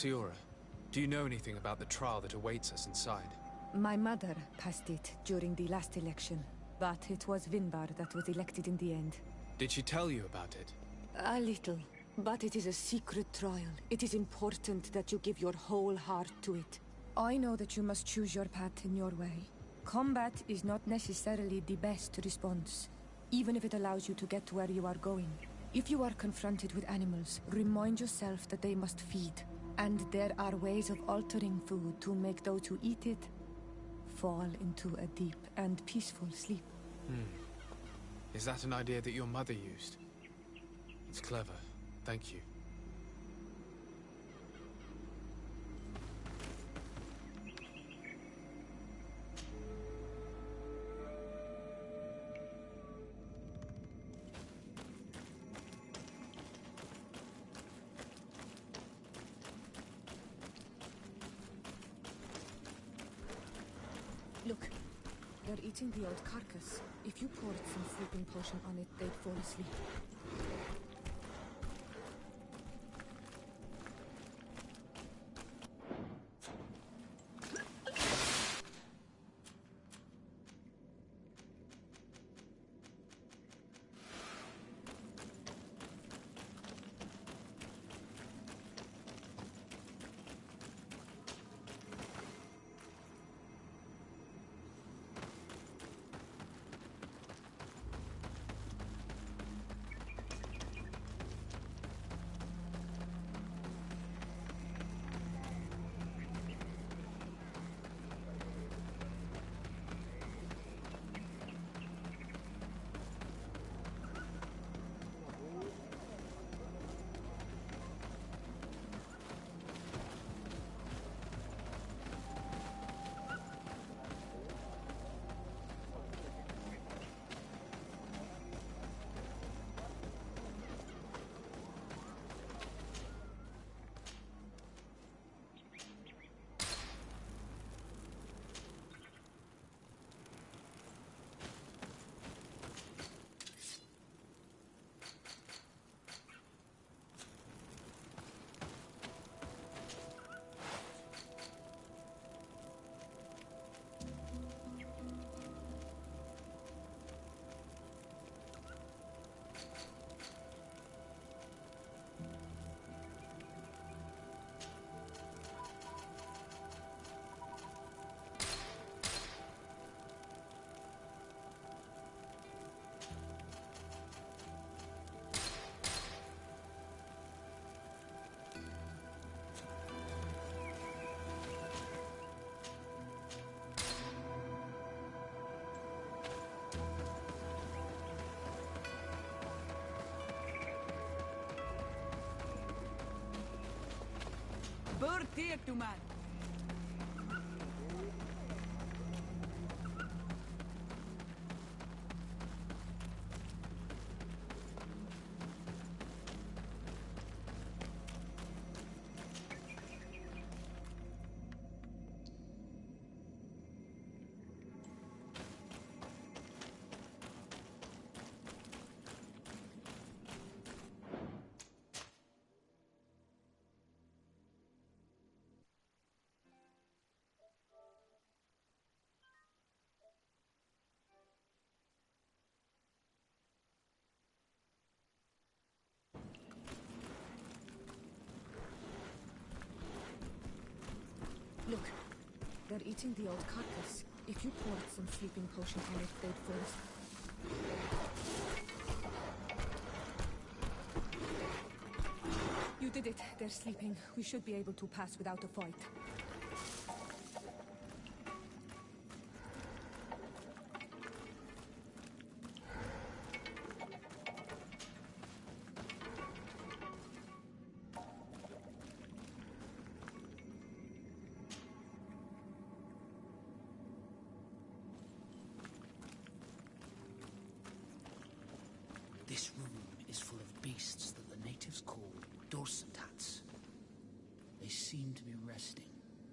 Siora, do you know anything about the trial that awaits us inside? My mother passed it during the last election, but it was Vinbar that was elected in the end. Did she tell you about it? A little, but it is a secret trial. It is important that you give your whole heart to it. I know that you must choose your path in your way. Combat is not necessarily the best response, even if it allows you to get to where you are going. If you are confronted with animals, remind yourself that they must feed, and there are ways of altering food to make those who eat it fall into a deep and peaceful sleep. Is that an idea that your mother used? It's clever. Thank you. Look, they're eating the old carcass. If you poured some sleeping potion on it, they'd fall asleep. Berteert, man. Look, they're eating the old carcass. If you poured some sleeping potion on it, they'd fall asleep. You did it. They're sleeping. We should be able to pass without a fight. This room is full of beasts that the natives call dorsentats. They seem to be resting.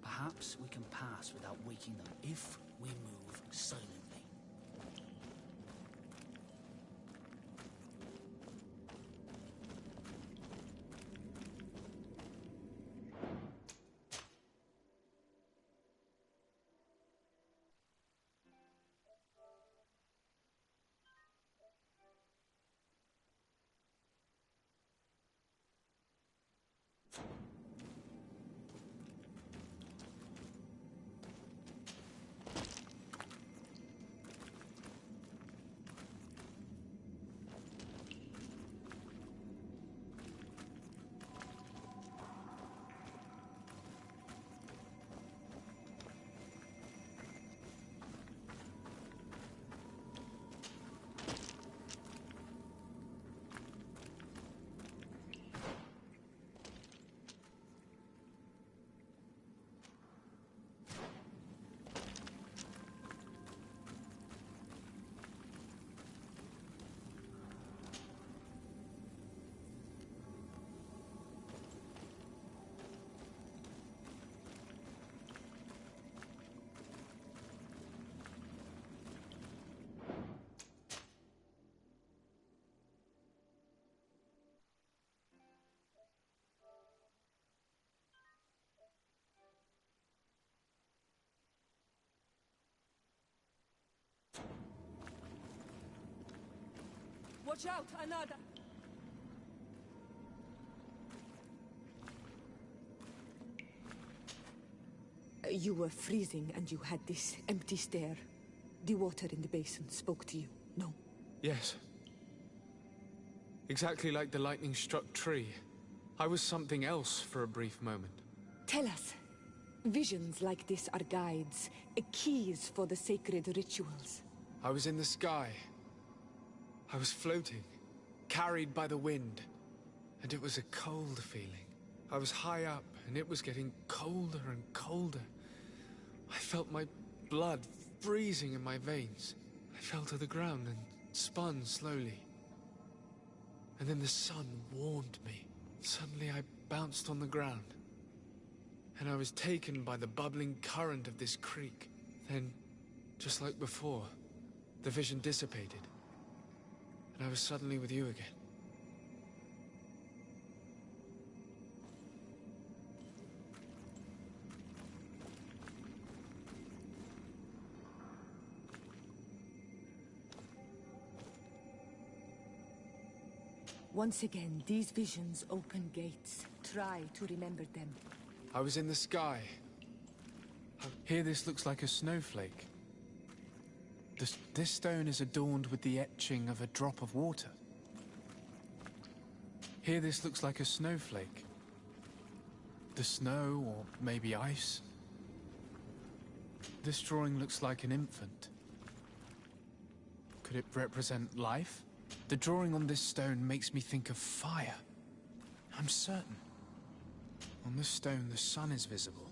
Perhaps we can pass without waking them if we move silently. Watch out, another! You were freezing and you had this empty stare. The water in the basin spoke to you, no? Yes. Exactly like the lightning-struck tree. I was something else for a brief moment. Tell us. Visions like this are guides, keys for the sacred rituals. I was in the sky. I was floating, carried by the wind. And it was a cold feeling. I was high up, and it was getting colder and colder. I felt my blood freezing in my veins. I fell to the ground and spun slowly. And then the sun warmed me. Suddenly I bounced on the ground. And I was taken by the bubbling current of this creek. Then, just like before, the vision dissipated. And I was suddenly with you again. Once again, these visions open gates. Try to remember them. I was in the sky. Here this looks like a snowflake. This stone is adorned with the etching of a drop of water. Here this looks like a snowflake. The snow, or maybe ice. This drawing looks like an infant. Could it represent life? The drawing on this stone makes me think of fire. I'm certain. On this stone, the sun is visible.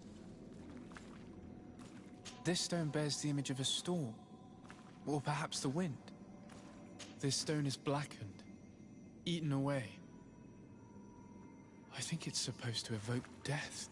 This stone bears the image of a storm, or perhaps the wind. This stone is blackened, eaten away. I think it's supposed to evoke death.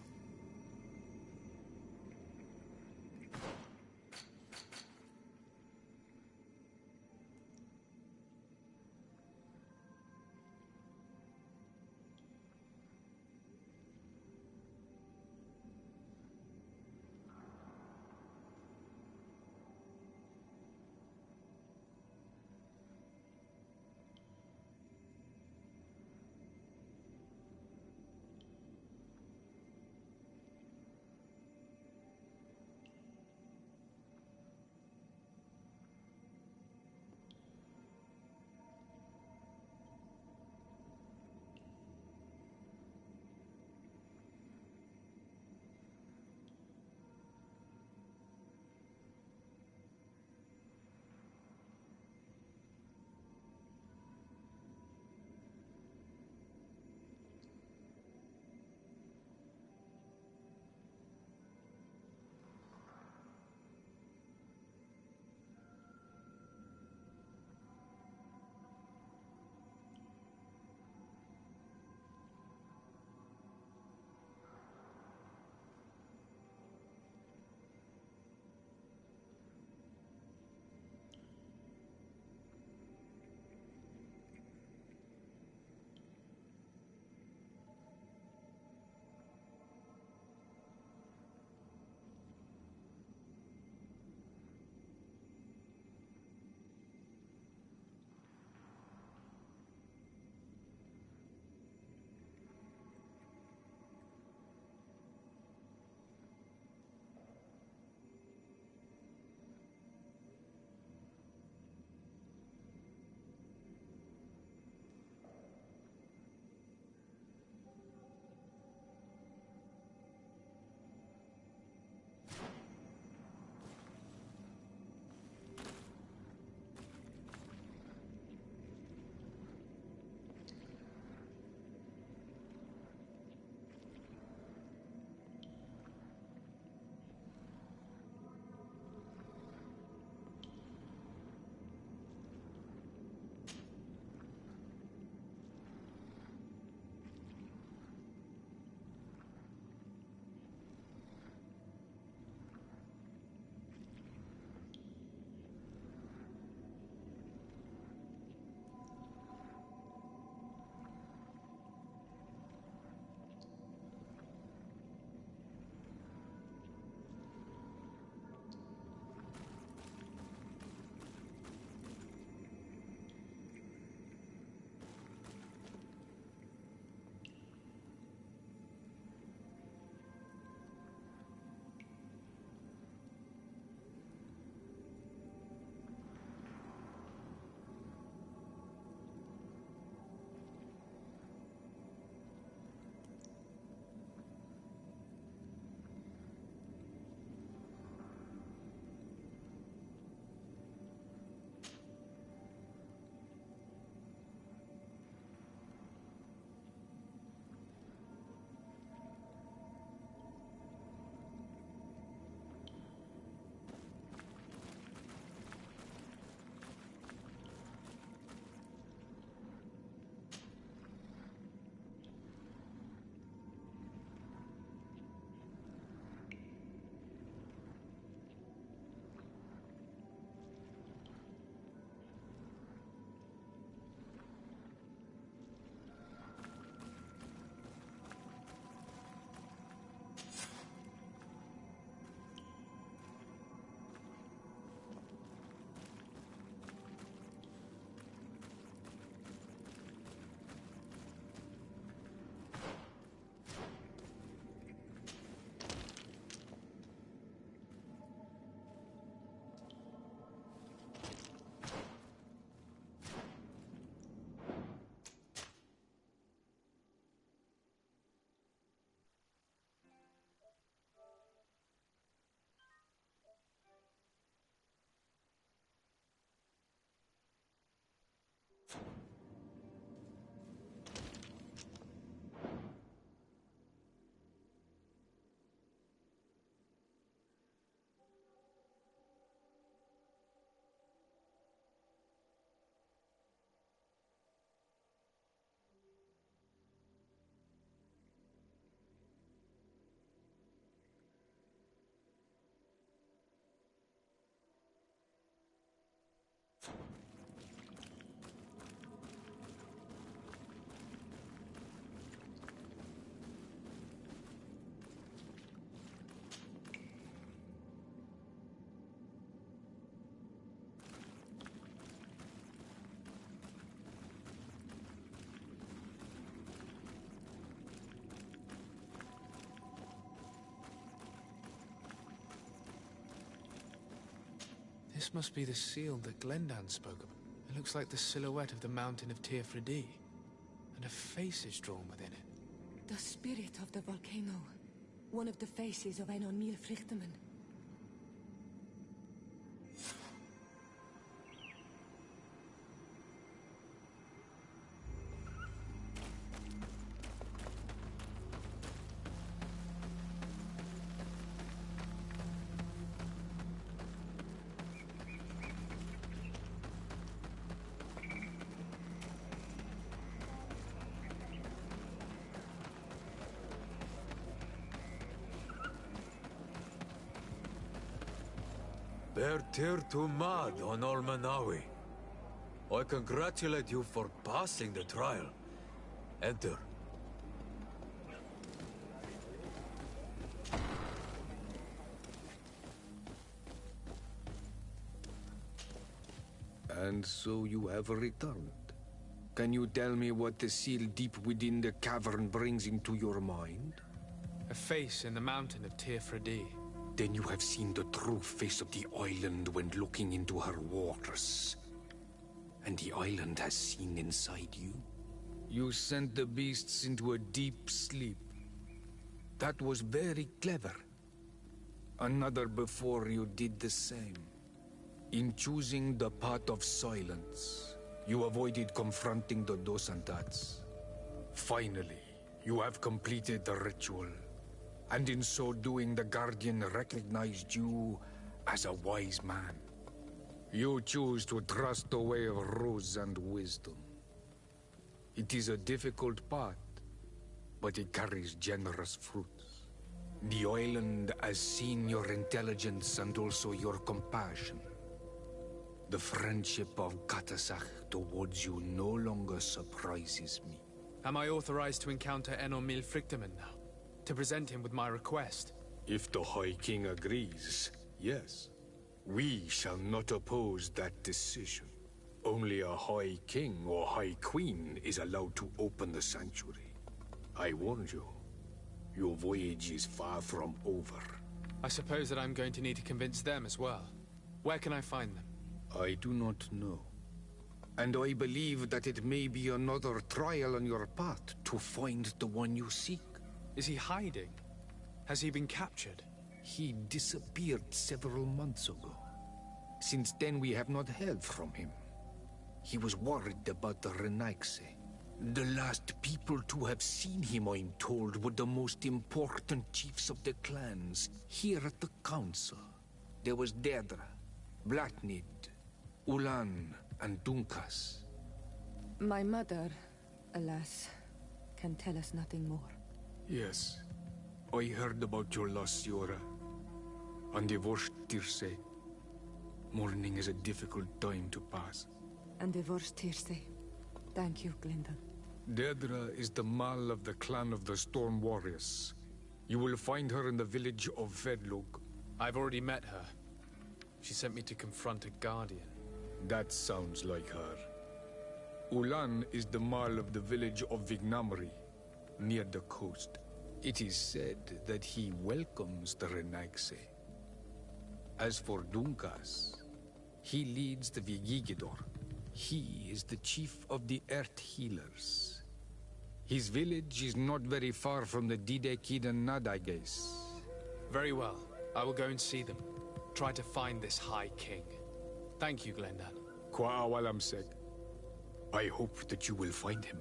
This must be the seal that Glendan spoke of. It looks like the silhouette of the mountain of Tearfredi, and a face is drawn within it. The spirit of the volcano. One of the faces of Einon Mílfrichtemann. Bertir to Mad on Olmanawi. I congratulate you for passing the trial. Enter. And so you have returned. Can you tell me what the seal deep within the cavern brings into your mind? A face in the mountain of Tearfredi. Then you have seen the true face of the island when looking into her waters. And the island has seen inside you. You sent the beasts into a deep sleep. That was very clever. Another before you did the same. In choosing the path of silence, you avoided confronting the Dosantats. Finally, you have completed the ritual. And in so doing, the Guardian recognized you as a wise man. You choose to trust the way of rules and wisdom. It is a difficult path, but it carries generous fruits. The island has seen your intelligence and also your compassion. The friendship of Katasach towards you no longer surprises me. Am I authorized to encounter Einon Mílfrichtemann now? To present him with my request? If the High King agrees, yes. We shall not oppose that decision. Only a High King or High Queen is allowed to open the sanctuary. I warned you. Your voyage is far from over. I suppose that I'm going to need to convince them as well. Where can I find them? I do not know. And I believe that it may be another trial on your path to find the one you seek. Is he hiding? Has he been captured? He disappeared several months ago. Since then, we have not heard from him. He was worried about the Renaigse. The last people to have seen him, I'm told, were the most important chiefs of the clans here at the council. There was Deirdre, Blatnid, Ulan, and Dunkas. My mother, alas, can tell us nothing more. Yes, I heard about your loss, siora. And divorced Tirce. Mourning is a difficult time to pass. And divorced Tirce. Thank you, Glendan. Deirdre is the Mal of the clan of the Storm Warriors. You will find her in the village of Vedlug. I've already met her. She sent me to confront a guardian. That sounds like her. Ulan is the Mal of the village of Vignamri, near the coast. It is said that he welcomes the Renaigse. As for Dunkas, he leads the Vigigidor. He is the chief of the Earth Healers. His village is not very far from the Didekid and Nadages. Very well. I will go and see them. Try to find this High King. Thank you, Glendan. Kwa awalamsek. I hope that you will find him.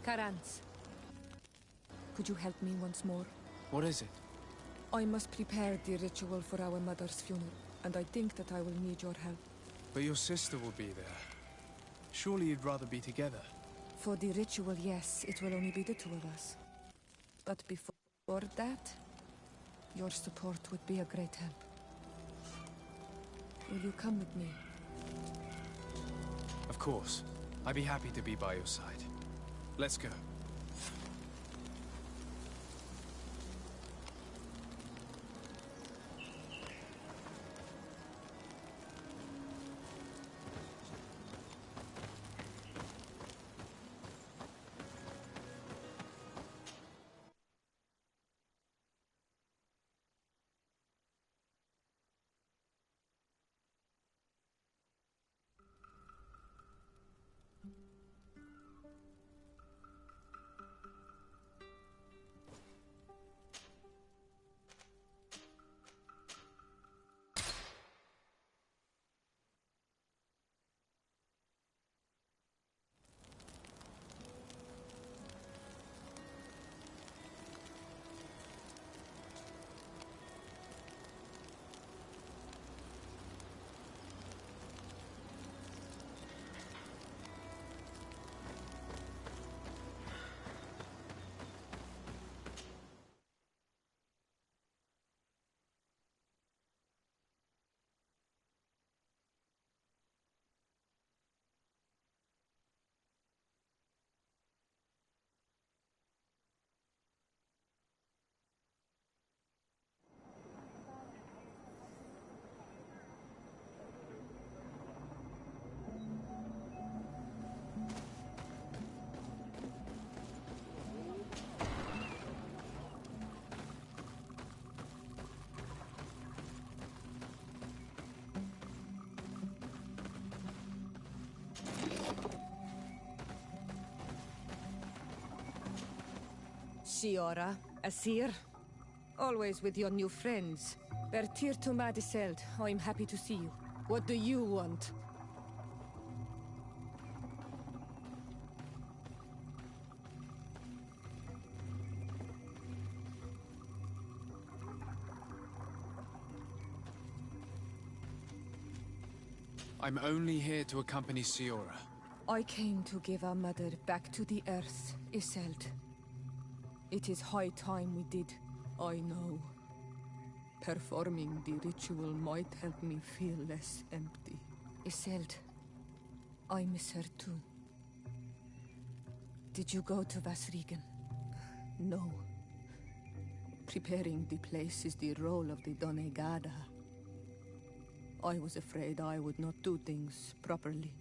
Karans, could you help me once more? What is it? I must prepare the ritual for our mother's funeral, and I think that I will need your help. But your sister will be there. Surely you'd rather be together. For the ritual, yes, it will only be the two of us. But before that, your support would be a great help. Will you come with me? Of course. I'd be happy to be by your side. Let's go. Siora, Asir, always with your new friends. Bertir to Madiseld, I'm happy to see you. What do you want? I'm only here to accompany Siora. I came to give our mother back to the earth, Iselt. It is high time we did, I know. Performing the ritual might help me feel less empty. Iselt, I miss her too. Did you go to Vasrigan? No. Preparing the place is the role of the Donegada. I was afraid I would not do things properly.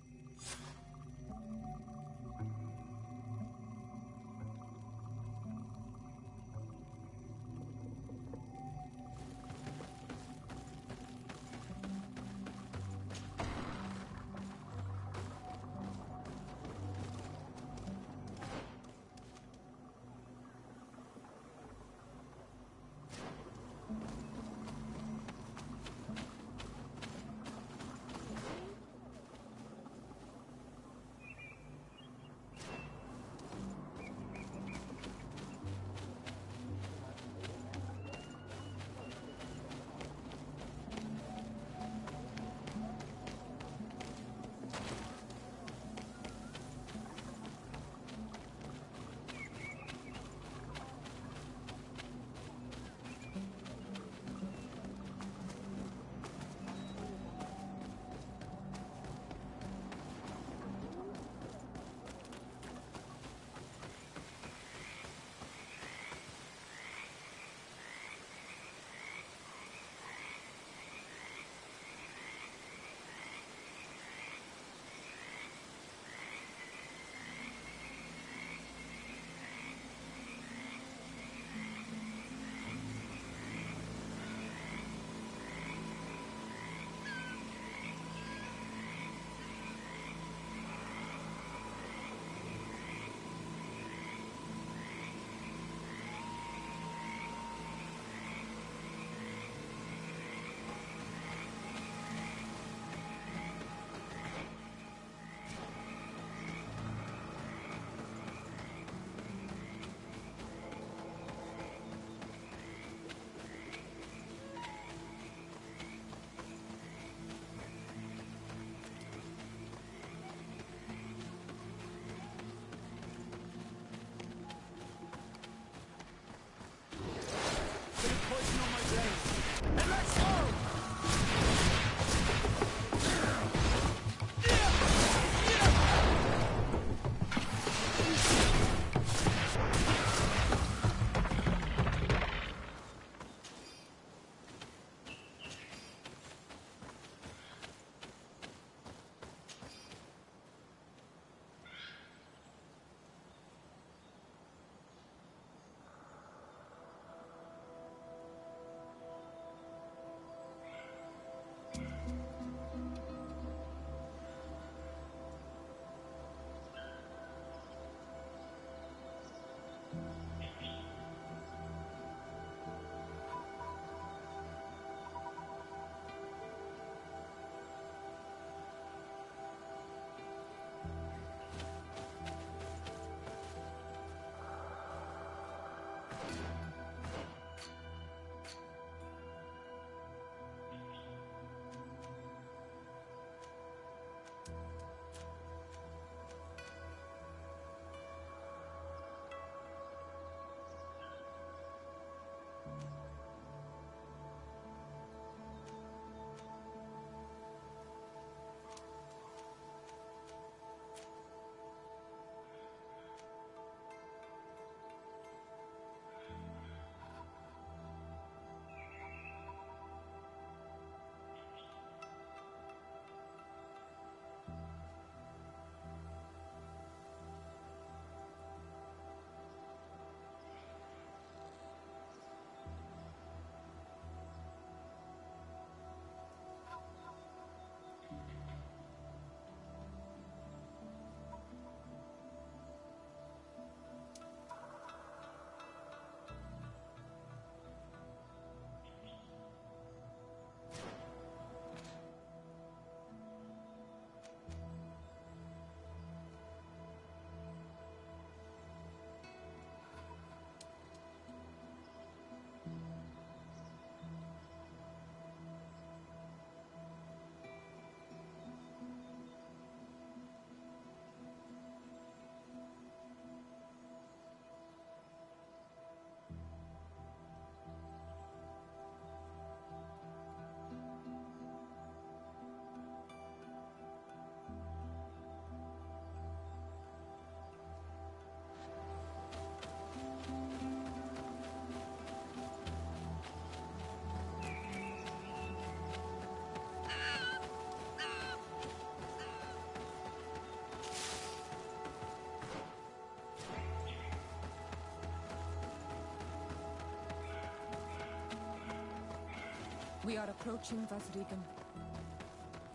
We are approaching Vasrigan.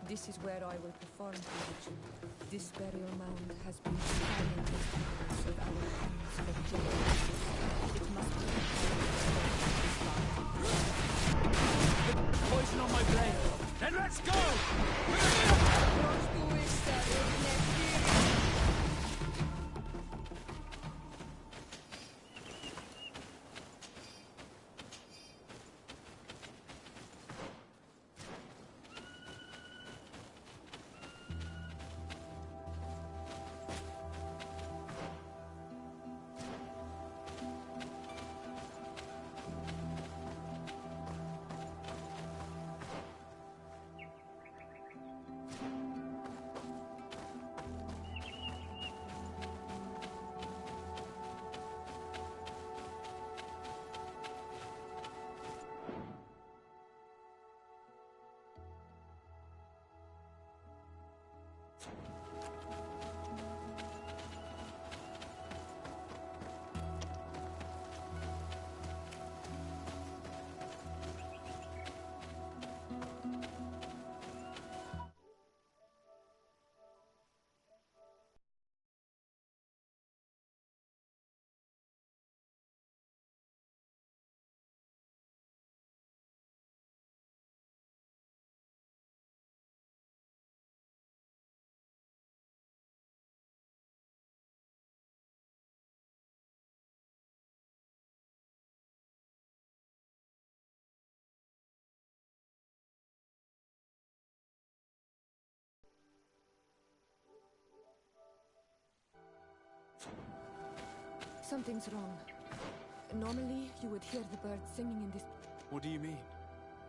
This is where I will perform the ritual. This burial mound has been silent testimonies of our hands for generations. It must be Poison on my blade. Then let's go! Something's wrong. Normally, you would hear the birds singing in this... What do you mean?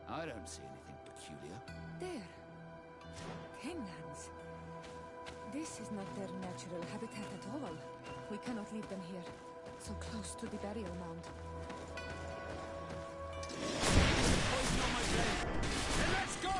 I don't see anything peculiar. There. Hanglands. This is not their natural habitat at all. We cannot leave them here, so close to the burial mound. Poison on my blade. Then let's go!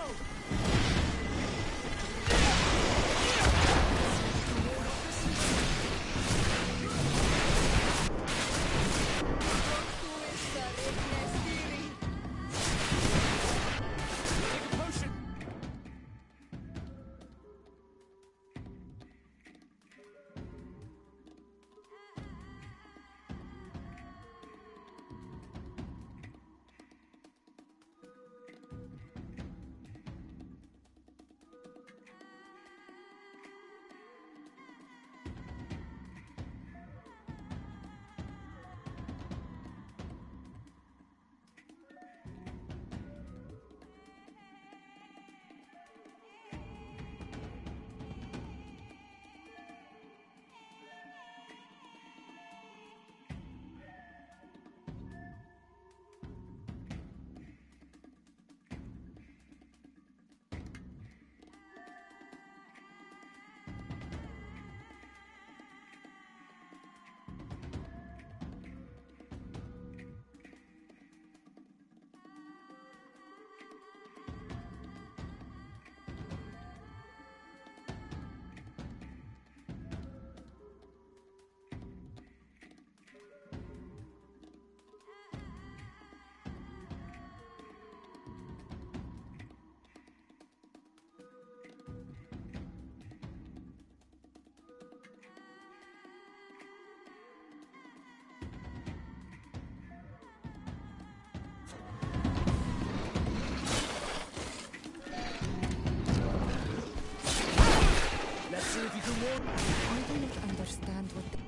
I do not understand what the...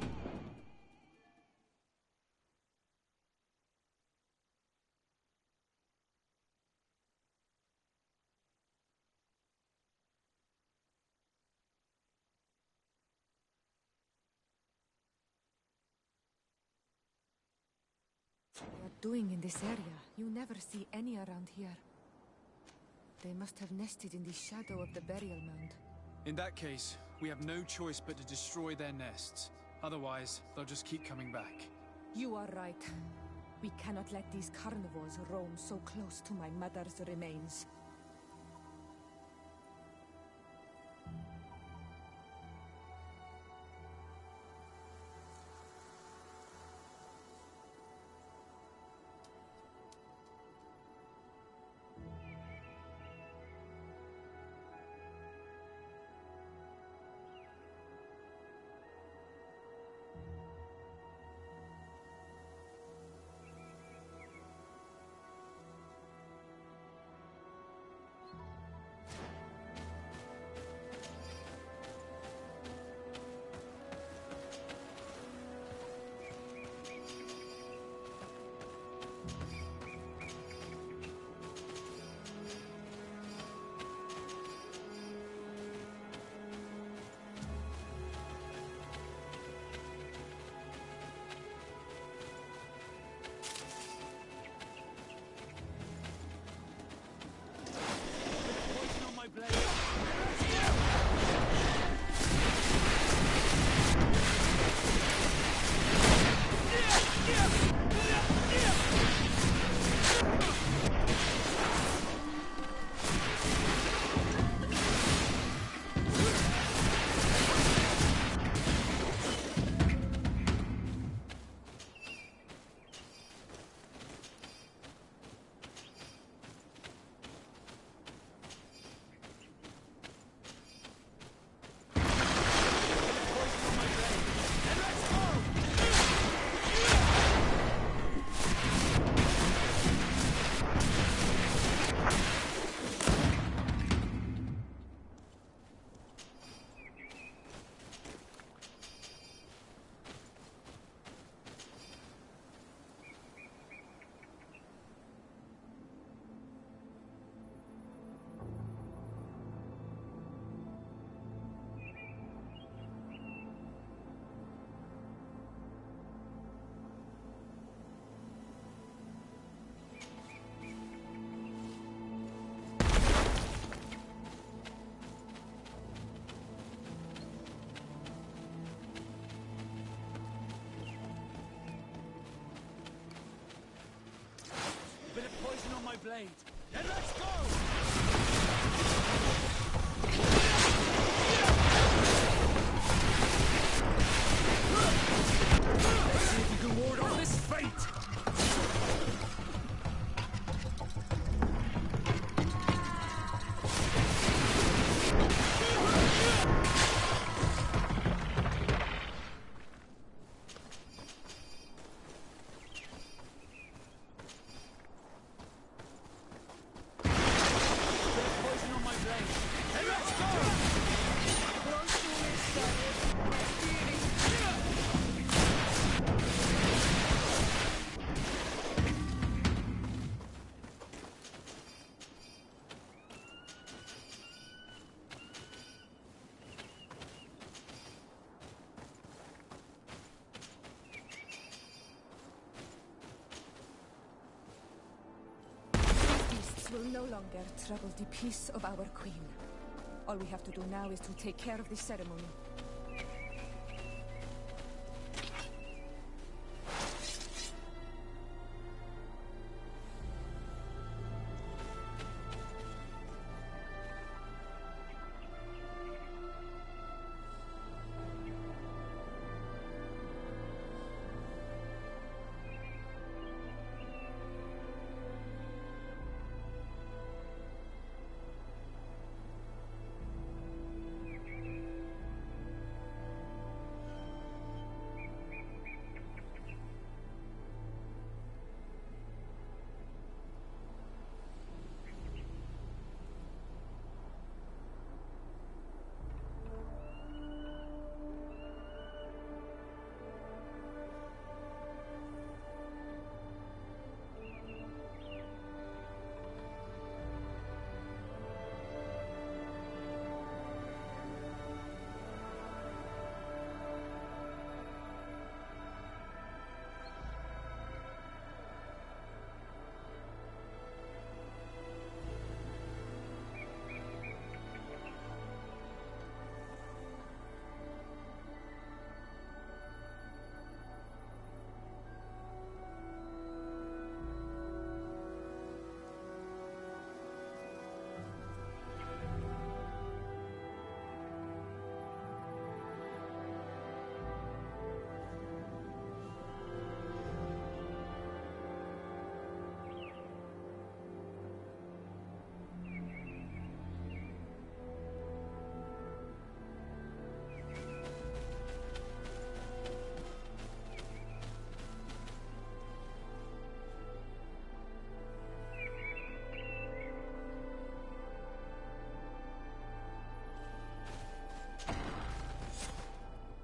they are doing in this area. You never see any around here. They must have nested in the shadow of the burial mound. In that case, we have no choice but to destroy their nests. Otherwise, they'll just keep coming back. You are right. We cannot let these carnivores roam so close to my mother's remains. Then let's go! Let's see if you can ward off this fate! Will no longer trouble the peace of our queen. All we have to do now is to take care of the ceremony.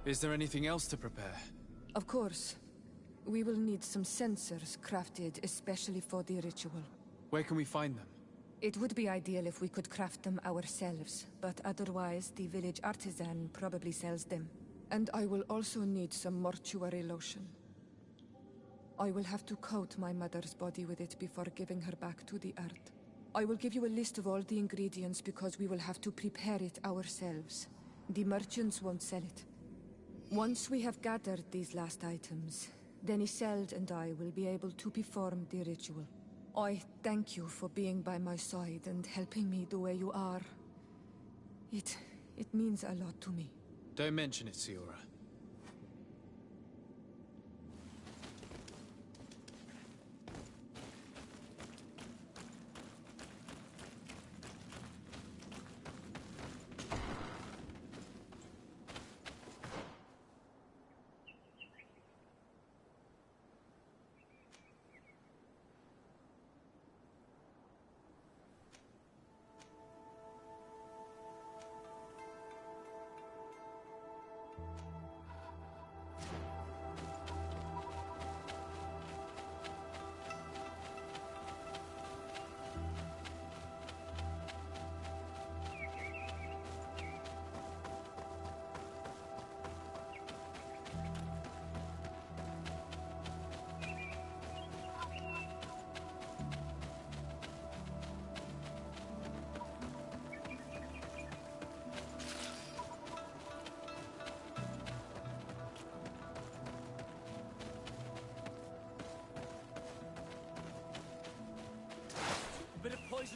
Is there anything else to prepare? Of course. We will need some sensors crafted especially for the ritual. Where can we find them? It would be ideal if we could craft them ourselves, but otherwise the village artisan probably sells them. And I will also need some mortuary lotion. I will have to coat my mother's body with it before giving her back to the earth. I will give you a list of all the ingredients because we will have to prepare it ourselves. The merchants won't sell it. Once we have gathered these last items, then Isolde and I will be able to perform the ritual. I thank you for being by my side and helping me the way you are. It means a lot to me. Don't mention it, Siora.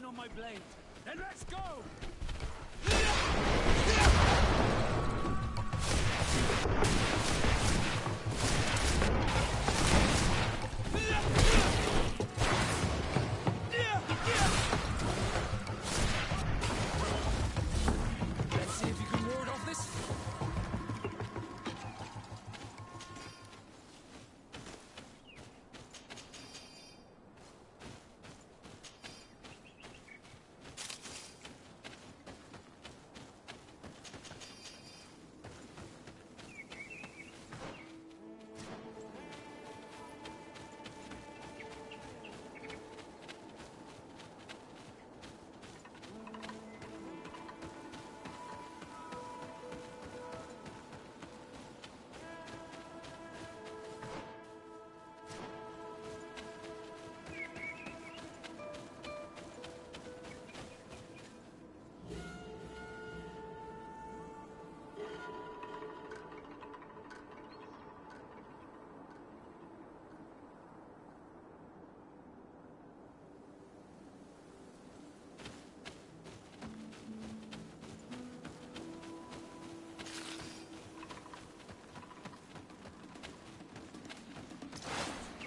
on my blade. Then let's go! Let's see if you can ward off this.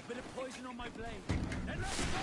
Bit of poison on my blade. Then let's go!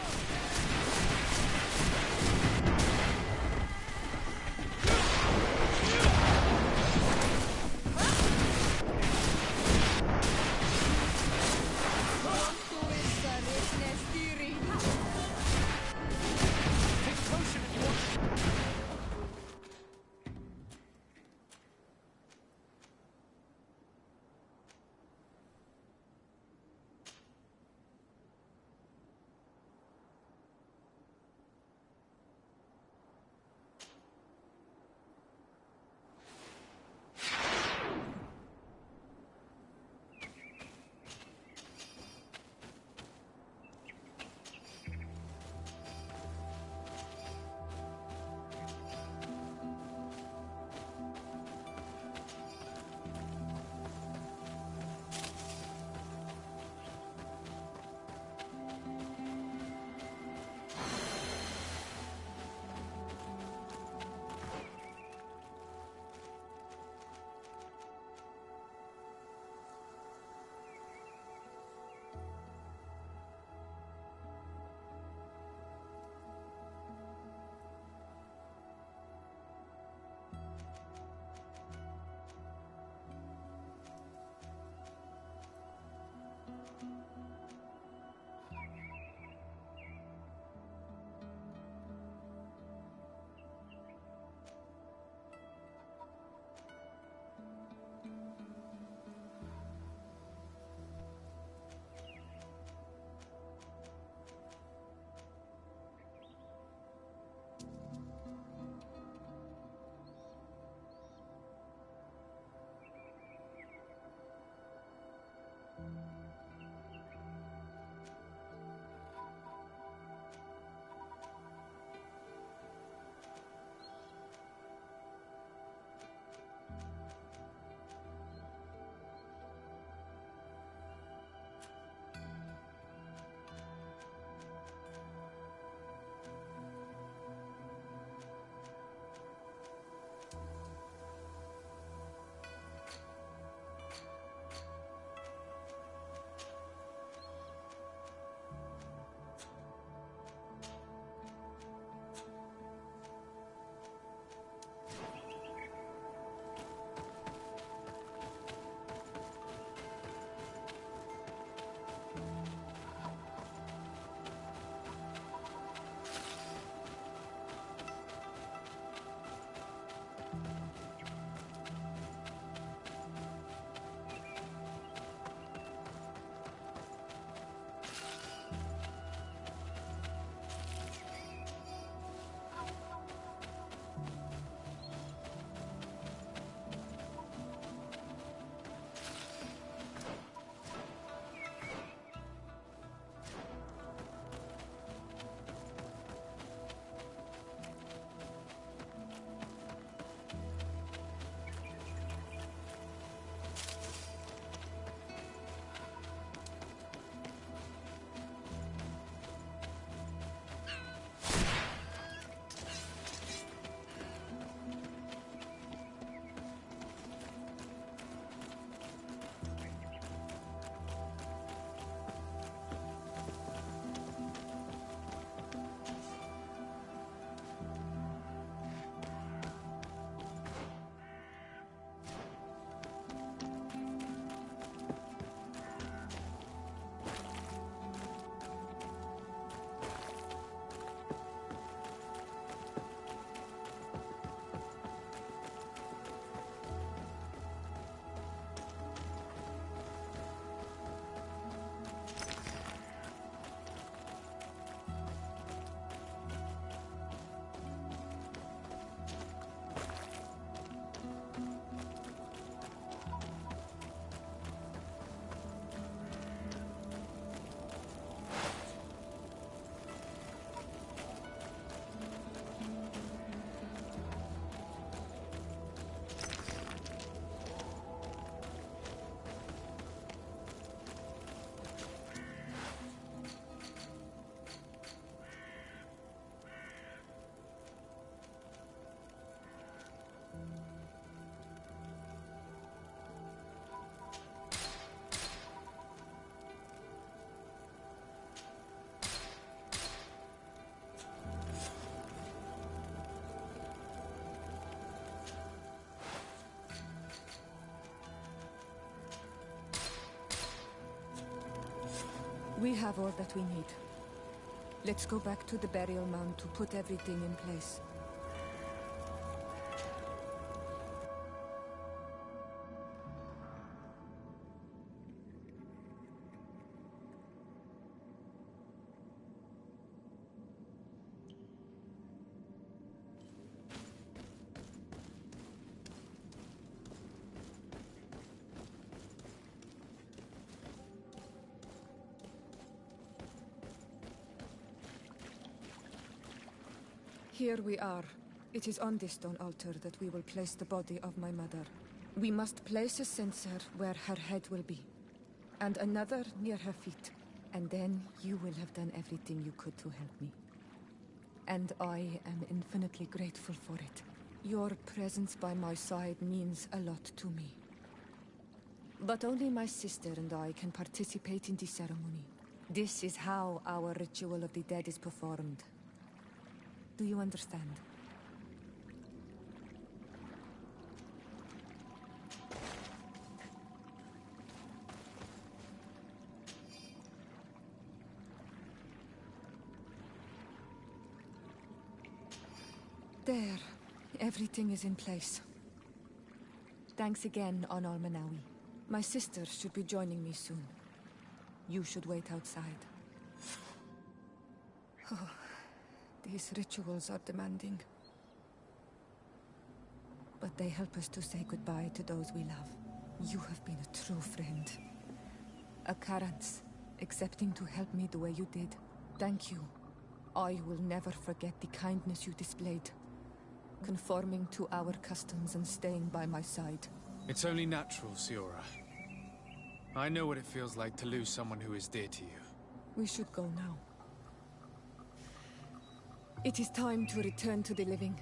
We have all that we need. Let's go back to the burial mound to put everything in place. Here we are. It is on this stone altar that we will place the body of my mother. We must place a censer where her head will be, and another near her feet. And then you will have done everything you could to help me. And I am infinitely grateful for it. Your presence by my side means a lot to me. But only my sister and I can participate in the ceremony. This is how our ritual of the dead is performed. Do you understand? There. Everything is in place. Thanks again, Onol Manawi. My sister should be joining me soon. You should wait outside. Oh. These rituals are demanding. But they help us to say goodbye to those we love. You have been a true friend. A Karans, accepting to help me the way you did. Thank you. I will never forget the kindness you displayed. Conforming to our customs and staying by my side. It's only natural, Siora. I know what it feels like to lose someone who is dear to you. We should go now. It is time to return to the living.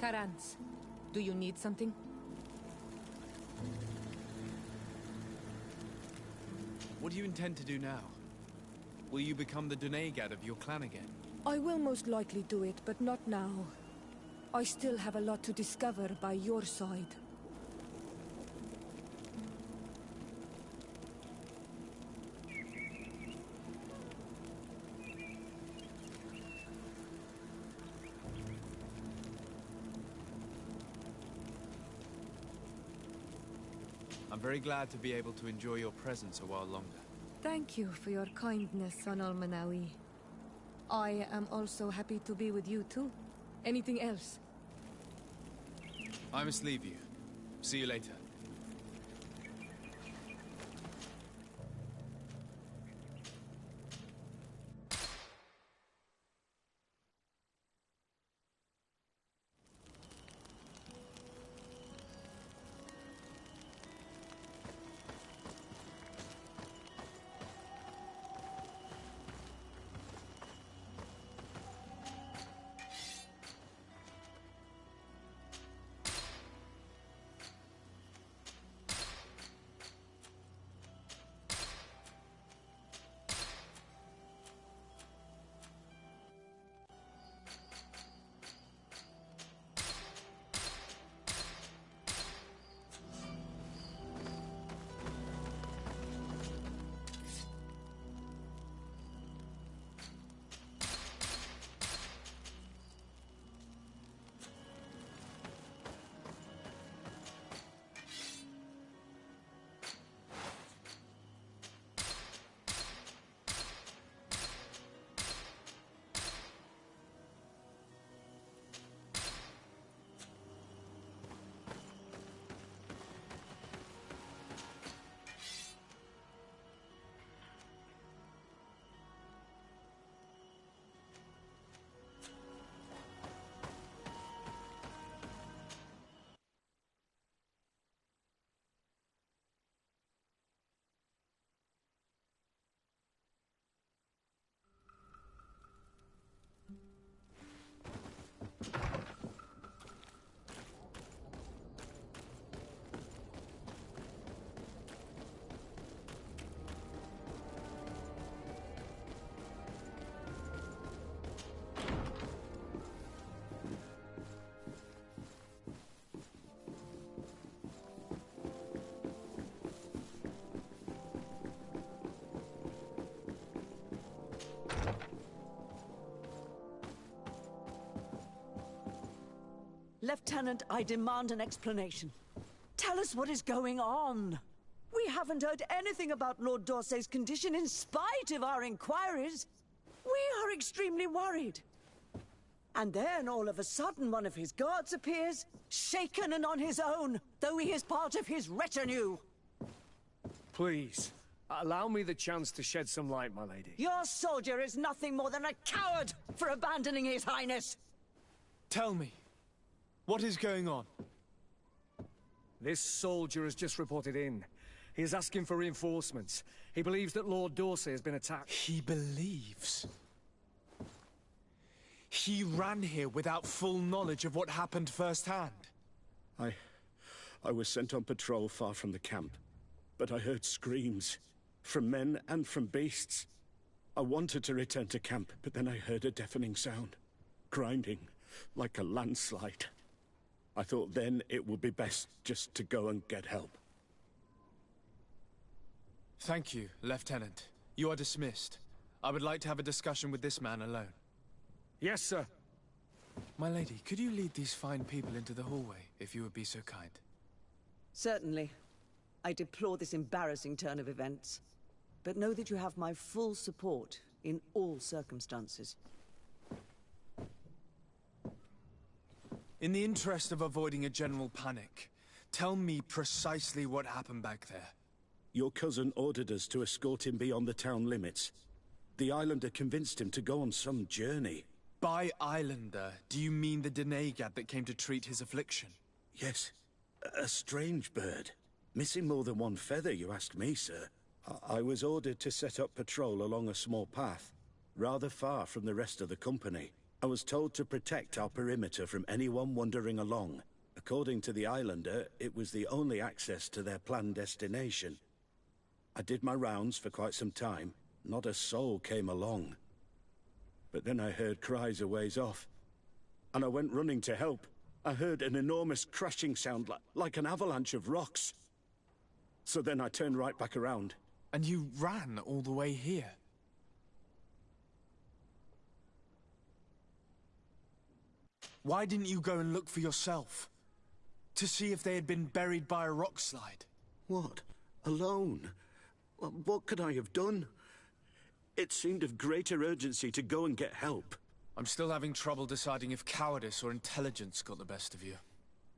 Karans, do you need something? What do you intend to do now? Will you become the Dunegad of your clan again? I will most likely do it, but not now. I still have a lot to discover by your side. I'm very glad to be able to enjoy your presence a while longer. Thank you for your kindness, Son Almanawi. I am also happy to be with you too. Anything else? I must leave you. See you later. Lieutenant, I demand an explanation. Tell us what is going on. We haven't heard anything about Lord D'Orsay's condition in spite of our inquiries. We are extremely worried. And then, all of a sudden, one of his guards appears, shaken and on his own, though he is part of his retinue. Please, allow me the chance to shed some light, my lady. Your soldier is nothing more than a coward for abandoning his highness. Tell me, what is going on? This soldier has just reported in. He is asking for reinforcements. He believes that Lord D'Orsay has been attacked. He believes? He ran here without full knowledge of what happened firsthand. I was sent on patrol far from the camp, but I heard screams, from men and from beasts. I wanted to return to camp, but then I heard a deafening sound, grinding, like a landslide. I thought then it would be best just to go and get help. Thank you, Lieutenant. You are dismissed. I would like to have a discussion with this man alone. Yes, sir. My lady, could you lead these fine people into the hallway, if you would be so kind? Certainly. I deplore this embarrassing turn of events, but know that you have my full support in all circumstances. In the interest of avoiding a general panic, tell me precisely what happened back there. Your cousin ordered us to escort him beyond the town limits. The Islander convinced him to go on some journey. By Islander, do you mean the Dunegad that came to treat his affliction? Yes, a strange bird. Missing more than one feather, you ask me, sir. I was ordered to set up patrol along a small path, rather far from the rest of the company. I was told to protect our perimeter from anyone wandering along. According to the Islander, it was the only access to their planned destination. I did my rounds for quite some time. Not a soul came along. But then I heard cries a ways off, and I went running to help. I heard an enormous crashing sound like an avalanche of rocks. So then I turned right back around. And you ran all the way here? Why didn't you go and look for yourself? To see if they had been buried by a rock slide? What? Alone? What could I have done? It seemed of greater urgency to go and get help. I'm still having trouble deciding if cowardice or intelligence got the best of you.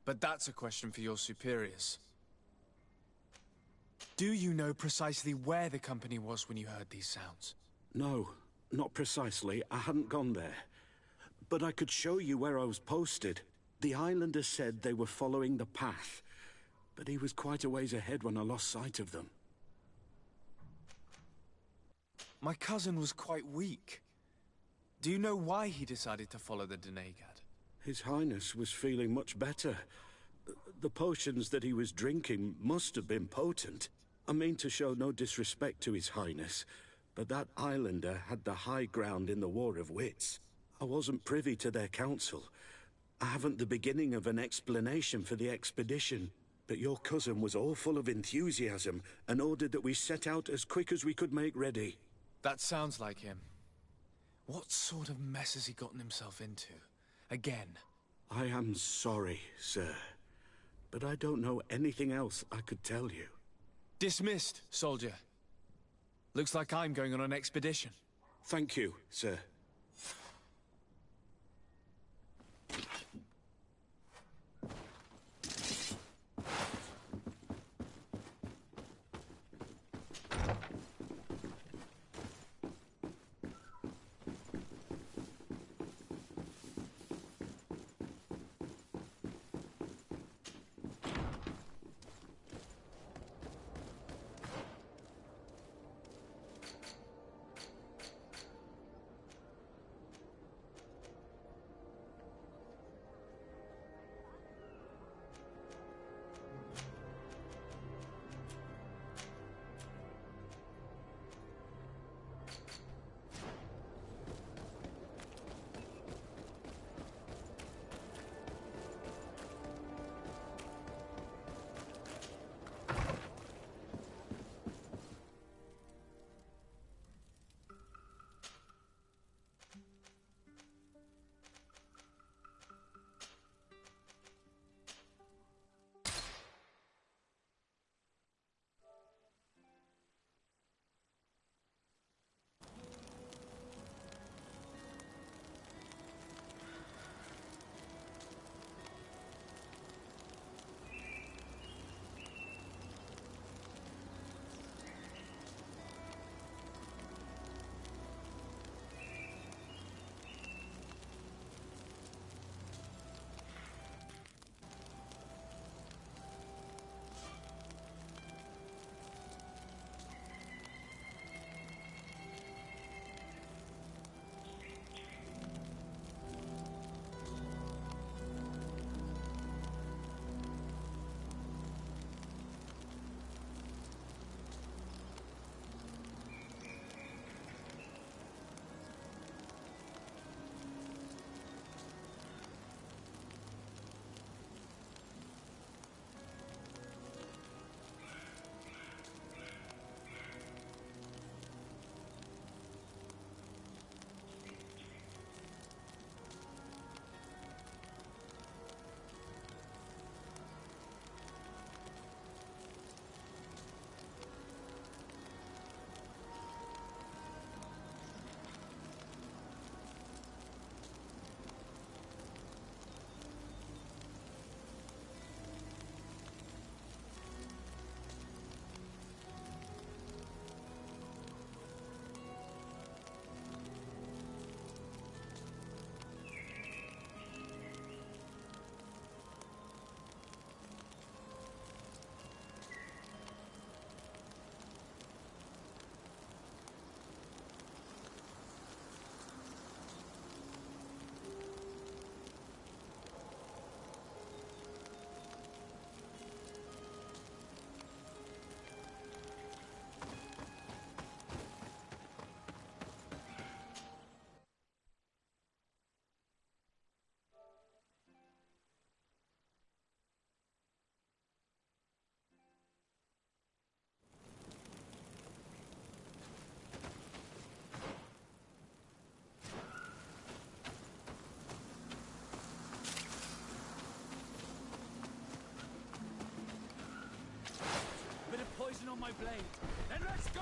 But that's a question for your superiors. Do you know precisely where the company was when you heard these sounds? No, not precisely. I hadn't gone there. But I could show you where I was posted. The Islander said they were following the path, but he was quite a ways ahead when I lost sight of them. My cousin was quite weak. Do you know why he decided to follow the Denegad? His Highness was feeling much better. The potions that he was drinking must have been potent. I mean to show no disrespect to His Highness, but that Islander had the high ground in the War of Wits. I wasn't privy to their counsel. I haven't the beginning of an explanation for the expedition, but your cousin was all full of enthusiasm and ordered that we set out as quick as we could make ready. That sounds like him. What sort of mess has he gotten himself into? Again? I am sorry, sir, but I don't know anything else I could tell you. Dismissed, soldier. Looks like I'm going on an expedition. Thank you, sir. poison on my blade. Then let's go!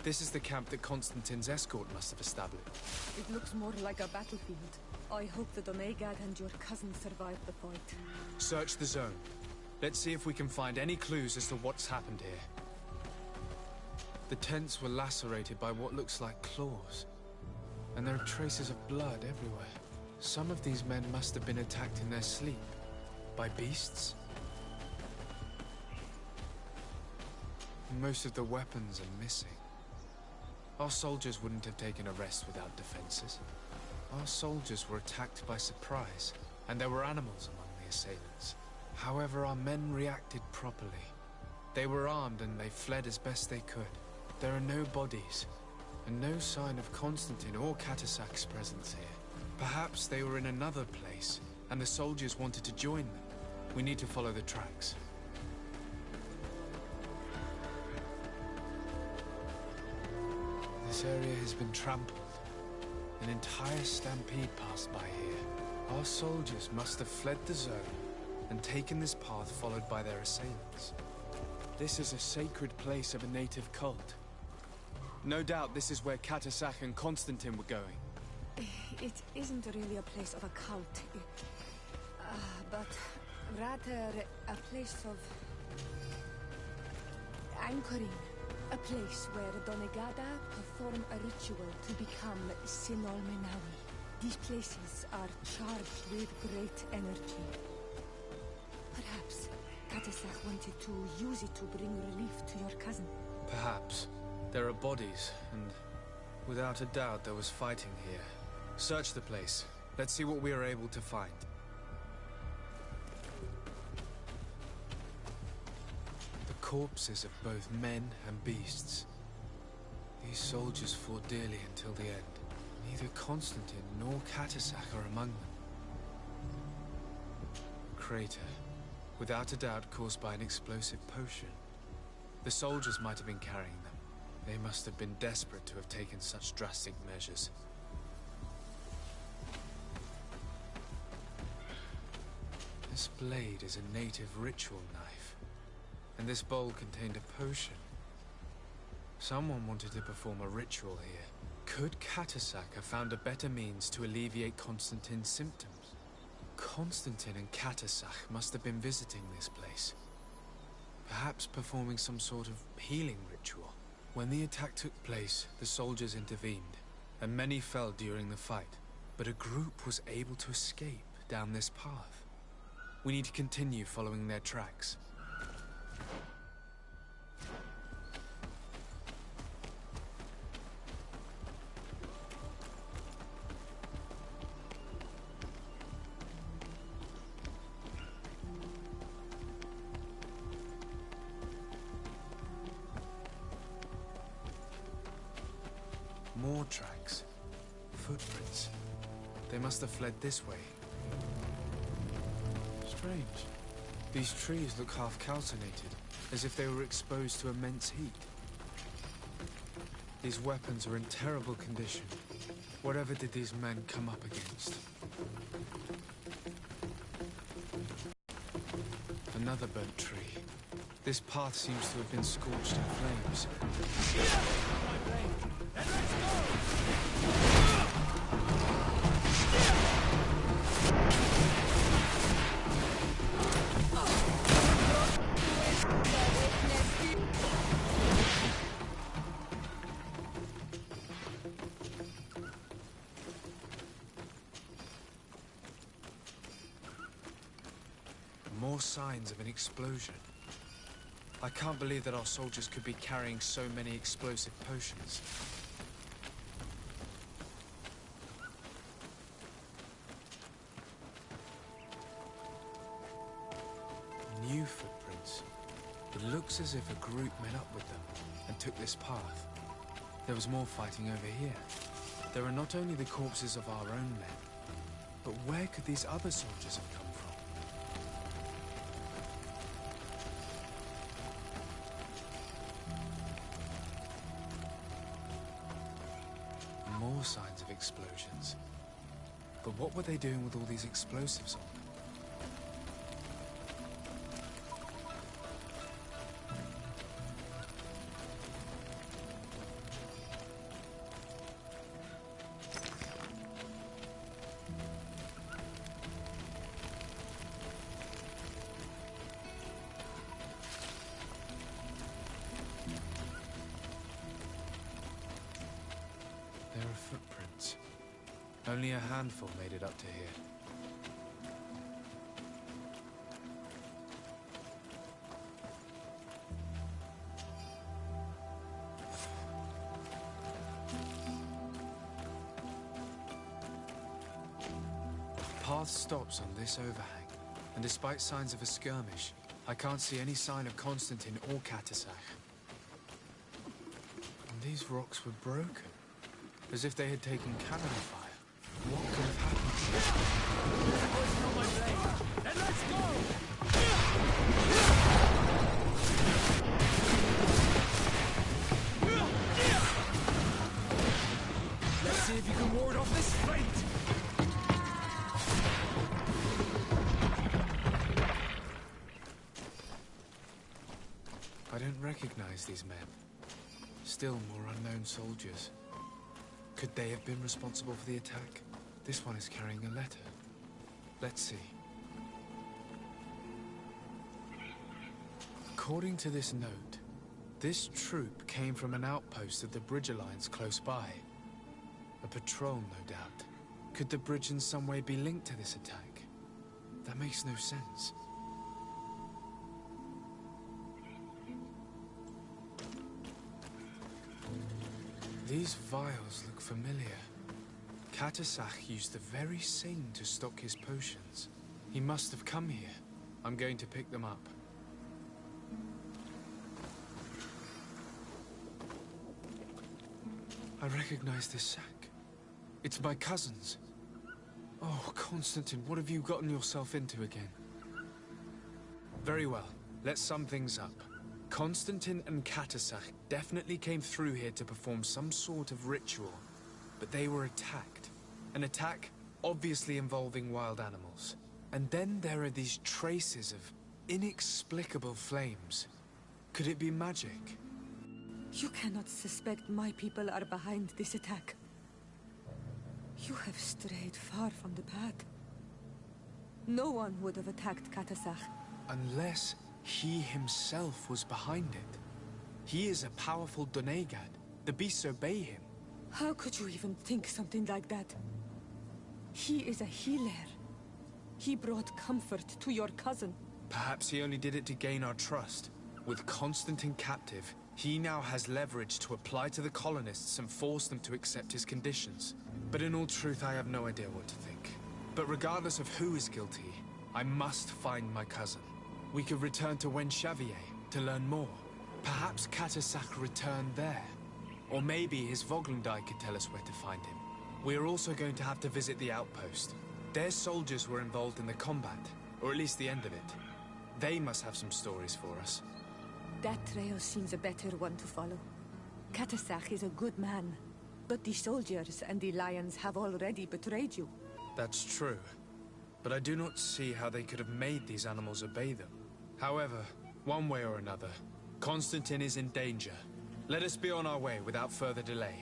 This is the camp that Constantine's escort must have established. It looks more like a battlefield. I hope that Omegad and your cousin survived the fight. Search the zone. Let's see if we can find any clues as to what's happened here. The tents were lacerated by what looks like claws. And there are traces of blood everywhere. Some of these men must have been attacked in their sleep. By beasts? Most of the weapons are missing. Our soldiers wouldn't have taken a rest without defenses. Our soldiers were attacked by surprise, and there were animals among the assailants. However, our men reacted properly. They were armed and they fled as best they could. There are no bodies, and no sign of Constantine or Catasac's presence here. Perhaps they were in another place, and the soldiers wanted to join them. We need to follow the tracks. This area has been trampled. An entire stampede passed by here. Our soldiers must have fled the zone and taken this path followed by their assailants. This is a sacred place of a native cult. No doubt this is where Catasac and Constantine were going. It isn't really a place of a cult, but rather a place of anchoring. A place where Donegada perform a ritual to become Sinol Menawi. These places are charged with great energy. Perhaps Catasac wanted to use it to bring relief to your cousin. Perhaps. There are bodies, and without a doubt there was fighting here. Search the place. Let's see what we are able to find. Corpses of both men and beasts. These soldiers fought dearly until the end. Neither Constantine nor Catasac are among them. Crater, without a doubt caused by an explosive potion. The soldiers might have been carrying them. They must have been desperate to have taken such drastic measures. This blade is a native ritual knife. And this bowl contained a potion. Someone wanted to perform a ritual here. Could Catasac have found a better means to alleviate Constantine's symptoms? Constantine and Catasac must have been visiting this place. Perhaps performing some sort of healing ritual. When the attack took place, the soldiers intervened, and many fell during the fight. But a group was able to escape down this path. We need to continue following their tracks. More tracks. Footprints. They must have fled this way. Strange. These trees look half calcinated, as if they were exposed to immense heat. These weapons are in terrible condition. Whatever did these men come up against? Another burnt tree. This path seems to have been scorched in flames. More signs of an explosion. I can't believe that our soldiers could be carrying so many explosive potions. New footprints. It looks as if a group met up with them and took this path. There was more fighting over here. There are not only the corpses of our own men, but where could these other soldiers have come from? More signs of explosions. But what were they doing with all these explosives on them? There are footprints. Only a handful made it up to here. The path stops on this overhang, and despite signs of a skirmish, I can't see any sign of Constantine or Katasach. And these rocks were broken. As if they had taken cannon fire. What could have happened? On my blade. Then let's go! Let's see if you can ward off this fate! I don't recognize these men. Still more unknown soldiers. Could they have been responsible for the attack? This one is carrying a letter. Let's see. According to this note, this troop came from an outpost of the Bridge Alliance close by. A patrol, no doubt. Could the bridge in some way be linked to this attack? That makes no sense. These vials look familiar. Katasach used the very same to stock his potions. He must have come here. I'm going to pick them up. I recognize this sack. It's my cousin's. Oh, Constantine, what have you gotten yourself into again? Very well. Let's sum things up. Constantine and Katasach definitely came through here to perform some sort of ritual, but they were attacked. An attack obviously involving wild animals. And then there are these traces of inexplicable flames. Could it be magic? You cannot suspect my people are behind this attack. You have strayed far from the path. No one would have attacked Katasach. Unless he himself was behind it. He is a powerful Donegad. The beasts obey him. How could you even think something like that? He is a healer. He brought comfort to your cousin. Perhaps he only did it to gain our trust. With Constantine captive, he now has leverage to apply to the colonists and force them to accept his conditions. But in all truth, I have no idea what to think. But regardless of who is guilty, I must find my cousin. We could return to Wen Xavier to learn more. Perhaps Katasach returned there. Or maybe his Voglundai could tell us where to find him. We are also going to have to visit the outpost. Their soldiers were involved in the combat, or at least the end of it. They must have some stories for us. That trail seems a better one to follow. Katasach is a good man, but the soldiers and the lions have already betrayed you. That's true. But I do not see how they could have made these animals obey them. However, one way or another, Constantine is in danger. Let us be on our way without further delay.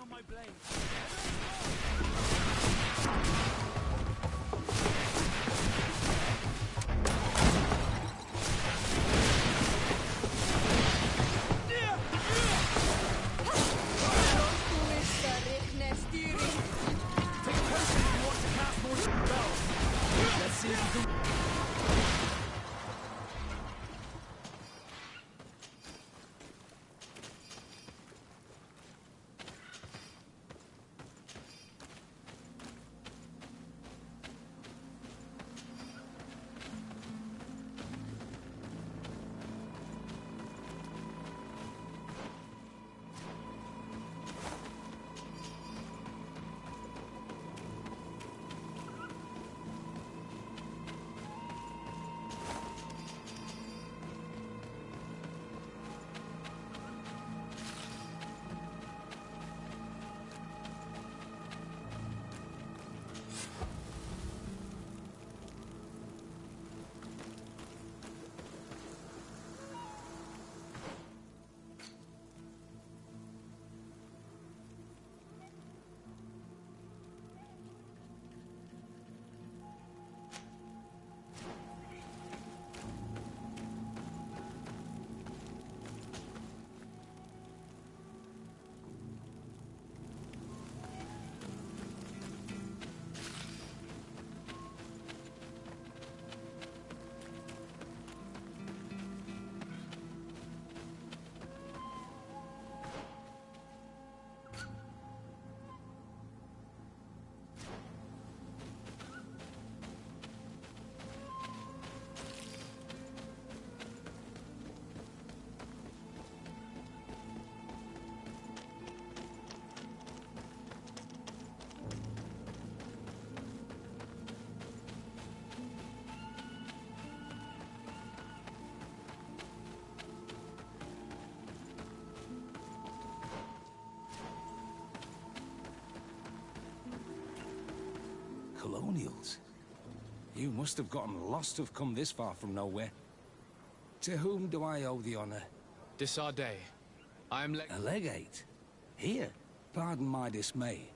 On my blade. Let's see if you can... Colonials? You must have gotten lost to have come this far from nowhere. To whom do I owe the honor? Disarday. I am A legate? Here? Pardon my dismay,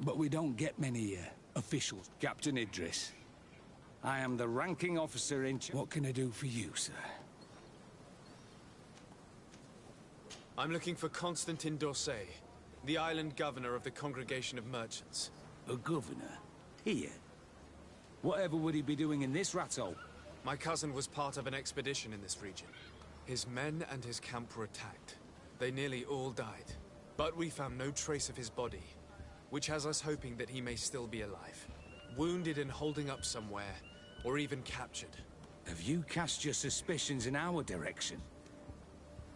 but we don't get many officials. Captain Idris. I am the ranking officer in charge. What can I do for you, sir? I'm looking for Constantine d'Orsay, the island governor of the Congregation of Merchants. A governor? Here? Whatever would he be doing in this rattle? My cousin was part of an expedition in this region. His men and his camp were attacked. They nearly all died. But we found no trace of his body, which has us hoping that he may still be alive. Wounded and holding up somewhere, or even captured. Have you cast your suspicions in our direction?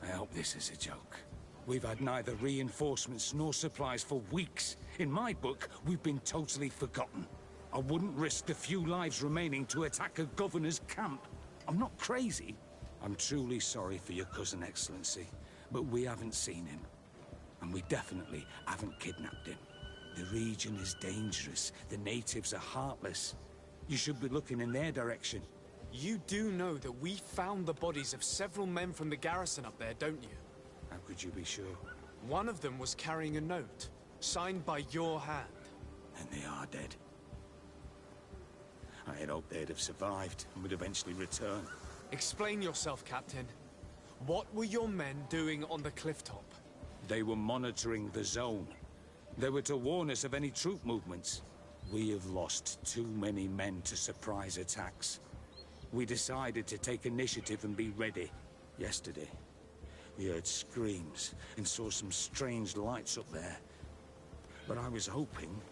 I hope this is a joke. We've had neither reinforcements nor supplies for weeks. In my book, we've been totally forgotten. I wouldn't risk the few lives remaining to attack a governor's camp. I'm not crazy. I'm truly sorry for your cousin, Excellency, but we haven't seen him. And we definitely haven't kidnapped him. The region is dangerous. The natives are heartless. You should be looking in their direction. You do know that we found the bodies of several men from the garrison up there, don't you? How could you be sure? One of them was carrying a note, signed by your hand. And they are dead. I had hoped they'd have survived and would eventually return. Explain yourself, Captain. What were your men doing on the clifftop? They were monitoring the zone. They were to warn us of any troop movements. We have lost too many men to surprise attacks. We decided to take initiative and be ready. Yesterday, we heard screams and saw some strange lights up there. But I was hoping...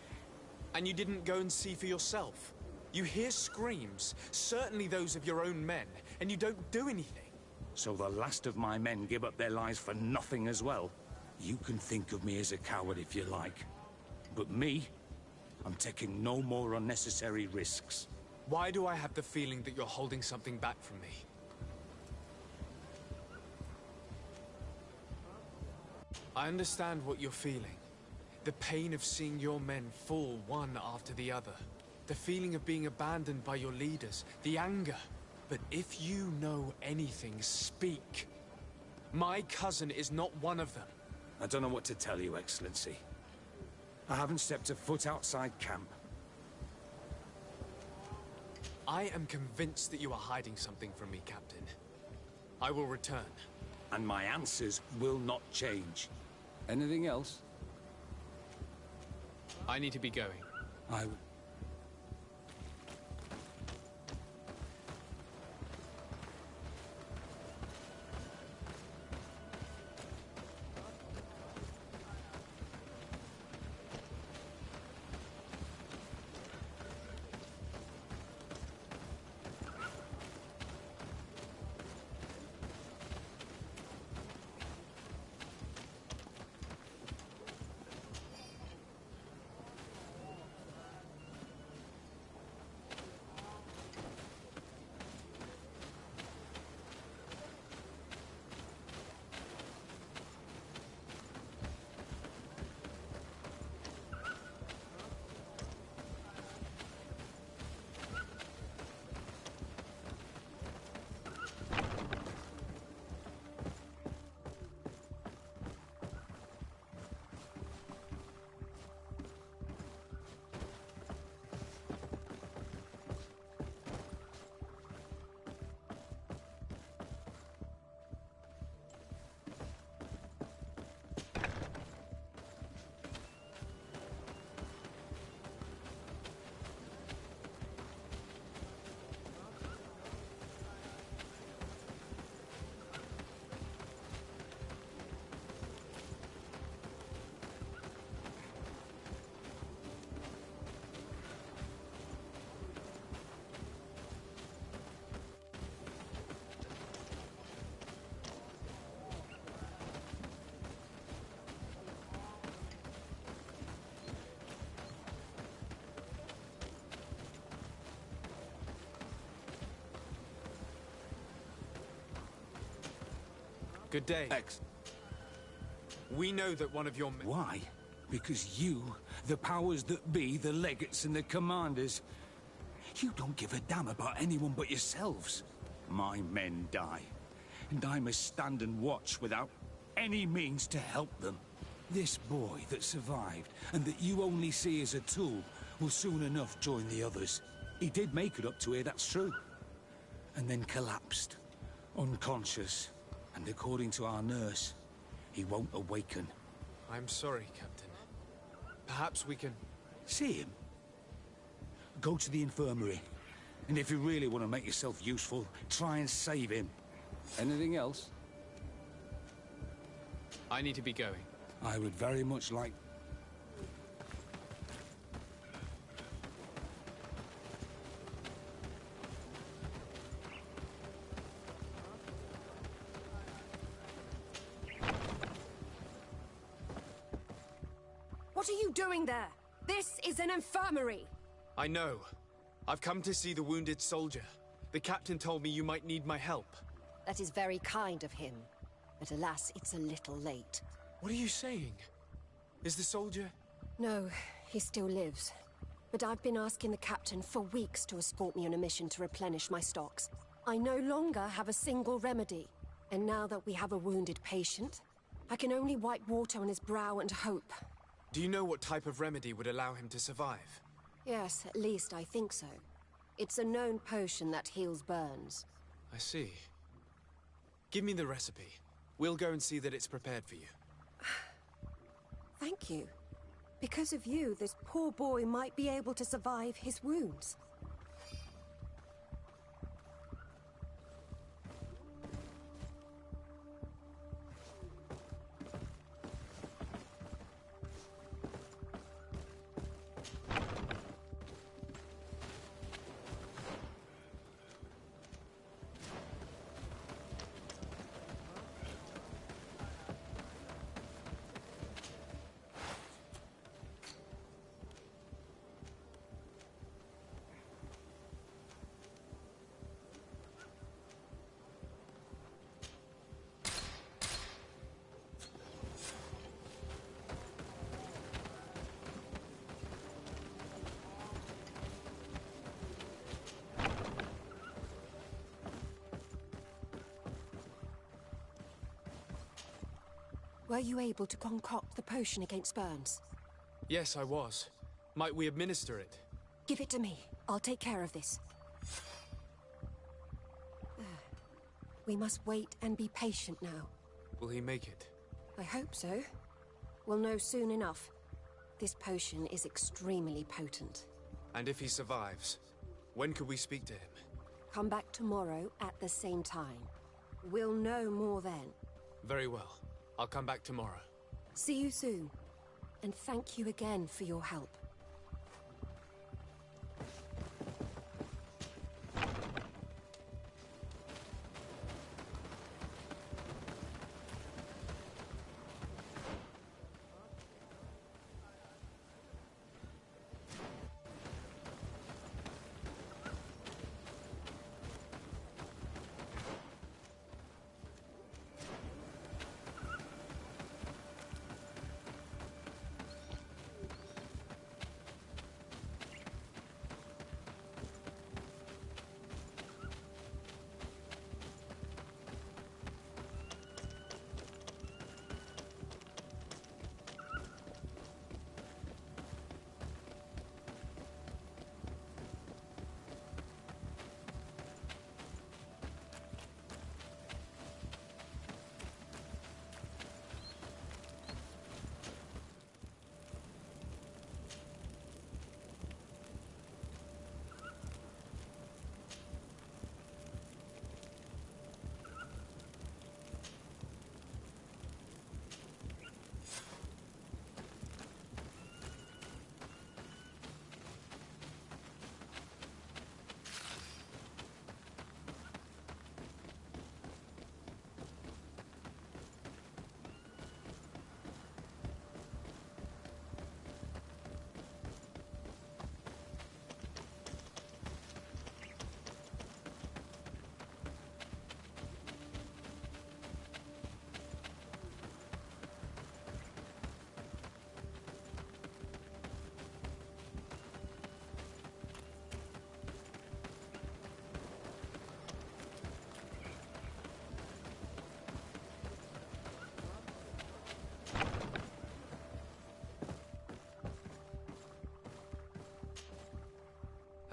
And you didn't go and see for yourself? You hear screams, certainly those of your own men, and you don't do anything. So the last of my men give up their lives for nothing as well? You can think of me as a coward if you like. But me, I'm taking no more unnecessary risks. Why do I have the feeling that you're holding something back from me? I understand what you're feeling. The pain of seeing your men fall one after the other. The feeling of being abandoned by your leaders. The anger. But if you know anything, speak. My cousin is not one of them. I don't know what to tell you, Excellency. I haven't stepped a foot outside camp. I am convinced that you are hiding something from me, Captain. I will return. And my answers will not change. Anything else? I need to be going. Good day. We know that one of your men... Why? Because you, the powers that be, the legates and the commanders, you don't give a damn about anyone but yourselves. My men die, and I must stand and watch without any means to help them. This boy that survived, and that you only see as a tool, will soon enough join the others. He did make it up to here, that's true. And then collapsed, unconscious. And according to our nurse, he won't awaken. I'm sorry, Captain. Perhaps we can... See him? Go to the infirmary. And if you really want to make yourself useful, try and save him. Anything else? I need to be going. I would very much like... What are you doing there? This is an infirmary! I know. I've come to see the wounded soldier. The captain told me you might need my help. That is very kind of him. But alas, it's a little late. What are you saying? Is the soldier... No, he still lives. but I've been asking the captain for weeks to escort me on a mission to replenish my stocks. I no longer have a single remedy, and now that we have a wounded patient, I can only wipe water on his brow and hope. Do you know what type of remedy would allow him to survive? Yes, at least I think so. It's a known potion that heals burns. I see. Give me the recipe. We'll go and see that it's prepared for you. Thank you. Because of you, this poor boy might be able to survive his wounds. Were you able to concoct the potion against burns? Yes, I was. Might we administer it? Give it to me. I'll take care of this. We must wait and be patient now. Will he make it? I hope so. We'll know soon enough. This potion is extremely potent. And if he survives, when could we speak to him? Come back tomorrow at the same time. We'll know more then. Very well. I'll come back tomorrow. See you soon. And thank you again for your help.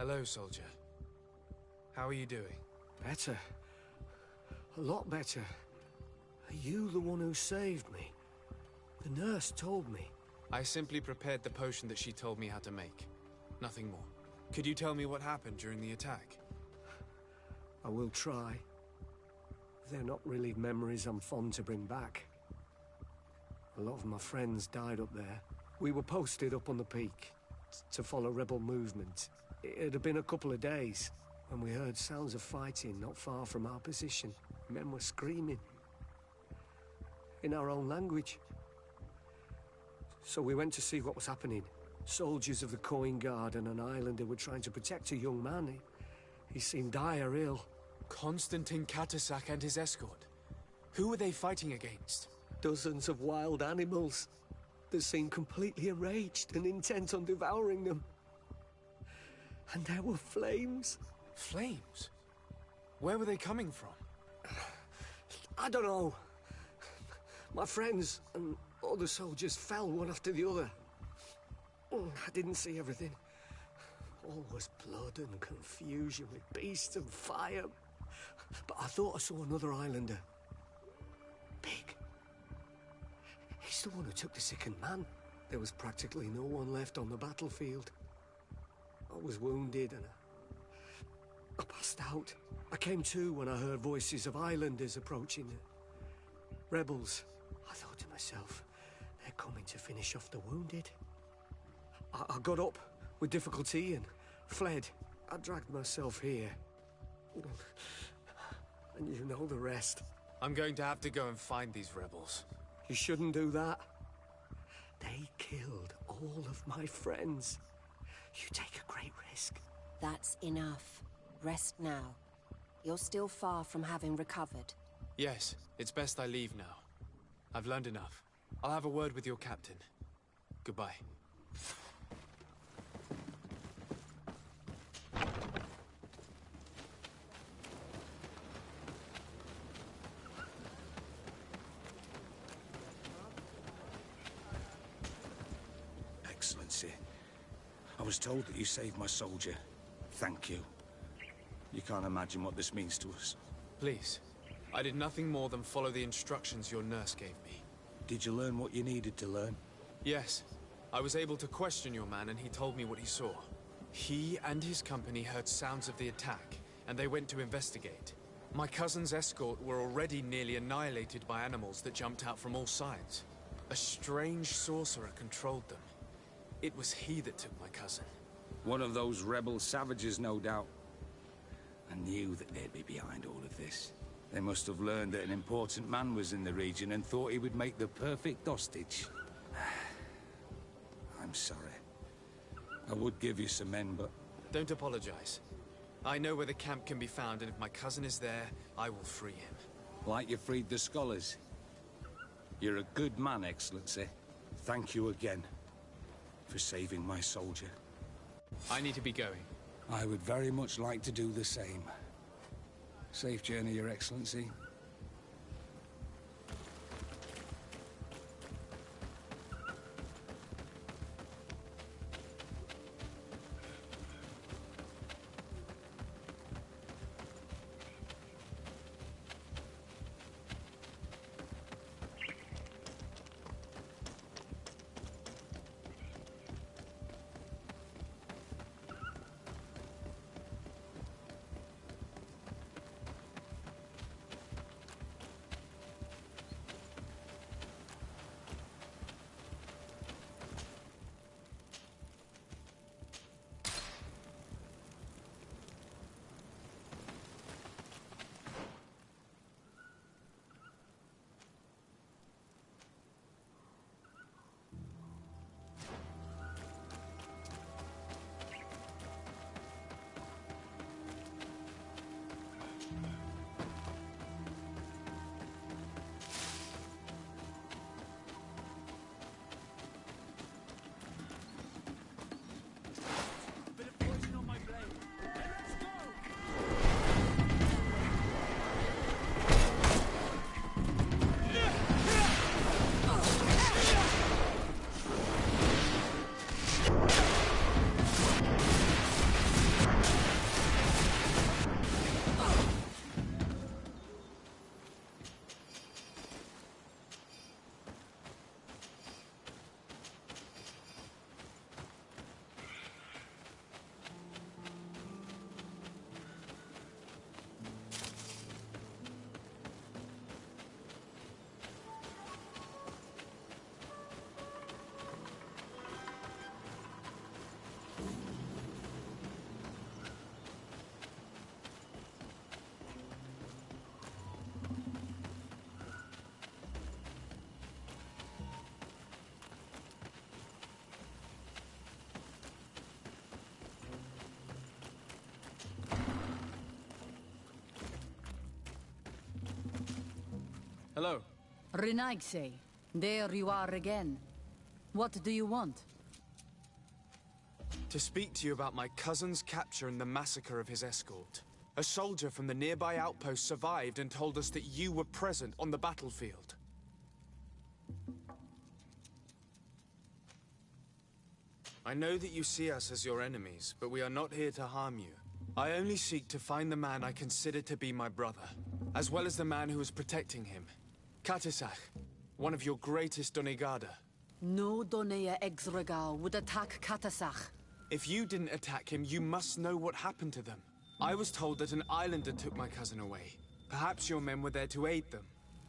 Hello, soldier. How are you doing? Better. A lot better. Are you the one who saved me? The nurse told me. I simply prepared the potion that she told me how to make. Nothing more. Could you tell me what happened during the attack? I will try. They're not really memories I'm fond to bring back. A lot of my friends died up there. We were posted up on the peak to follow rebel movement. It had been a couple of days when we heard sounds of fighting not far from our position. Men were screaming in our own language. So we went to see what was happening. Soldiers of the Coin Guard and an islander were trying to protect a young man. He seemed dire ill. Constantine Katasak and his escort. Who were they fighting against? Dozens of wild animals. They seemed completely enraged and intent on devouring them. and there were flames. Flames? Where were they coming from? I don't know. My friends and other soldiers fell one after the other. I didn't see everything. All was blood and confusion with beasts and fire. But I thought I saw another islander. Big. He's the one who took the sickened man. There was practically no one left on the battlefield. I was wounded and I passed out. I came to when I heard voices of islanders approaching the rebels. I thought to myself, they're coming to finish off the wounded. I got up with difficulty and fled. I dragged myself here. And you know the rest. I'm going to have to go and find these rebels. You shouldn't do that. They killed all of my friends. You take a great risk. That's enough. Rest now. You're still far from having recovered. Yes, it's best I leave now. I've learned enough. I'll have a word with your captain. Goodbye. Excellency, I was told that you saved my soldier. Thank you. You can't imagine what this means to us. Please. I did nothing more than follow the instructions your nurse gave me. Did you learn what you needed to learn? Yes. I was able to question your man and he told me what he saw. He and his company heard sounds of the attack, and they went to investigate. My cousin's escort were already nearly annihilated by animals that jumped out from all sides. A strange sorcerer controlled them. It was he that took my cousin. One of those rebel savages, no doubt. I knew that they'd be behind all of this. They must have learned that an important man was in the region and thought he would make the perfect hostage. I'm sorry. I would give you some men, but... Don't apologize. I know where the camp can be found, and if my cousin is there, I will free him. Like you freed the scholars. You're a good man, Excellency. Thank you again for saving my soldier. I need to be going. I would very much like to do the same. Safe journey, Your Excellency. Hello. Renaigse, there you are again. What do you want? To speak to you about my cousin's capture and the massacre of his escort. A soldier from the nearby outpost survived and told us that you were present on the battlefield. I know that you see us as your enemies, but we are not here to harm you. I only seek to find the man I consider to be my brother, as well as the man who is protecting him. Katisach, one of your greatest Donegada. No Donea Exregao would attack Katasach. If you didn't attack him, you must know what happened to them. I was told that an islander took my cousin away. Perhaps your men were there to aid them.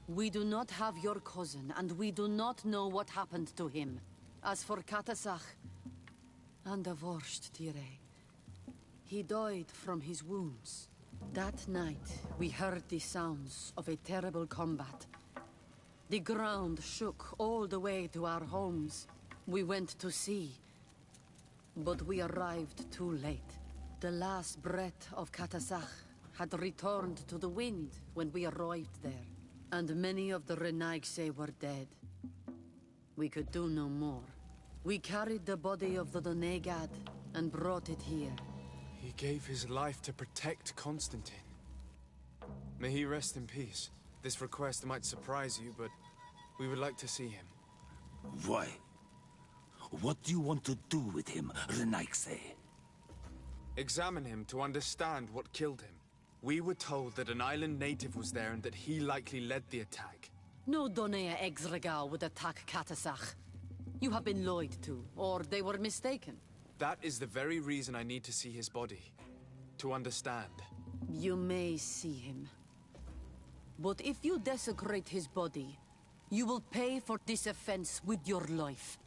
We do not have your cousin, and we do not know what happened to him. As for Katasach, and the worst, Tire, he died from his wounds. That night, we heard the sounds of a terrible combat. The ground shook all the way to our homes. We went to see, but we arrived too late. The last breath of Katasach had returned to the wind when we arrived there, and many of the Renaigse were dead. We could do no more. We carried the body of the Donegad and brought it here. He gave his life to protect Constantine. May he rest in peace. This request might surprise you, but we would like to see him. Why? What do you want to do with him, Renaigse? Examine him to understand what killed him. We were told that an island native was there and that he likely led the attack. No Donea Exregao would attack Katasach. You have been lied to, or they were mistaken. That is the very reason I need to see his body. To understand. You may see him. But if you desecrate his body, you will pay for this offense with your life.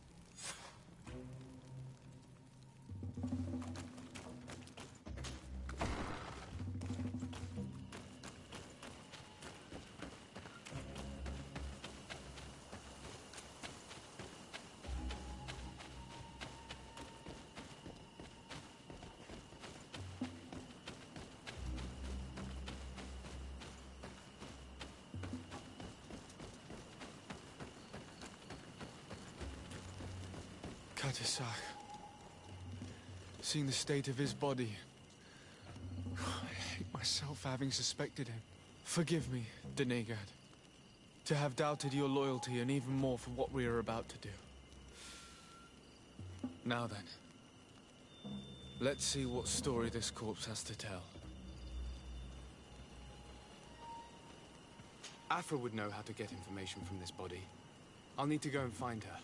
Katisach. Seeing the state of his body, I hate myself for having suspected him. Forgive me, Donegad, to have doubted your loyalty and even more for what we are about to do. Now then, let's see what story this corpse has to tell. Afra would know how to get information from this body. I'll need to go and find her.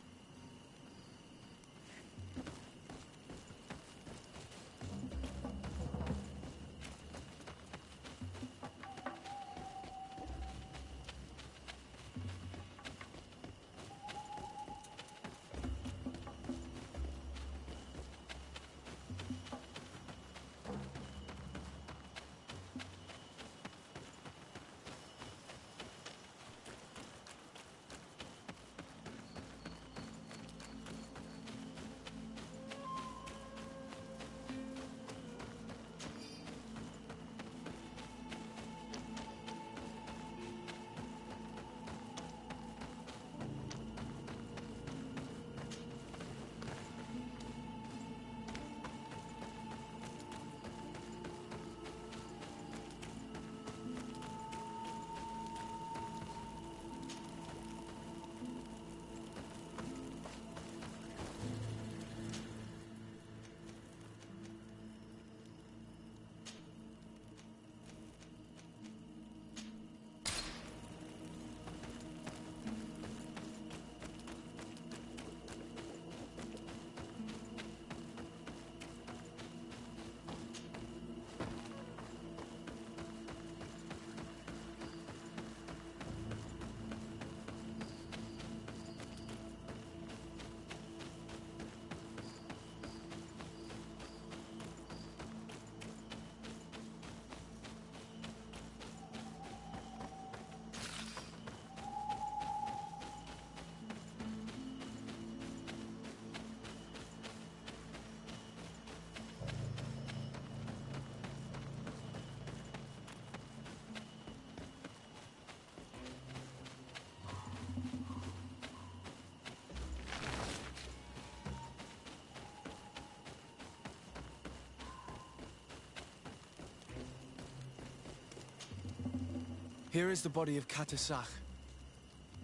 Here is the body of Katasach.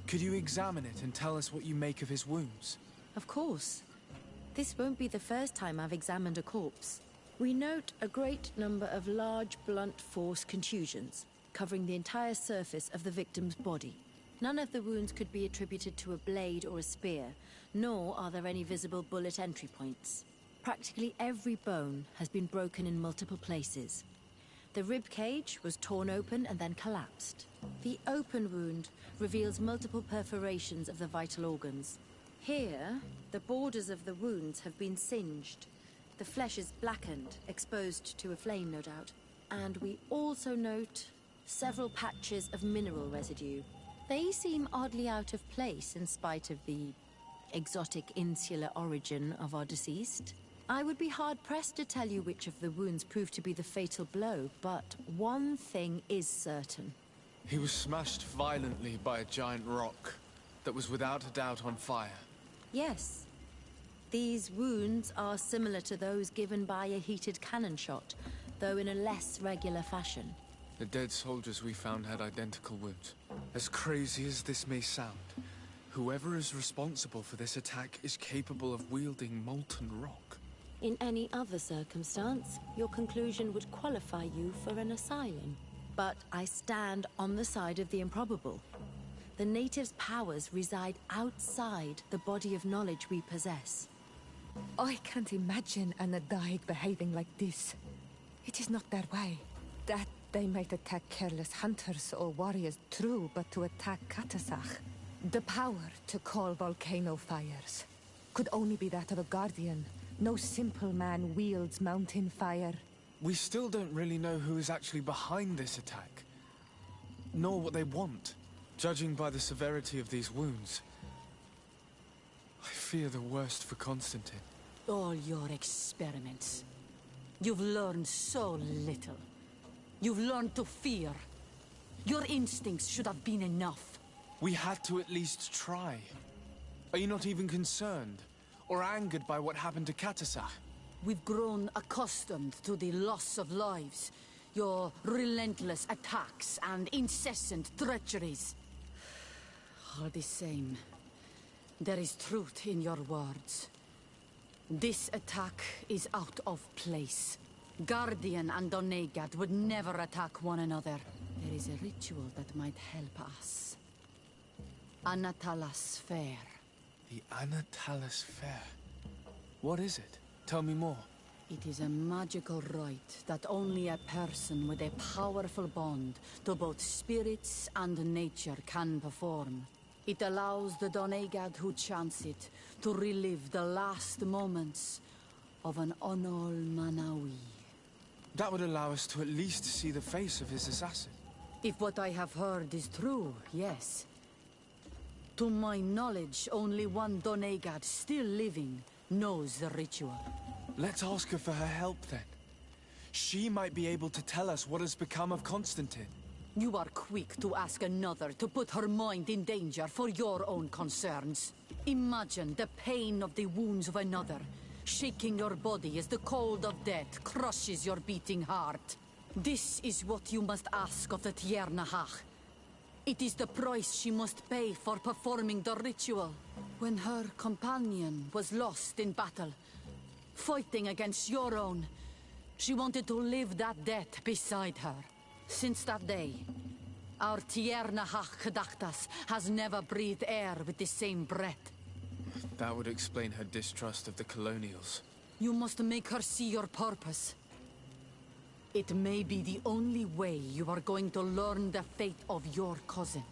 Could you examine it and tell us what you make of his wounds? Of course. This won't be the first time I've examined a corpse. We note a great number of large, blunt force contusions, covering the entire surface of the victim's body. None of the wounds could be attributed to a blade or a spear, nor are there any visible bullet entry points. Practically every bone has been broken in multiple places. The rib cage was torn open and then collapsed. The open wound reveals multiple perforations of the vital organs. Here, the borders of the wounds have been singed. The flesh is blackened, exposed to a flame, no doubt. And we also note several patches of mineral residue. They seem oddly out of place in spite of the exotic insular origin of our deceased. I would be hard-pressed to tell you which of the wounds proved to be the fatal blow, but one thing is certain. He was smashed violently by a giant rock that was without a doubt on fire. Yes. These wounds are similar to those given by a heated cannon shot, though in a less regular fashion. The dead soldiers we found had identical wounds. As crazy as this may sound, whoever is responsible for this attack is capable of wielding molten rock. In any other circumstance, your conclusion would qualify you for an asylum. But I stand on the side of the improbable. The natives' powers reside outside the body of knowledge we possess. I can't imagine an Adaig behaving like this. It is not their way. That they might attack careless hunters or warriors, true, but to attack Katasach, the power to call volcano fires, could only be that of a guardian. No simple man wields mountain fire. We still don't really know who is actually behind this attack, nor what they want. Judging by the severity of these wounds, I fear the worst for Constantine. All your experiments. You've learned so little. You've learned to fear. Your instincts should have been enough. We had to at least try. Are you not even concerned or angered by what happened to Katasach? We've grown accustomed to the loss of lives, your relentless attacks and incessant treacheries. All the same, there is truth in your words. This attack is out of place. Guardian and Donegad would never attack one another. There is a ritual that might help us. Anatalas Fair. The Anatalas Fair? What is it? Tell me more. It is a magical rite that only a person with a powerful bond to both spirits and nature can perform. It allows the Donegad who chants it to relive the last moments of an Onol Manawi. That would allow us to at least see the face of his assassin. If what I have heard is true, yes. To my knowledge, only one Donegad still living knows the ritual. Let's ask her for her help, then. She might be able to tell us what has become of Constantine. You are quick to ask another to put her mind in danger for your own concerns. Imagine the pain of the wounds of another, shaking your body as the cold of death crushes your beating heart. This is what you must ask of the Tiernahach. It is the price she must pay for performing the ritual. When her companion was lost in battle, fighting against your own, she wanted to live that death beside her. Since that day, our Tiernahach Kadachtas has never breathed air with the same breath. That would explain her distrust of the colonials. You must make her see your purpose. It may be the only way you are going to learn the fate of your cousin.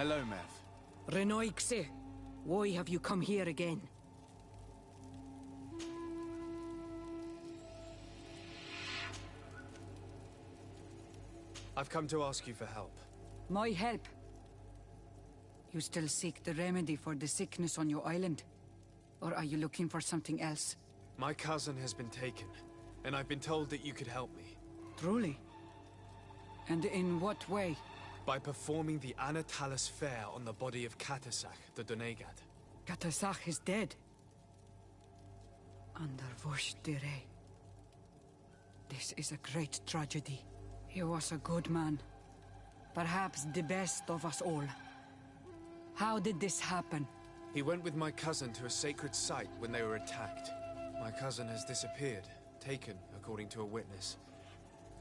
Hello, Mev. Renoixe, why have you come here again? I've come to ask you for help. My help? You still seek the remedy for the sickness on your island? Or are you looking for something else? My cousin has been taken, and I've been told that you could help me. Truly? And in what way? By performing the Anatalis Fair on the body of Katasak, the Donegat. Katasak is dead. Under Vush Dire. This is a great tragedy. He was a good man. Perhaps the best of us all. How did this happen? He went with my cousin to a sacred site when they were attacked. My cousin has disappeared, taken, according to a witness.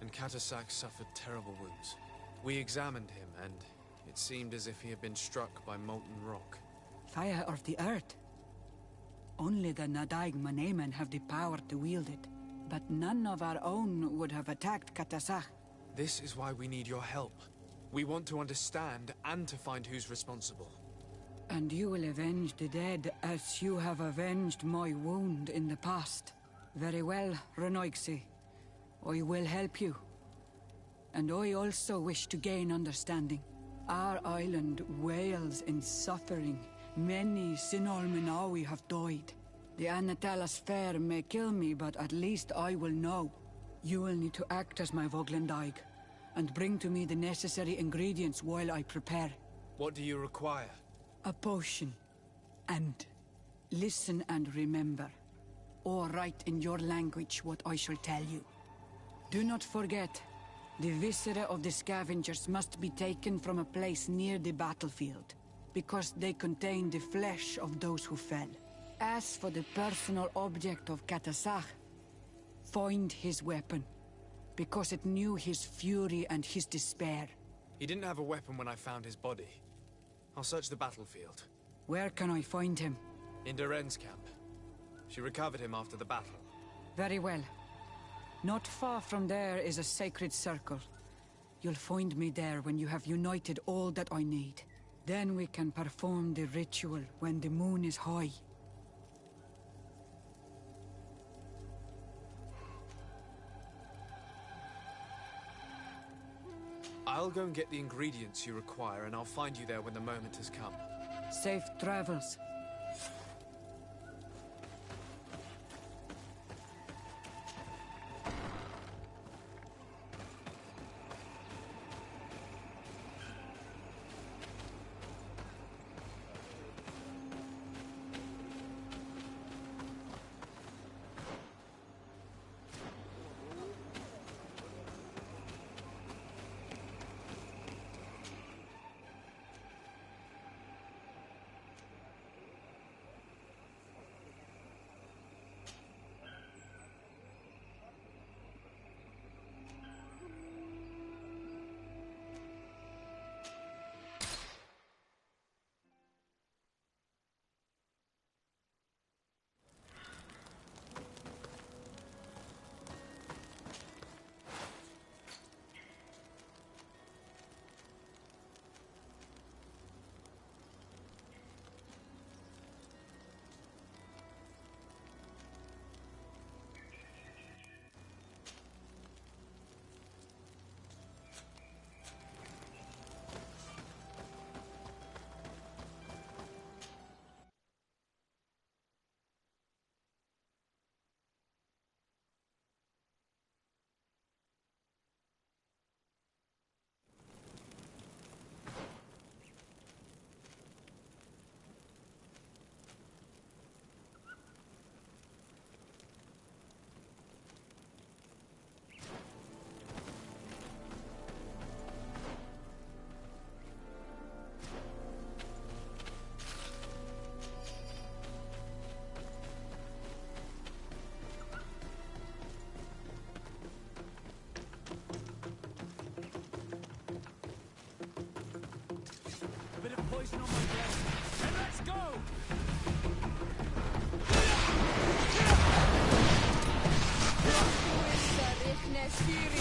And Katasak suffered terrible wounds. We examined him, and it seemed as if he had been struck by molten rock. Fire of the earth. Only the Nadaig Manemen have the power to wield it. But none of our own would have attacked Katasak. This is why we need your help. We want to understand and to find who's responsible. And you will avenge the dead as you have avenged my wound in the past. Very well, Renoixe. I will help you. And I also wish to gain understanding. Our island wails in suffering. Many Sinol Menawi have died. The Anatalas Fair may kill me, but at least I will know. You will need to act as my Voglendaig, and bring to me the necessary ingredients while I prepare. What do you require? A potion. And listen and remember. Or write in your language what I shall tell you. Do not forget, the viscera of the scavengers must be taken from a place near the battlefield, because they contain the flesh of those who fell. As for the personal object of Katasak, find his weapon, because it knew his fury and his despair. He didn't have a weapon when I found his body. I'll search the battlefield. Where can I find him? In Duren's camp. She recovered him after the battle. Very well. Not far from there is a sacred circle. You'll find me there when you have united all that I need. Then we can perform the ritual when the moon is high. I'll go and get the ingredients you require, and I'll find you there when the moment has come. Safe travels. Poison on my breath. And let's go! Siri.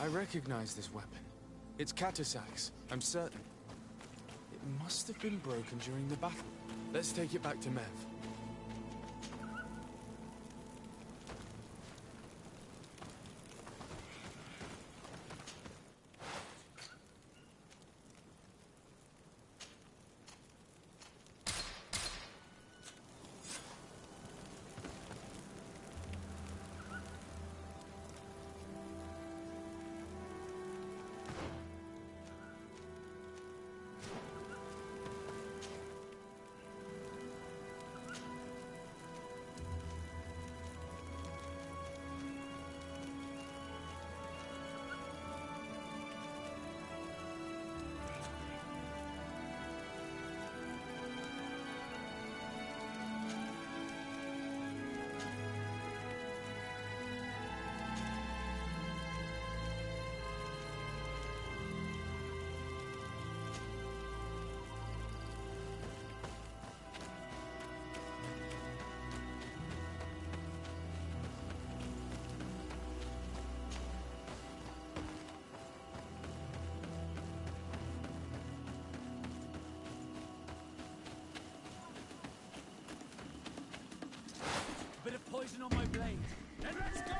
I recognize this weapon. It's Katasak's, I'm certain. It must have been broken during the battle. Let's take it back to Mev. Bit of poison on my blade. Then let's go!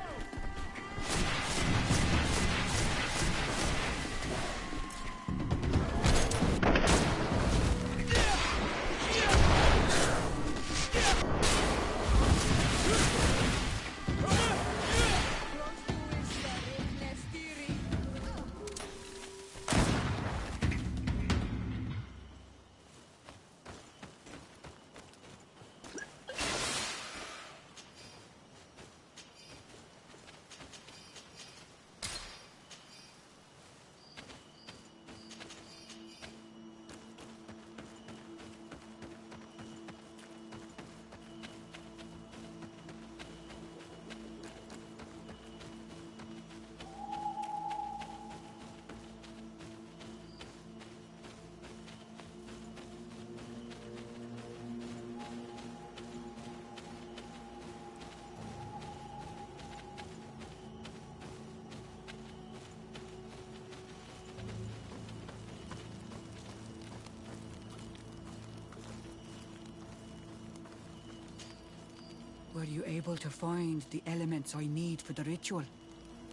Were you able to find the elements I need for the ritual?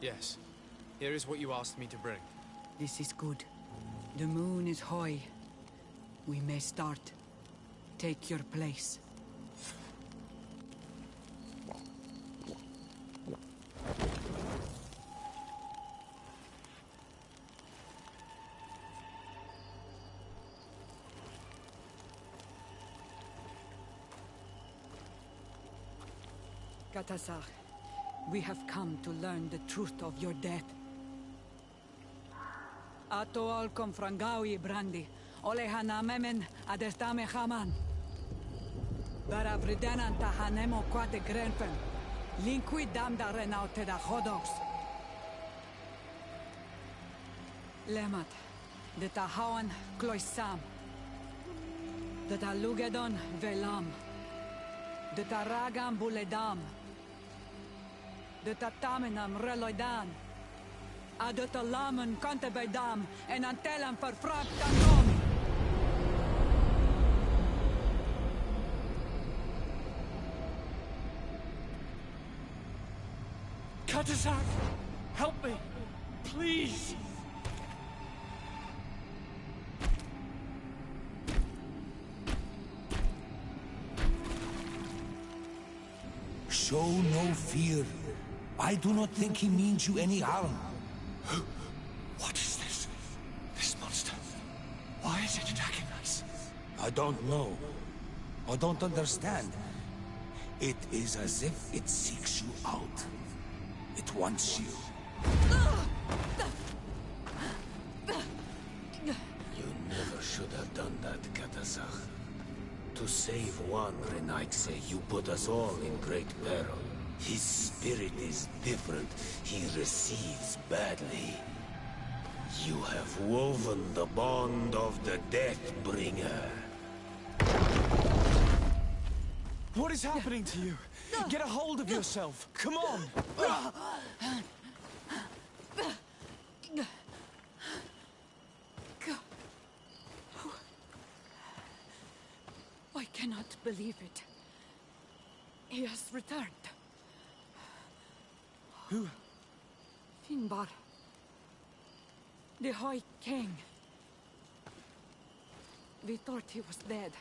Yes. Here is what you asked me to bring. This is good. The moon is high. We may start. Take your place. Katasar, we have come to learn the truth of your death. Ato al confrangawi brandi, olehana memen adestame haman. Baravridenan tahanemo quate grenfen, linqui damda renaute da hodox. Lemat, de tahawan kloisam, de talugedon velam, de taragam buledam, de tatamenam reloidan, de talamen kantebeidam, en antelam verfractandom. Katasar, help me, please! Show no fear. I do not think he means you any harm. What is this? This monster? Why is it attacking us? I don't know. I don't understand. It is as if it seeks you out. It wants you. You never should have done that, Katasach. To save one, Renaitse, you put us all in great peril. His spirit is different. He receives badly. You have woven the bond of the Deathbringer. What is happening to you? Get a hold of yourself. Come on! cannot believe it. He has returned. Who? Finbar. The High King. We thought he was dead.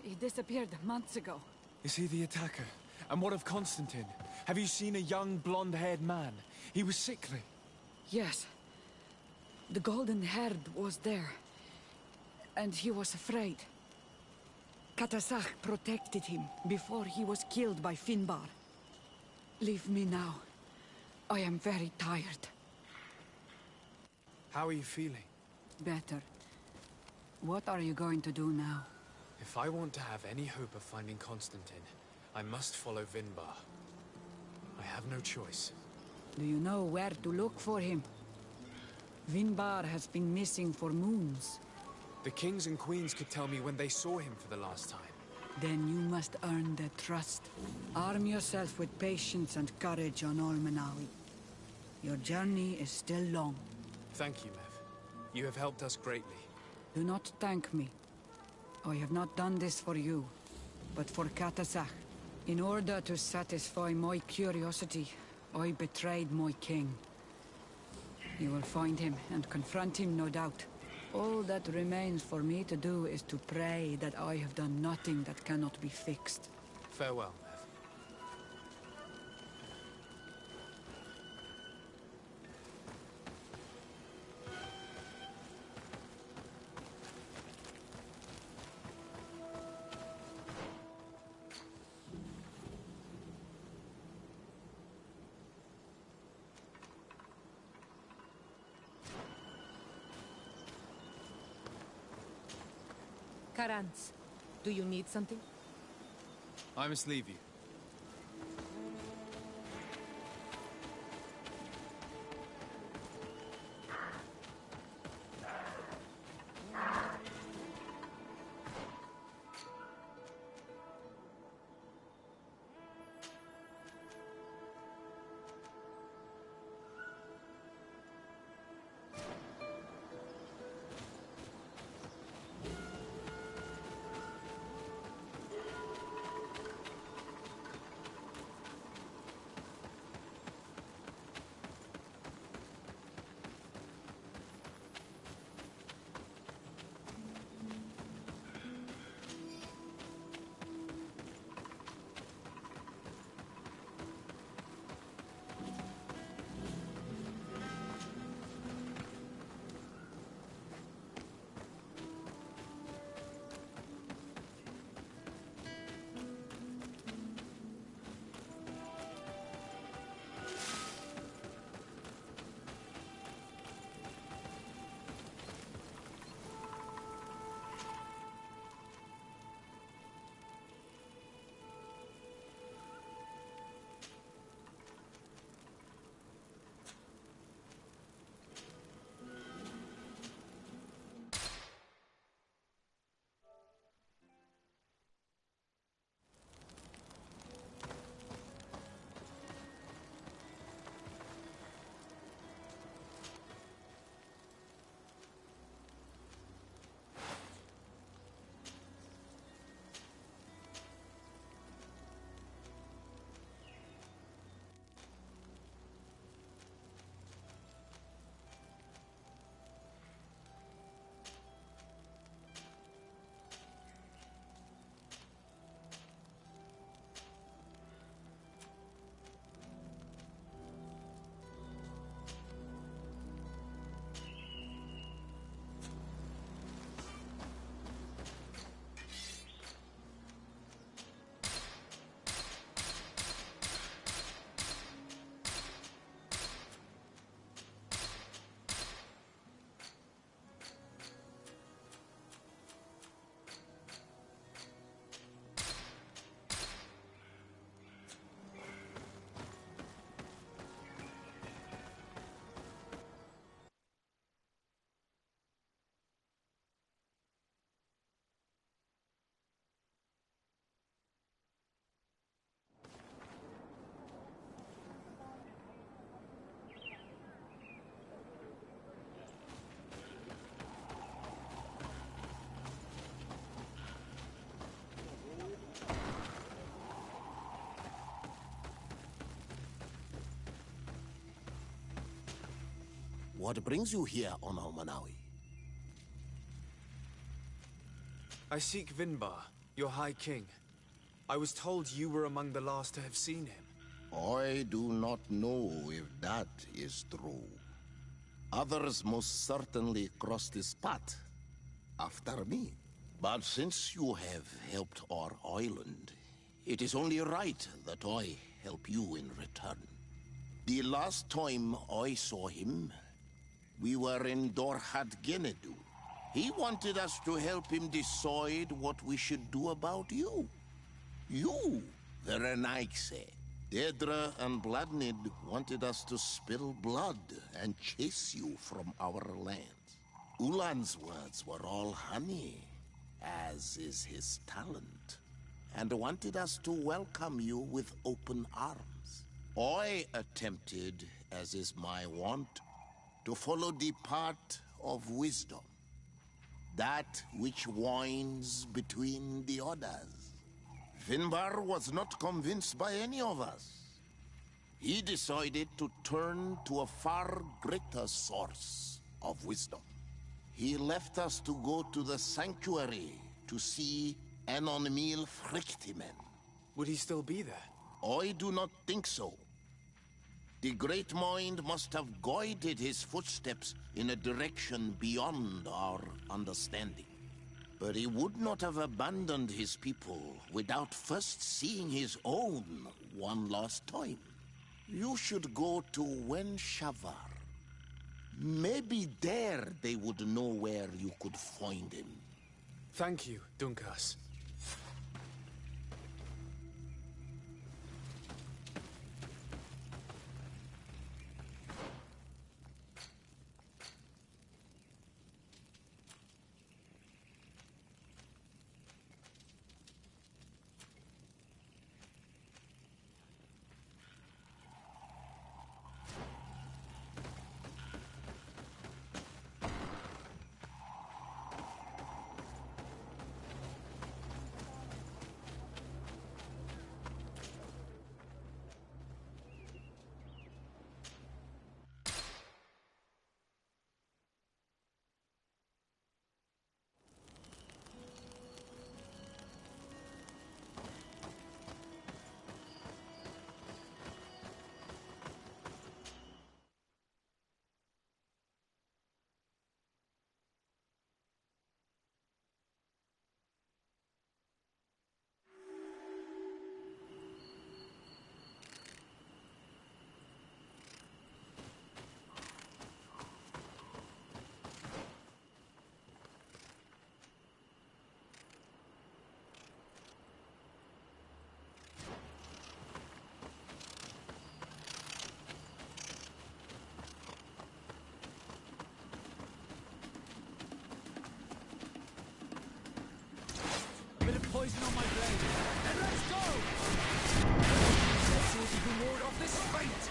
He disappeared months ago. Is he the attacker? And what of Constantine? Have you seen a young, blonde-haired man? He was sickly. Yes. The golden haired was there. And he was afraid. Katasach protected him before he was killed by Finbar. Leave me now. I am very tired. How are you feeling? Better. What are you going to do now? If I want to have any hope of finding Constantine, I must follow Vinbar. I have no choice. Do you know where to look for him? Vinbar has been missing for moons. The kings and queens could tell me when they saw him for the last time. Then you must earn their trust. Arm yourself with patience and courage on Olmenawi. Your journey is still long. Thank you, Mev. You have helped us greatly. Do not thank me. I have not done this for you, but for Katasach. In order to satisfy my curiosity, I betrayed my king. You will find him and confront him, no doubt. All that remains for me to do is to pray that I have done nothing that cannot be fixed. Farewell, Mev. Karans, do you need something? I must leave you. What brings you here on Almanawi? I seek Vinbar, your High King. I was told you were among the last to have seen him. I do not know if that is true. Others most certainly crossed his path after me. But since you have helped our island, it is only right that I help you in return. The last time I saw him, we were in Dorhat Genedu. He wanted us to help him decide what we should do about you. You, the Renaigse. Dedra and Bladnid wanted us to spill blood and chase you from our lands. Ulan's words were all honey, as is his talent, and wanted us to welcome you with open arms. I attempted, as is my wont, to follow the path of wisdom, that which winds between the others. Finbar was not convinced by any of us. He decided to turn to a far greater source of wisdom. He left us to go to the sanctuary to see Anonmil Frictimen. Would he still be there? I do not think so. The Great Mind must have guided his footsteps in a direction beyond our understanding. But he would not have abandoned his people without first seeing his own one last time. You should go to Wen Shavar. Maybe there they would know where you could find him. Thank you, Dunkas. Poison on my blade, and let's go! Let's see if you can ward off this fate!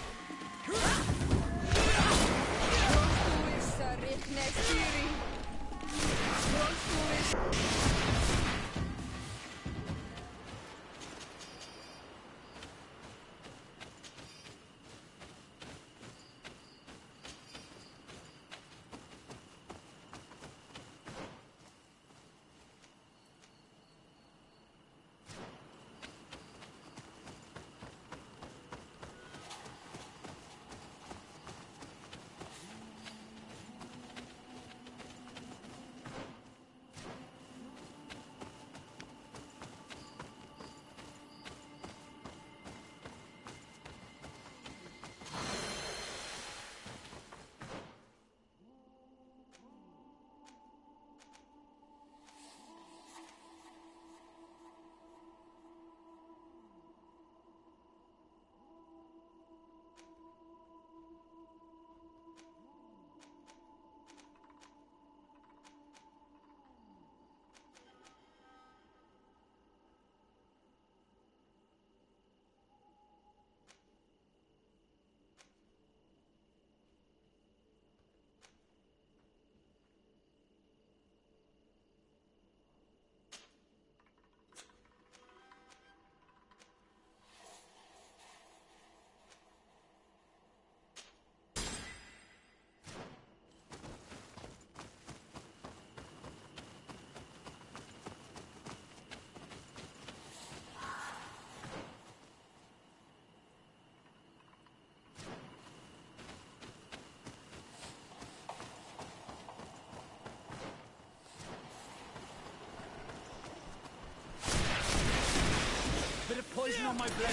poison on my blade.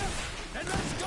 Then let's go!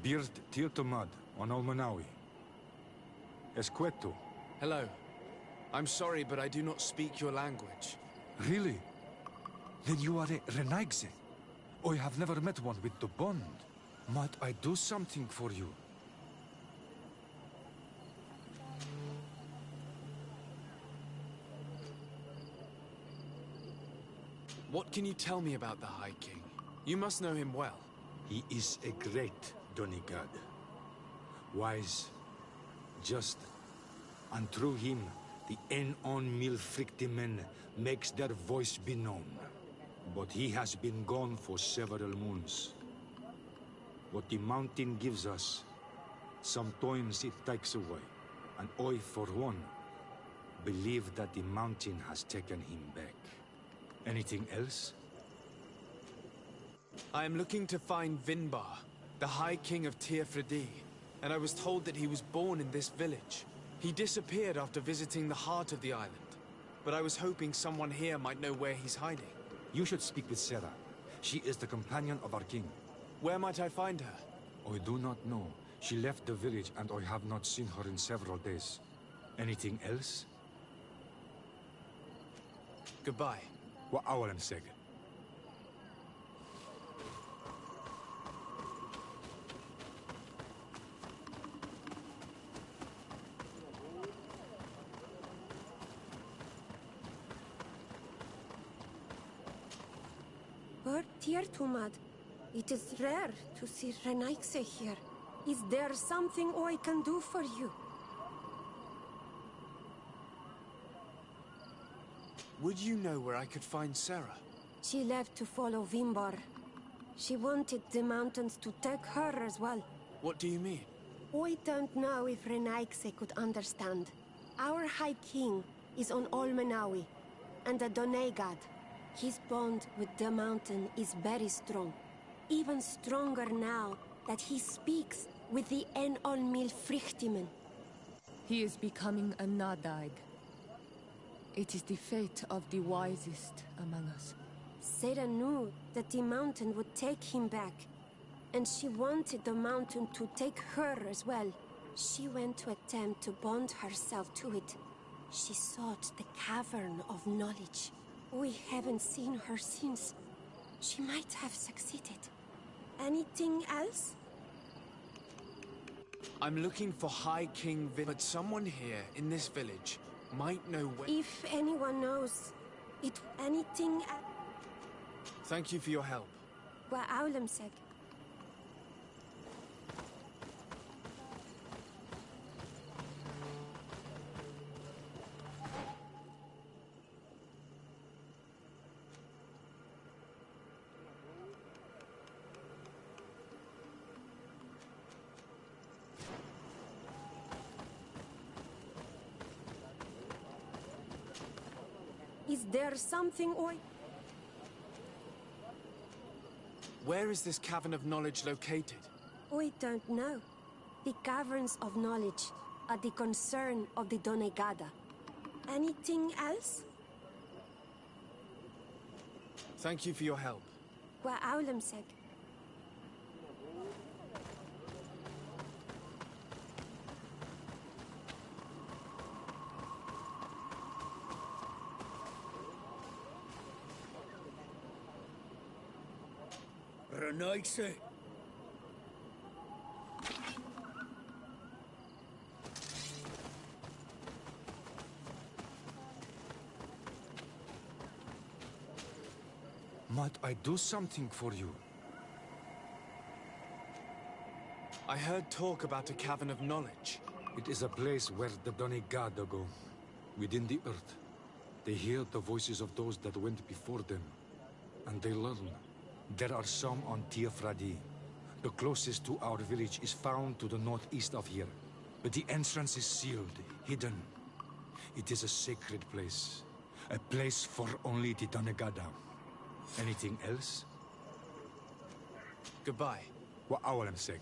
Bird Tirtomad on Almanawi. Esqueto. Hello. I'm sorry, but I do not speak your language. Really? Then you are a Renaigse. I have never met one with the bond. Might I do something for you? What can you tell me about the High King? You must know him well. He is a great Donigad. Wise, just, and through him, the En-on Milfrictimen makes their voice be known. But he has been gone for several moons. What the mountain gives us, sometimes it takes away. And I, for one, believe that the mountain has taken him back. Anything else? I am looking to find Vinbar, the High King of Tirfredi, and I was told that he was born in this village. He disappeared after visiting the heart of the island, but I was hoping someone here might know where he's hiding. You should speak with Sarah. She is the companion of our king. Where might I find her? I do not know. She left the village and I have not seen her in several days. Anything else? Goodbye. Wa awalan seg. Tirtumad, it is rare to see Renaigse here. Is there something I can do for you? Would you know where I could find Sarah? She left to follow Vimbar. She wanted the mountains to take her as well. What do you mean? I don't know if Renaigse could understand. Our High King is on Olmenawi, and the Donegad. His bond with the mountain is very strong. Even stronger now that he speaks with the En-on Milfrictimen. He is becoming a Nadaig. It is the fate of the wisest among us. Sarah knew that the mountain would take him back, and she wanted the mountain to take her as well. She went to attempt to bond herself to it. She sought the Cavern of Knowledge. We haven't seen her since. She might have succeeded. Anything else? I'm looking for High King but someone here in this village might know where... If anyone knows, anything else? Thank you for your help. وأعلمسك. Is there something or... Where is this Cavern of Knowledge located? We don't know. The Caverns of Knowledge are the concern of the Donegada. Anything else? Thank you for your help. وأعلمسك. Renaitse. Might I do something for you? I heard talk about a Cavern of Knowledge. It is a place where the Donegada go, within the earth. They hear the voices of those that went before them, and they learn. There are some on Tiafradi. The closest to our village is found to the northeast of here, but the entrance is sealed, hidden. It is a sacred place, a place for only the Donegada. Anything else? Goodbye. وأعلمسك.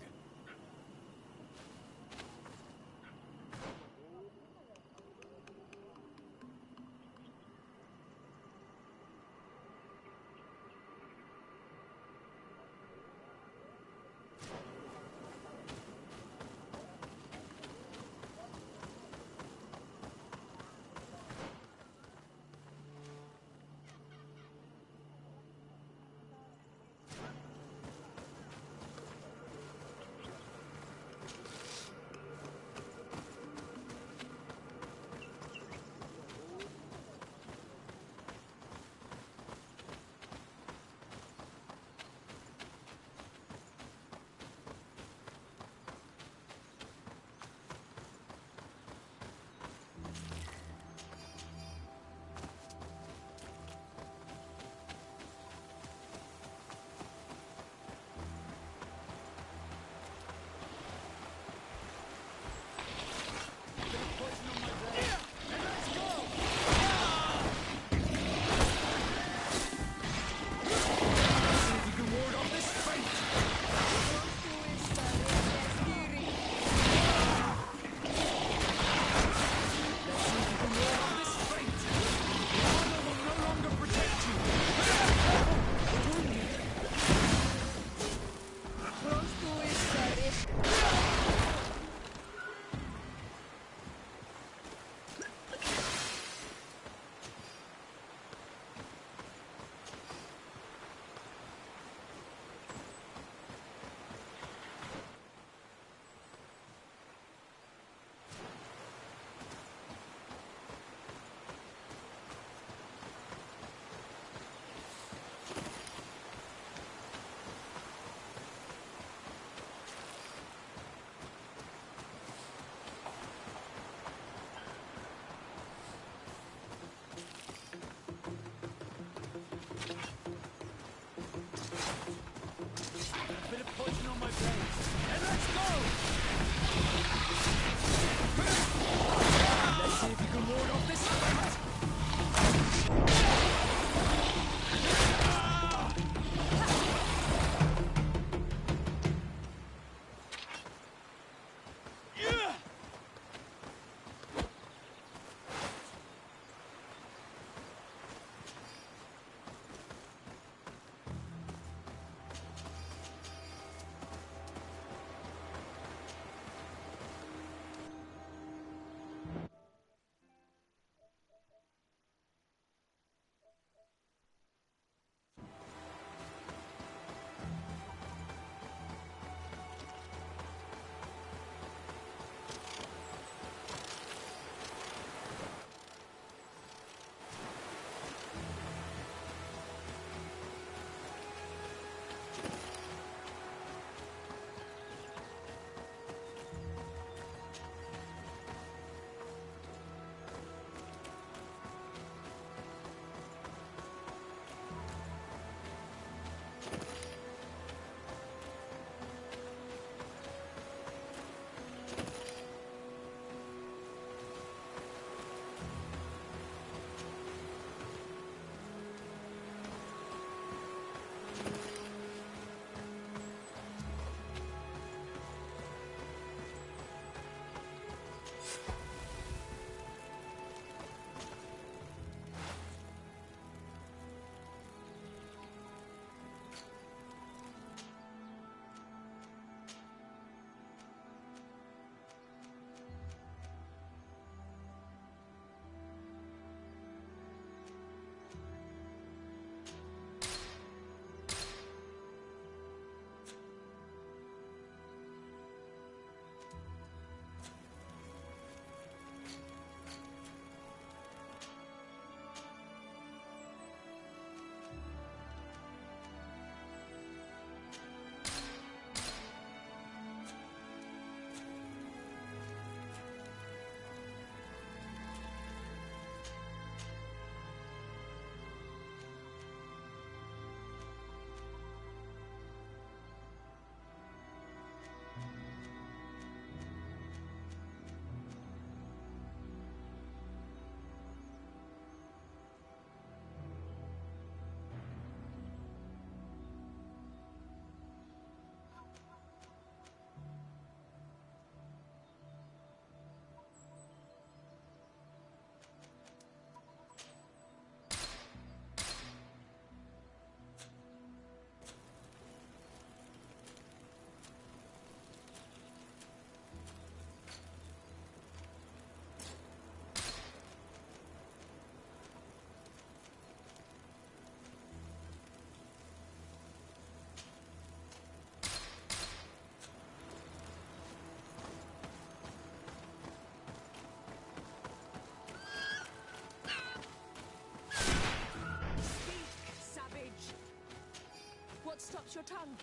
your tongue.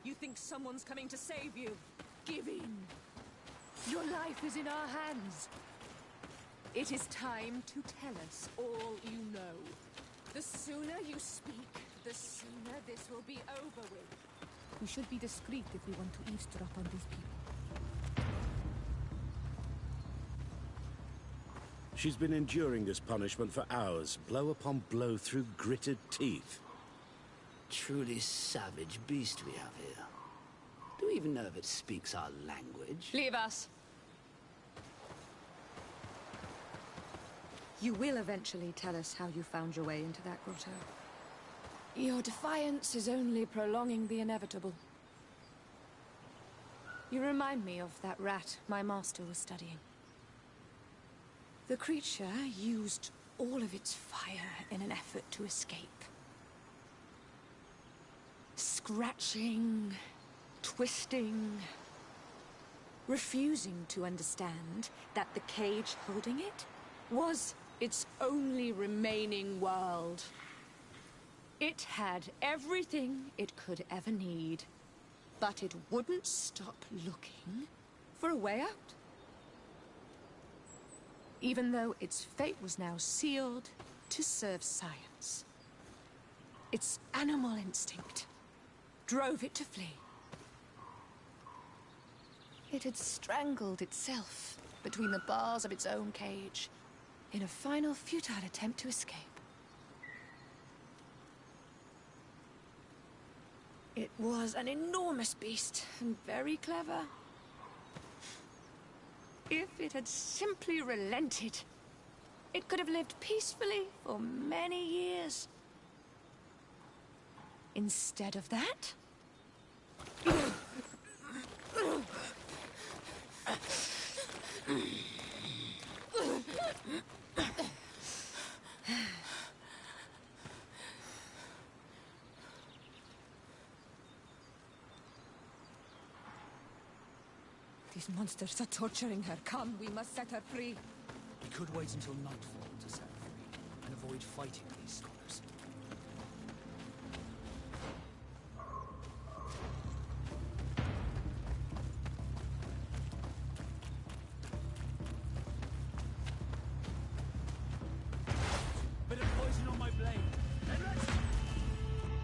You think someone's coming to save you? Give in. Your life is in our hands. It is time to tell us all you know. The sooner you speak, the sooner this will be over with. We should be discreet if we want to eavesdrop on these people. She's been enduring this punishment for hours, blow upon blow through gritted teeth. Truly savage beast we have here. Do we even know if it speaks our language? Leave us. You will eventually tell us how you found your way into that grotto. Your defiance is only prolonging the inevitable. You remind me of that rat my master was studying. The creature used all of its fire in an effort to escape. Scratching, twisting, refusing to understand that the cage holding it was its only remaining world. It had everything it could ever need, but it wouldn't stop looking for a way out. Even though its fate was now sealed to serve science. Its animal instinct drove it to flee. It had strangled itself between the bars of its own cage in a final futile attempt to escape. It was an enormous beast and very clever. If it had simply relented, it could have lived peacefully for many years. Instead of that... These monsters are torturing her. Come, we must set her free. We could wait until nightfall to set her free, and avoid fighting these scholars. Bit of poison on my blade.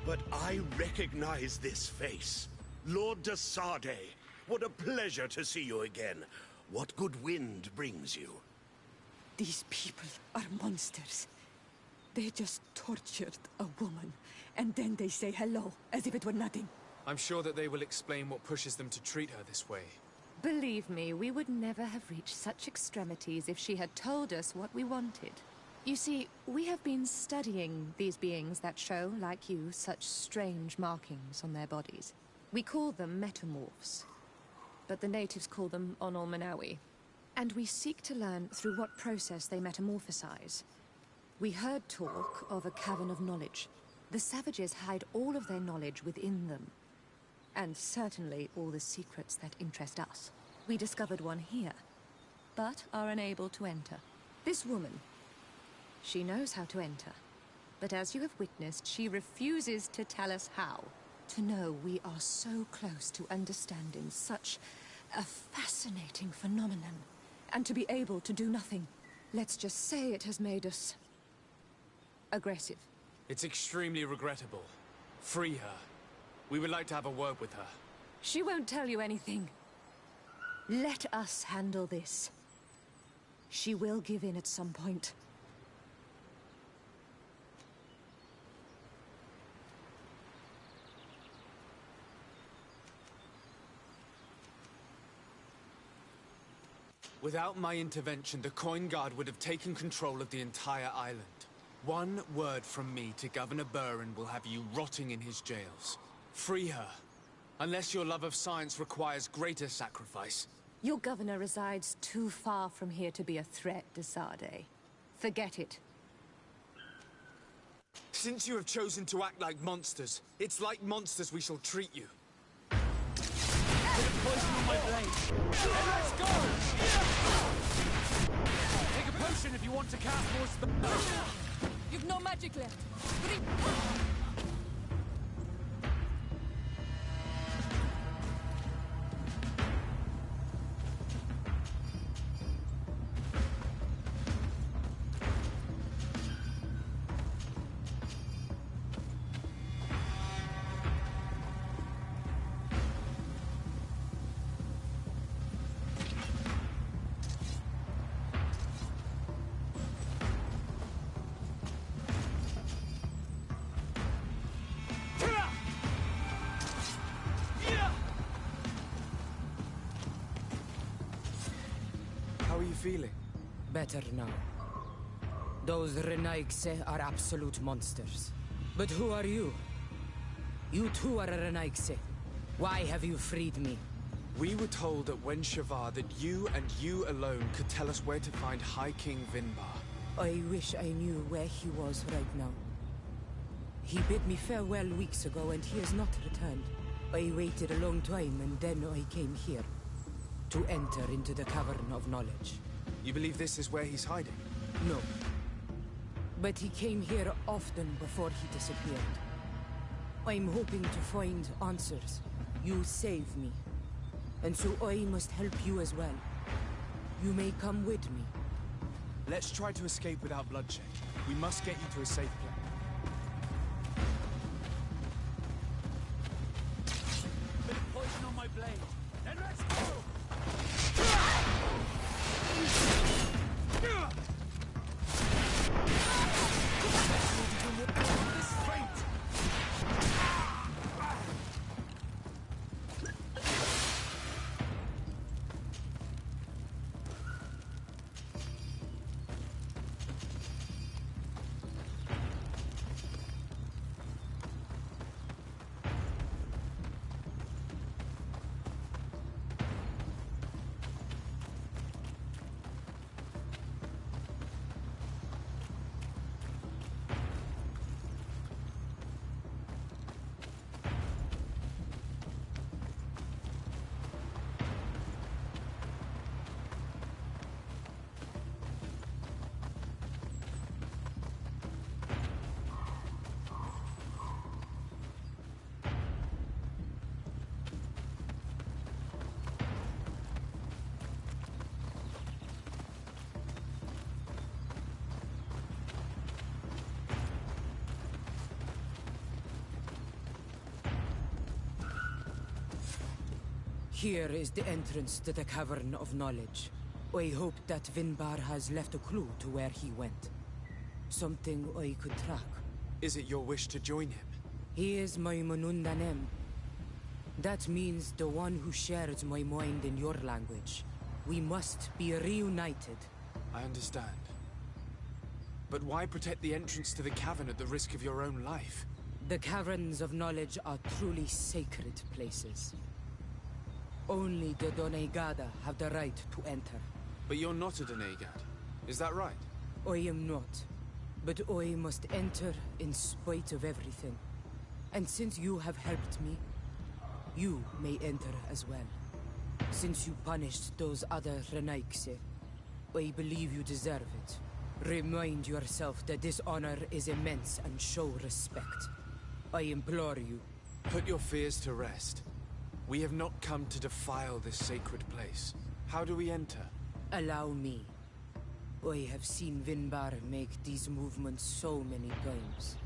But I recognize this face. Lord de Sardet. What a pleasure to see you again. What good wind brings you? These people are monsters. They just tortured a woman, and then they say hello, as if it were nothing. I'm sure that they will explain what pushes them to treat her this way. Believe me, we would never have reached such extremities if she had told us what we wanted. You see, we have been studying these beings that show, like you, such strange markings on their bodies. We call them metamorphs, but the natives call them Onol Manawi. And we seek to learn through what process they metamorphosize. We heard talk of a cavern of knowledge. The savages hide all of their knowledge within them. And certainly all the secrets that interest us. We discovered one here, but are unable to enter. This woman, she knows how to enter. But as you have witnessed, she refuses to tell us how. To know we are so close to understanding such a fascinating phenomenon, and to be able to do nothing. Let's just say it has made us aggressive. It's extremely regrettable. Free her. We would like to have a word with her. She won't tell you anything. Let us handle this. She will give in at some point. Without my intervention, the Coin Guard would have taken control of the entire island. One word from me to Governor Burren will have you rotting in his jails. Free her. Unless your love of science requires greater sacrifice. Your governor resides too far from here to be a threat, de Sardet. Forget it. Since you have chosen to act like monsters, it's like monsters we shall treat you. Poison on my blade. Let's go! Take a potion if you want to cast more spells. You've no magic left. How are you feeling? Better now. Those Renaigse are absolute monsters. But who are you? You too are a Renaigse. Why have you freed me? We were told at Wen Shavar that you and you alone could tell us where to find High King Vinbar. I wish I knew where he was right now. He bid me farewell weeks ago and he has not returned. I waited a long time and then I came here. To enter into the Cavern of Knowledge. You believe this is where he's hiding? No. But he came here often before he disappeared. I'm hoping to find answers. You saved me. And so I must help you as well. You may come with me. Let's try to escape without bloodshed. We must get you to a safe place. Bit of poison on my blade. Then let's go! Here is the entrance to the Cavern of Knowledge. I hope that Vinbar has left a clue to where he went. Something I could track. Is it your wish to join him? He is my Manundanem. That means the one who shares my mind in your language. We must be reunited. I understand. But why protect the entrance to the cavern at the risk of your own life? The Caverns of Knowledge are truly sacred places. Only the Doneigada have the right to enter. But you're not a Doneigad, is that right? I am not. But I must enter in spite of everything. And since you have helped me, you may enter as well. Since you punished those other Renaigse, I believe you deserve it. Remind yourself that this honor is immense and show respect. I implore you. Put your fears to rest. We have not come to defile this sacred place. How do we enter? Allow me. I have seen Vinbar make these movements so many times.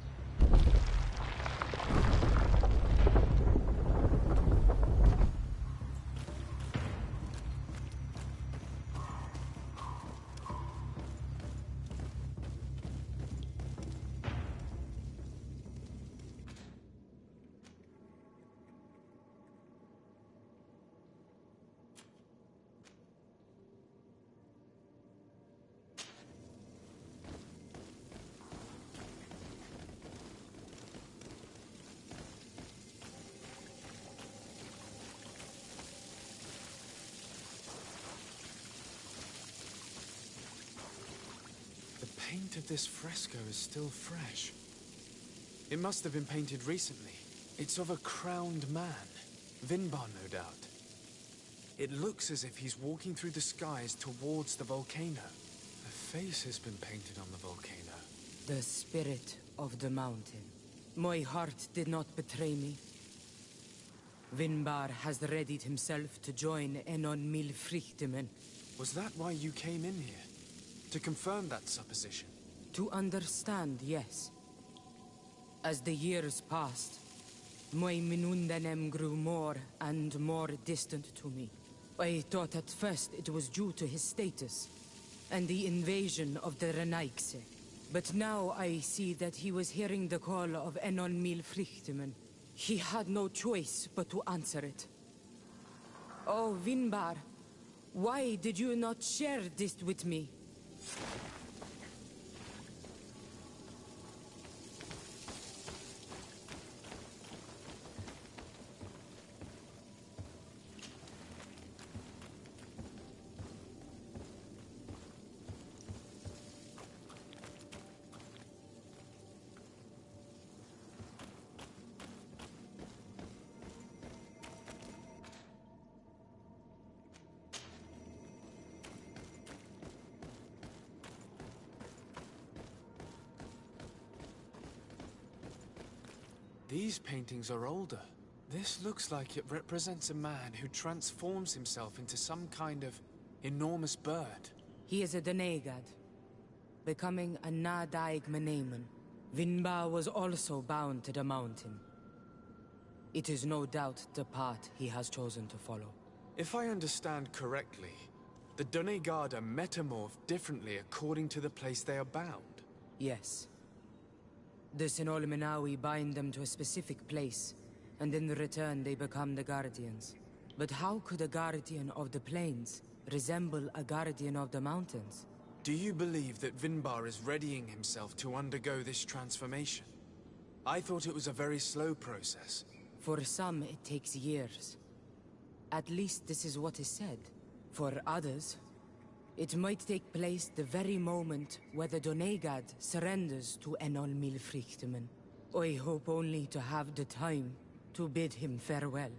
The paint of this fresco is still fresh. It must have been painted recently. It's of a crowned man. Vinbar, no doubt. It looks as if he's walking through the skies towards the volcano. A face has been painted on the volcano. The spirit of the mountain. My heart did not betray me. Vinbar has readied himself to join Enon Milfrichtemen. Was that why you came in here? To confirm that supposition? To understand, yes. As the years passed, my Minundanem grew more and more distant to me. I thought at first it was due to his status and the invasion of the Renaigse. But now I see that he was hearing the call of Enon Milfrichtemen. He had no choice but to answer it. Oh, Vinbar, Why did you not share this with me? These paintings are older. This looks like it represents a man who transforms himself into some kind of enormous bird. He is a Donegad, becoming a Nadaig Meneman. Vinbar was also bound to the mountain. It is no doubt the path he has chosen to follow. If I understand correctly, the Donegad are metamorphed differently according to the place they are bound. Yes. The Sinol Minawi bind them to a specific place, and in return they become the Guardians. But how could a Guardian of the Plains resemble a Guardian of the Mountains? Do you believe that Vinbar is readying himself to undergo this transformation? I thought it was a very slow process. For some, it takes years. At least this is what is said. For others, it might take place the very moment where the Donegad surrenders to Enol Milfrichtemen. I hope only to have the time to bid him farewell.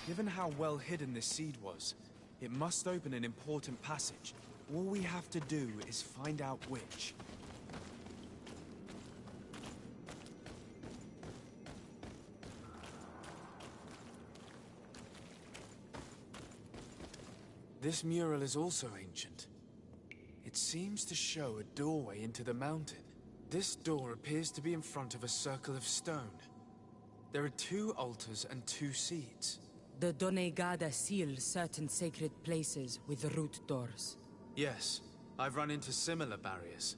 Given how well hidden this seed was, it must open an important passage. All we have to do is find out which. This mural is also ancient. It seems to show a doorway into the mountain. This door appears to be in front of a circle of stone. There are 2 altars and 2 seeds. The Donegada seal certain sacred places with root doors. Yes, I've run into similar barriers.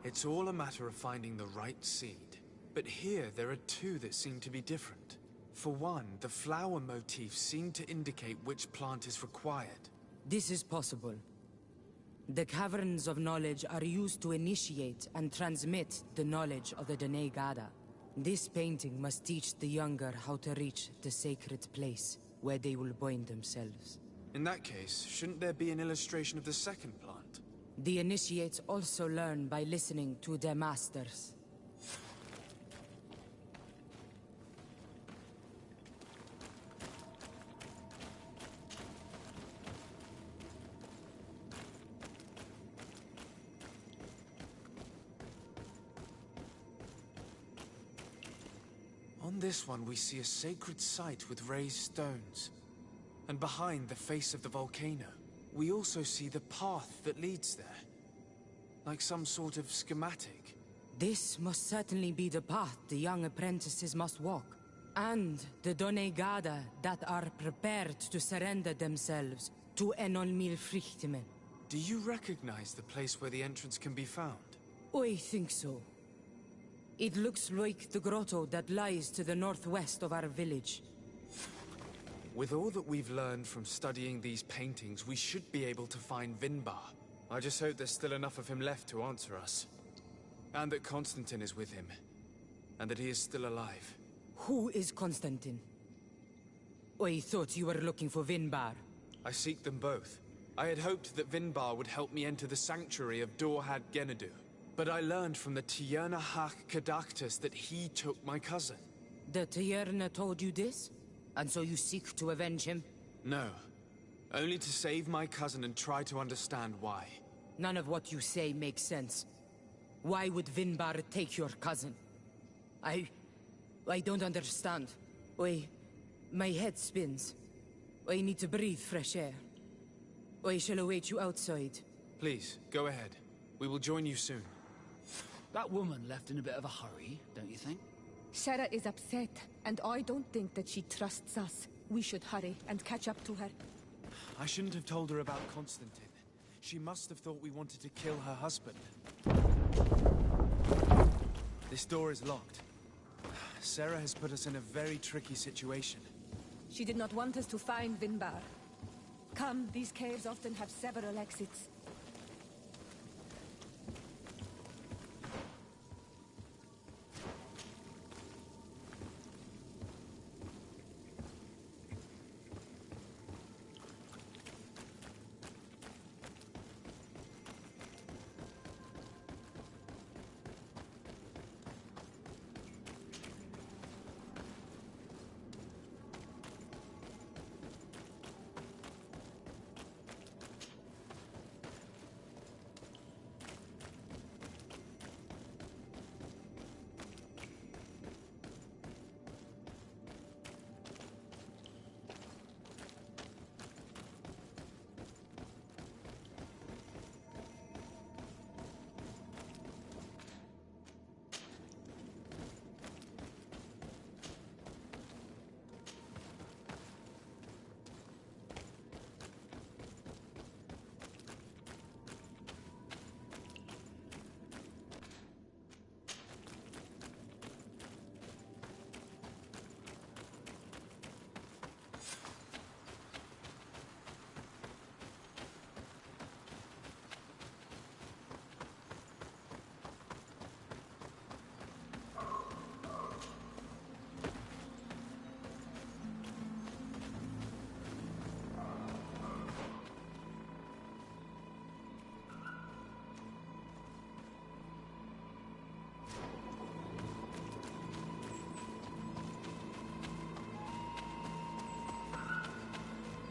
It's all a matter of finding the right seed. But here there are 2 that seem to be different. For one, the flower motifs seem to indicate which plant is required. This is possible. The Caverns of Knowledge are used to initiate and transmit the knowledge of the Donegada. This painting must teach the younger how to reach the sacred place, where they will bind themselves. In that case, shouldn't there be an illustration of the second plant? The initiates also learn by listening to their masters. On this one, we see a sacred site with raised stones. And behind the face of the volcano, we also see the path that leads there. Like some sort of schematic. This must certainly be the path the young apprentices must walk. And the Donegada that are prepared to surrender themselves to Enol Milfrichtemen. Do you recognize the place where the entrance can be found? I think so. It looks like the grotto that lies to the northwest of our village. With all that we've learned from studying these paintings, we should be able to find Vinbar. I just hope there's still enough of him left to answer us. And that Constantine is with him. And that he is still alive. Who is Constantine? I thought you were looking for Vinbar. I seek them both. I had hoped that Vinbar would help me enter the sanctuary of Dorhad Genadu. But I learned from the Tierna Hak Kadaktus that he took my cousin. The Tierna told you this? And so you seek to avenge him? No. Only to save my cousin and try to understand why. None of what you say makes sense. Why would Vinbar take your cousin? I don't understand. My head spins. I need to breathe fresh air. I shall await you outside. Please, go ahead. We will join you soon. That woman left in a bit of a hurry, don't you think? Sarah is upset, and I don't think that she trusts us. We should hurry and catch up to her. I shouldn't have told her about Constantine. She must have thought we wanted to kill her husband. This door is locked. Sarah has put us in a very tricky situation. She did not want us to find Vinbar. Come, these caves often have several exits.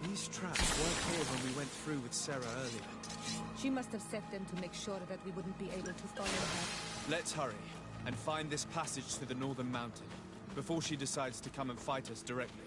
These traps weren't here when we went through with Sarah earlier. She must have set them to make sure that we wouldn't be able to follow her. Let's hurry and find this passage to the northern mountain before she decides to come and fight us directly.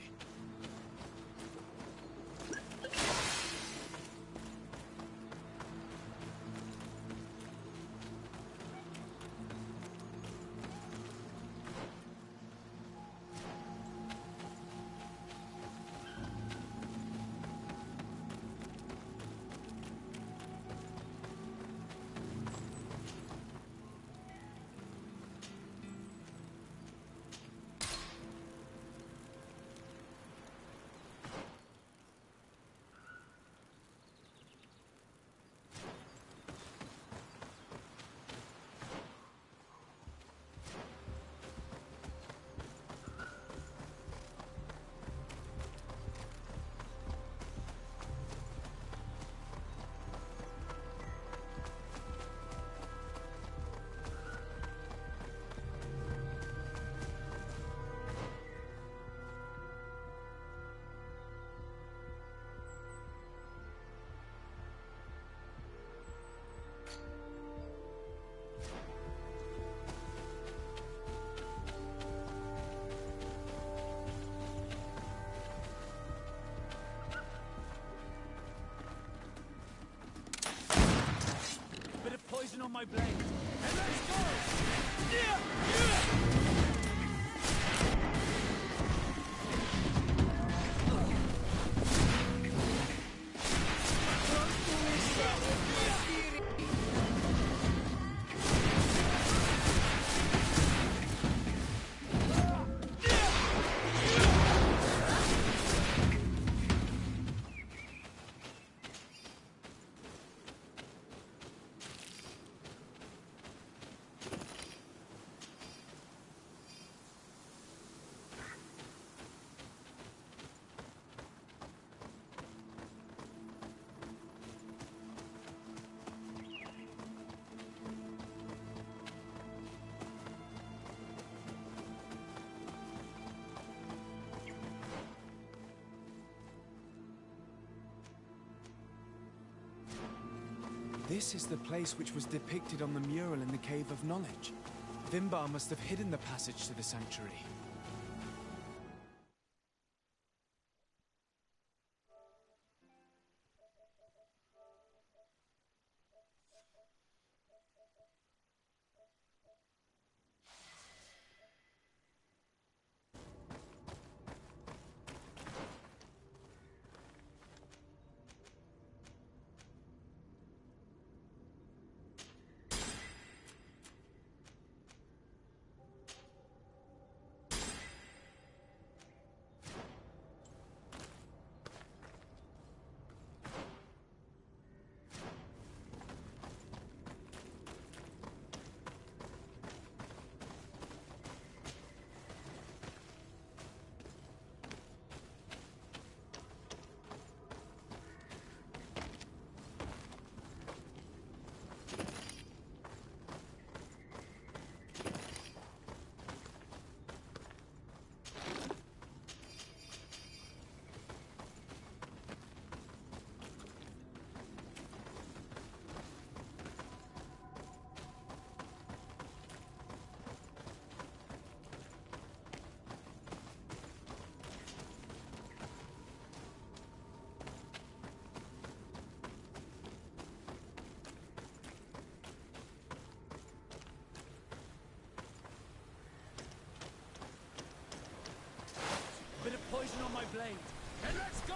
On my blade. And let's go! Yeah! This is the place which was depicted on the mural in the Cave of Knowledge. Vimbar must have hidden the passage to the sanctuary. poison on my blade. And let's go!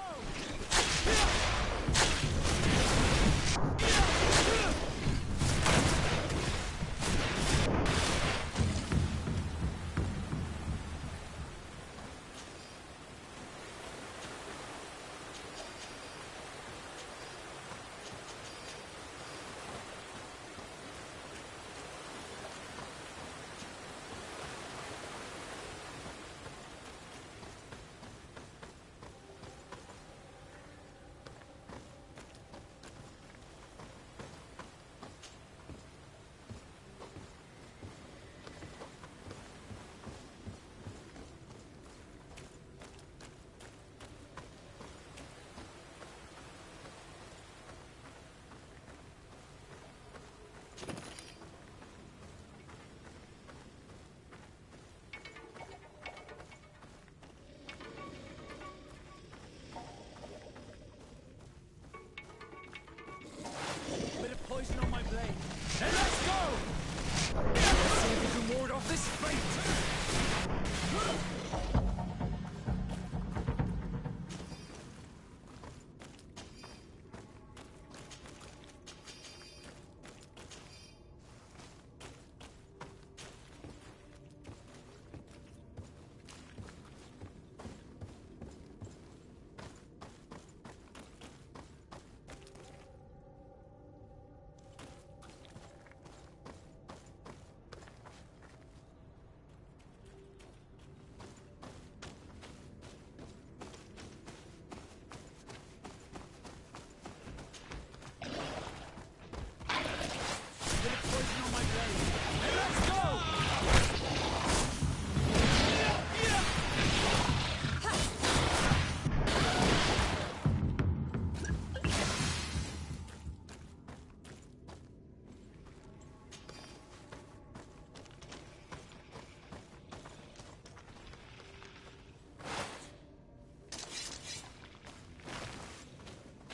Poison on my blade. And let's go! Let's see if we can ward off this fate!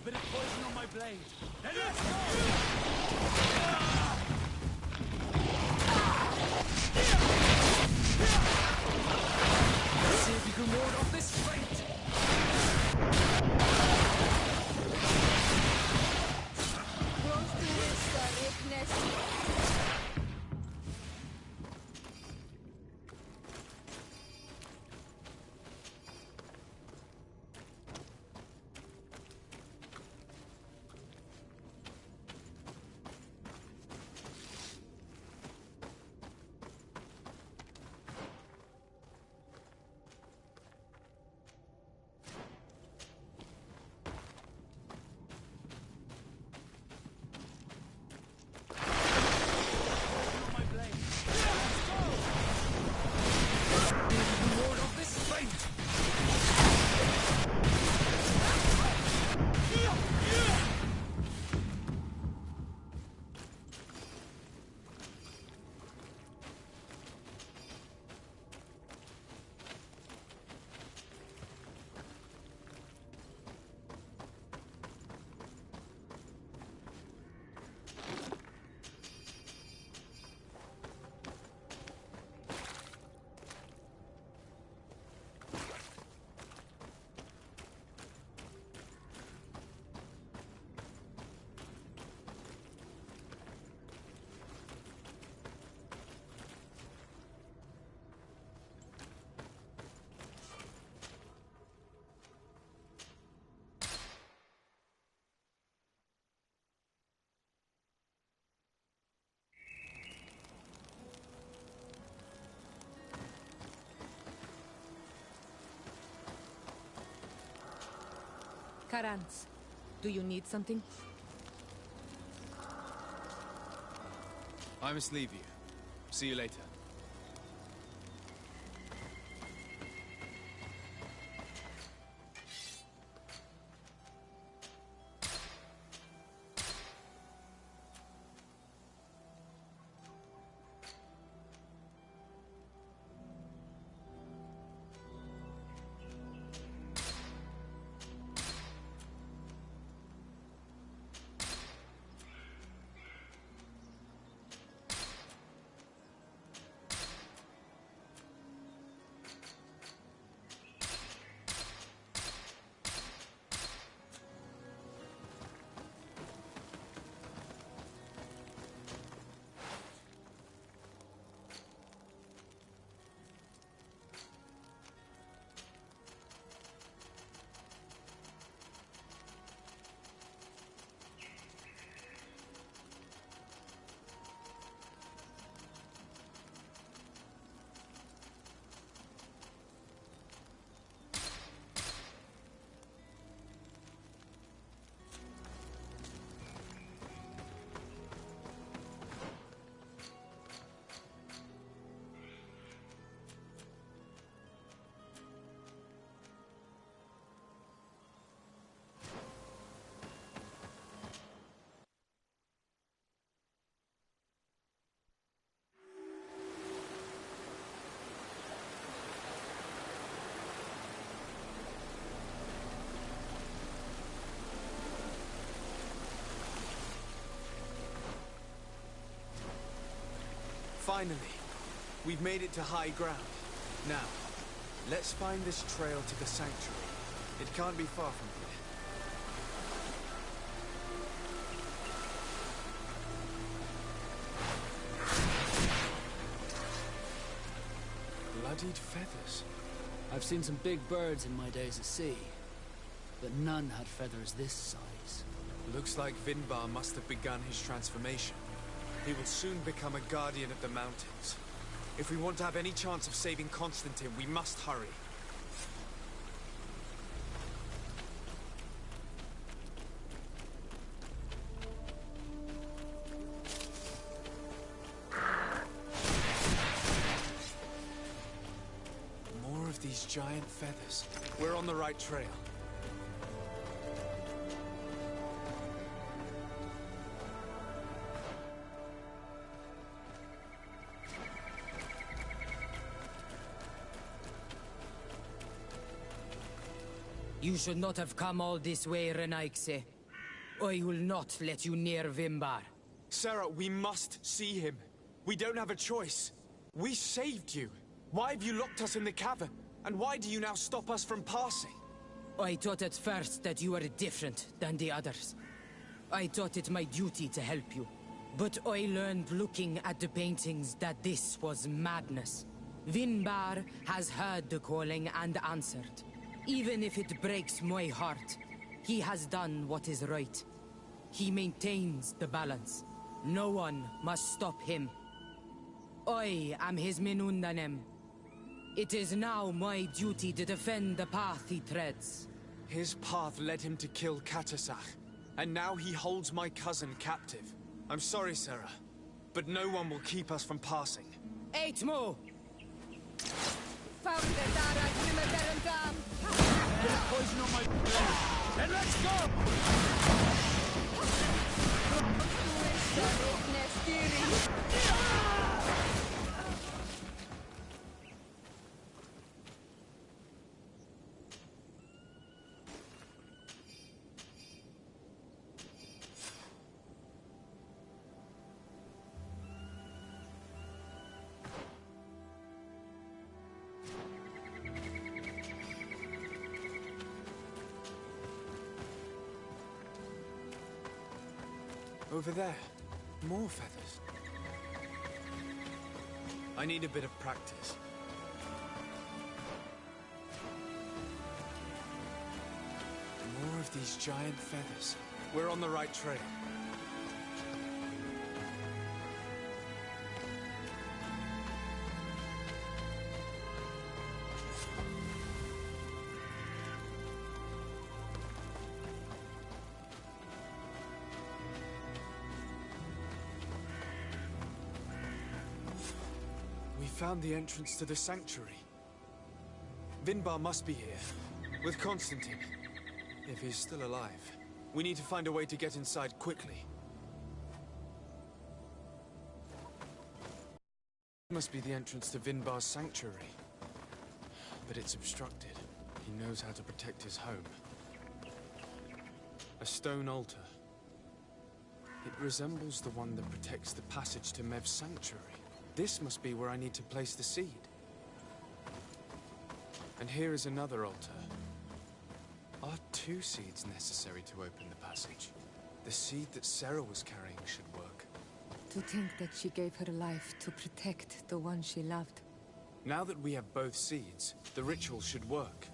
Bit of poison on my blade. And let's go! Let's see if you can ward off this fate! Close to this, Karans, do you need something? I must leave you. See you later. Finally, we've made it to high ground. Now, let's find this trail to the sanctuary. It can't be far from here. Bloodied feathers. I've seen some big birds in my days at sea, but none had feathers this size. Looks like Vinbar must have begun his transformation. He will soon become a guardian of the mountains. If we want to have any chance of saving Constantine, we must hurry. More of these giant feathers. We're on the right trail. You should not have come all this way, Renaigse. I will not let you near Vimbar. Sarah, we must see him. We don't have a choice. We saved you. Why have you locked us in the cavern? And why do you now stop us from passing? I thought at first that you were different than the others. I thought it my duty to help you. But I learned looking at the paintings that this was madness. Vinbar has heard the calling and answered. Even if it breaks my heart, he has done what is right. He maintains the balance. No one must stop him. I am his Menundanem. It is now my duty to defend the path he treads. His path led him to kill Katasach, and now he holds my cousin captive. I'm sorry, Sarah, but no one will keep us from passing. Eitmo! Found the Dara Grimmerderendam! Poison on my blade! And let's go! Over there. More feathers. I need a bit of practice. More of these giant feathers. We're on the right trail. Found the entrance to the sanctuary. Vinbar must be here, with Constantine, if he's still alive. We need to find a way to get inside quickly. Must be the entrance to Vinbar's sanctuary. But it's obstructed. He knows how to protect his home. A stone altar. It resembles the one that protects the passage to Mev's sanctuary. This must be where I need to place the seed. And here is another altar. Are 2 seeds necessary to open the passage? The seed that Sarah was carrying should work. To think that she gave her life to protect the one she loved. Now that we have both seeds, the ritual should work.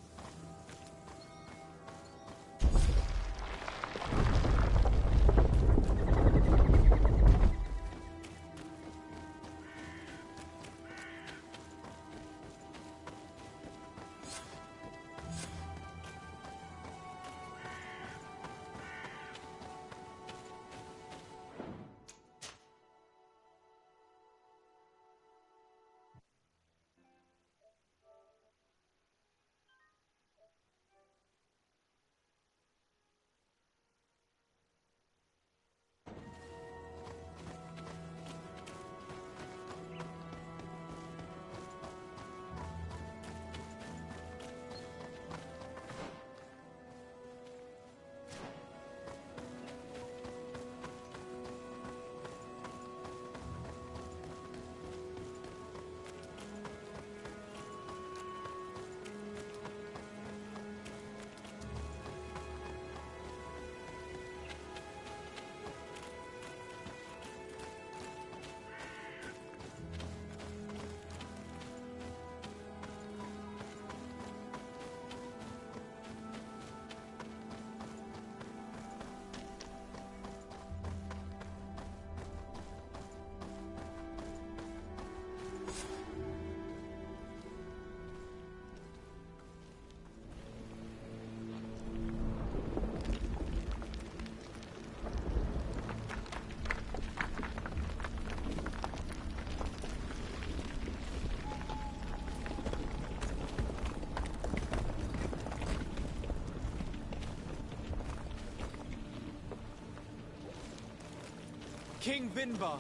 King Vinbar.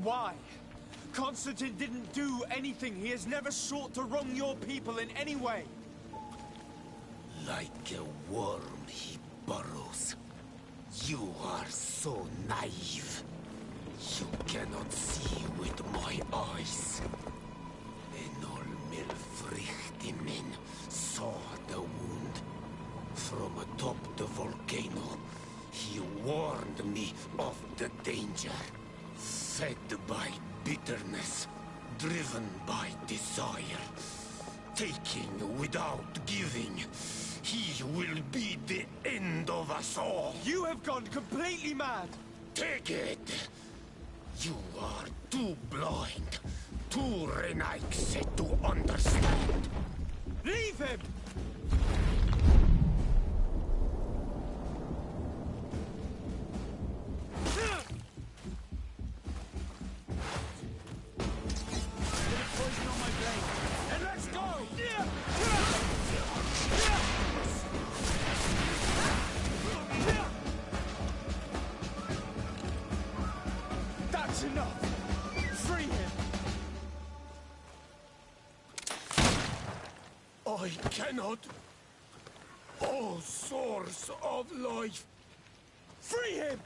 Why? Constantine didn't do anything. He has never sought to wrong your people in any way. Like a worm he burrows. You are so naive. You cannot see with my eyes. Enol Milfrichtimin saw the wound. From atop the volcano, he warned me of the danger. Fed by bitterness, driven by desire, taking without giving, he will be the end of us all. You have gone completely mad! Take it! You are too blind, too Renaigse to understand. Leave him! I cannot. O source of life, free him!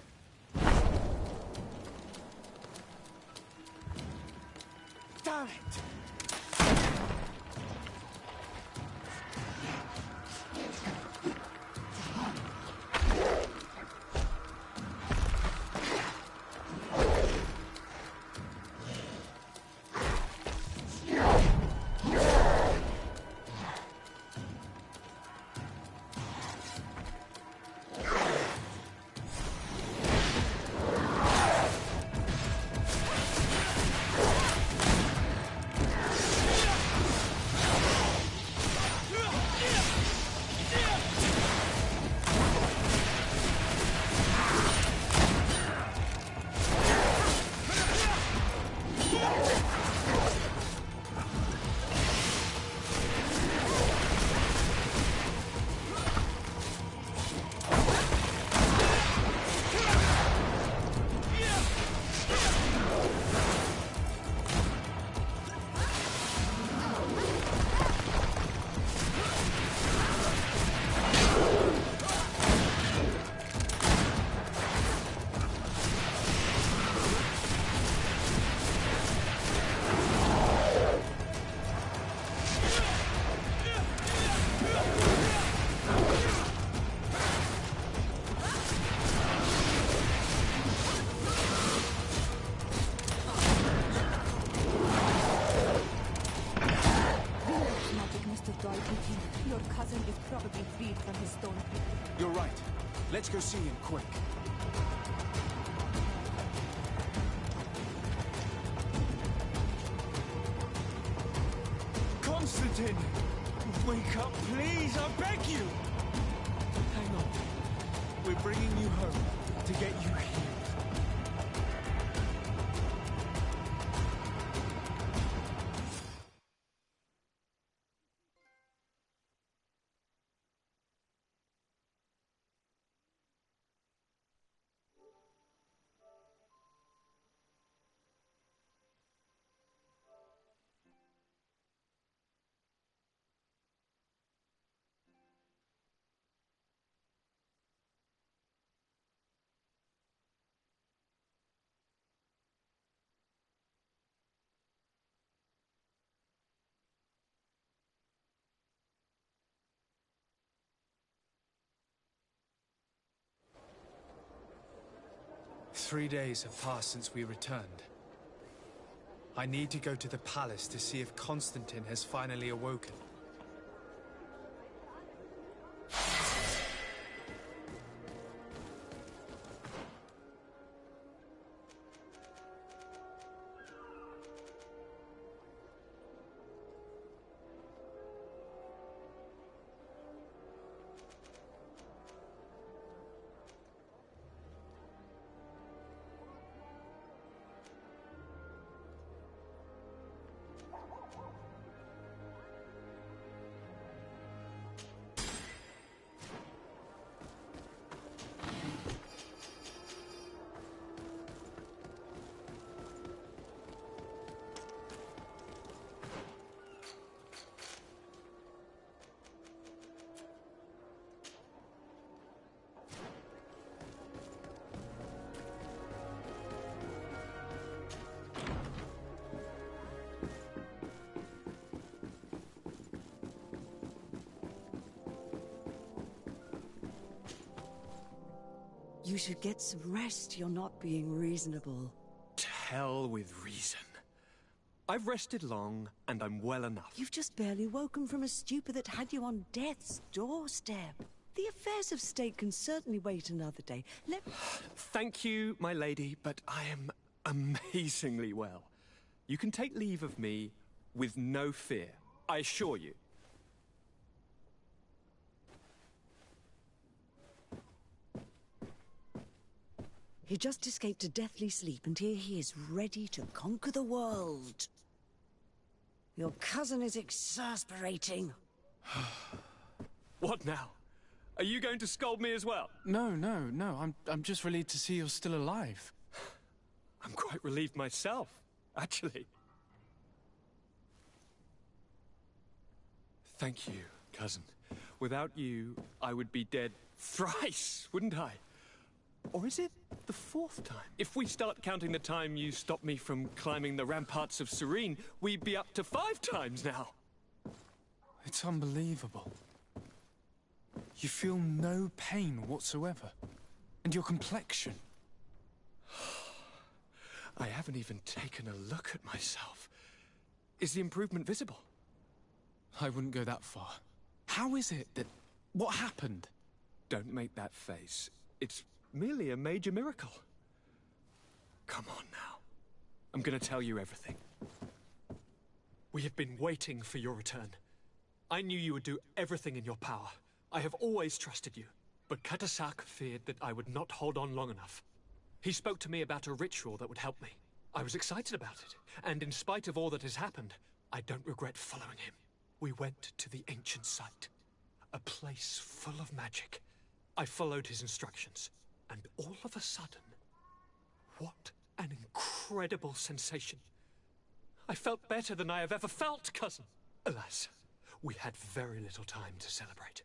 Damn it! Your cousin is probably freed from his stone pit. You're right. Let's go see him quick. Constantine! Wake up, please! I beg you! Hang on. We're bringing you home to get you healed. Three days have passed since we returned. I need to go to the palace to see if Constantine has finally awoken. You should get some rest. You're not being reasonable. To hell with reason. I've rested long, and I'm well enough. You've just barely woken from a stupor that had you on death's doorstep. The affairs of state can certainly wait another day. Thank you, my lady, but I am amazingly well. You can take leave of me with no fear, I assure you. He just escaped a deathly sleep, and here he is, ready to conquer the world. Your cousin is exasperating. What now? Are you going to scold me as well? No. I'm just relieved to see you're still alive. I'm quite relieved myself, actually. Thank you, cousin. Without you, I would be dead thrice, wouldn't I? Or is it the fourth time? If we start counting the time you stopped me from climbing the ramparts of Serene, we'd be up to 5 times now. It's unbelievable. You feel no pain whatsoever. And your complexion. I haven't even taken a look at myself. Is the improvement visible? I wouldn't go that far. How is it that... What happened? Don't make that face. It's merely a major miracle. Come on now. I'm gonna tell you everything. We have been waiting for your return. I knew you would do everything in your power. I have always trusted you. But Katasak feared that I would not hold on long enough. He spoke to me about a ritual that would help me. I was excited about it, and in spite of all that has happened, I don't regret following him. We went to the ancient site, a place full of magic. I followed his instructions, and all of a sudden, what an incredible sensation. I felt better than I have ever felt, cousin. Alas, we had very little time to celebrate.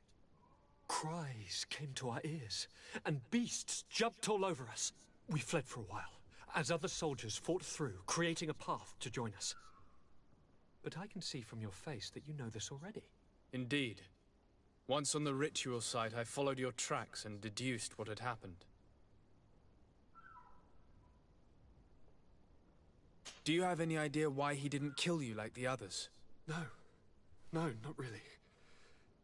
Cries came to our ears, and beasts jumped all over us. We fled for a while, as other soldiers fought through, creating a path to join us. But I can see from your face that you know this already. Indeed. Once on the ritual site, I followed your tracks and deduced what had happened. Do you have any idea why he didn't kill you like the others? No, not really.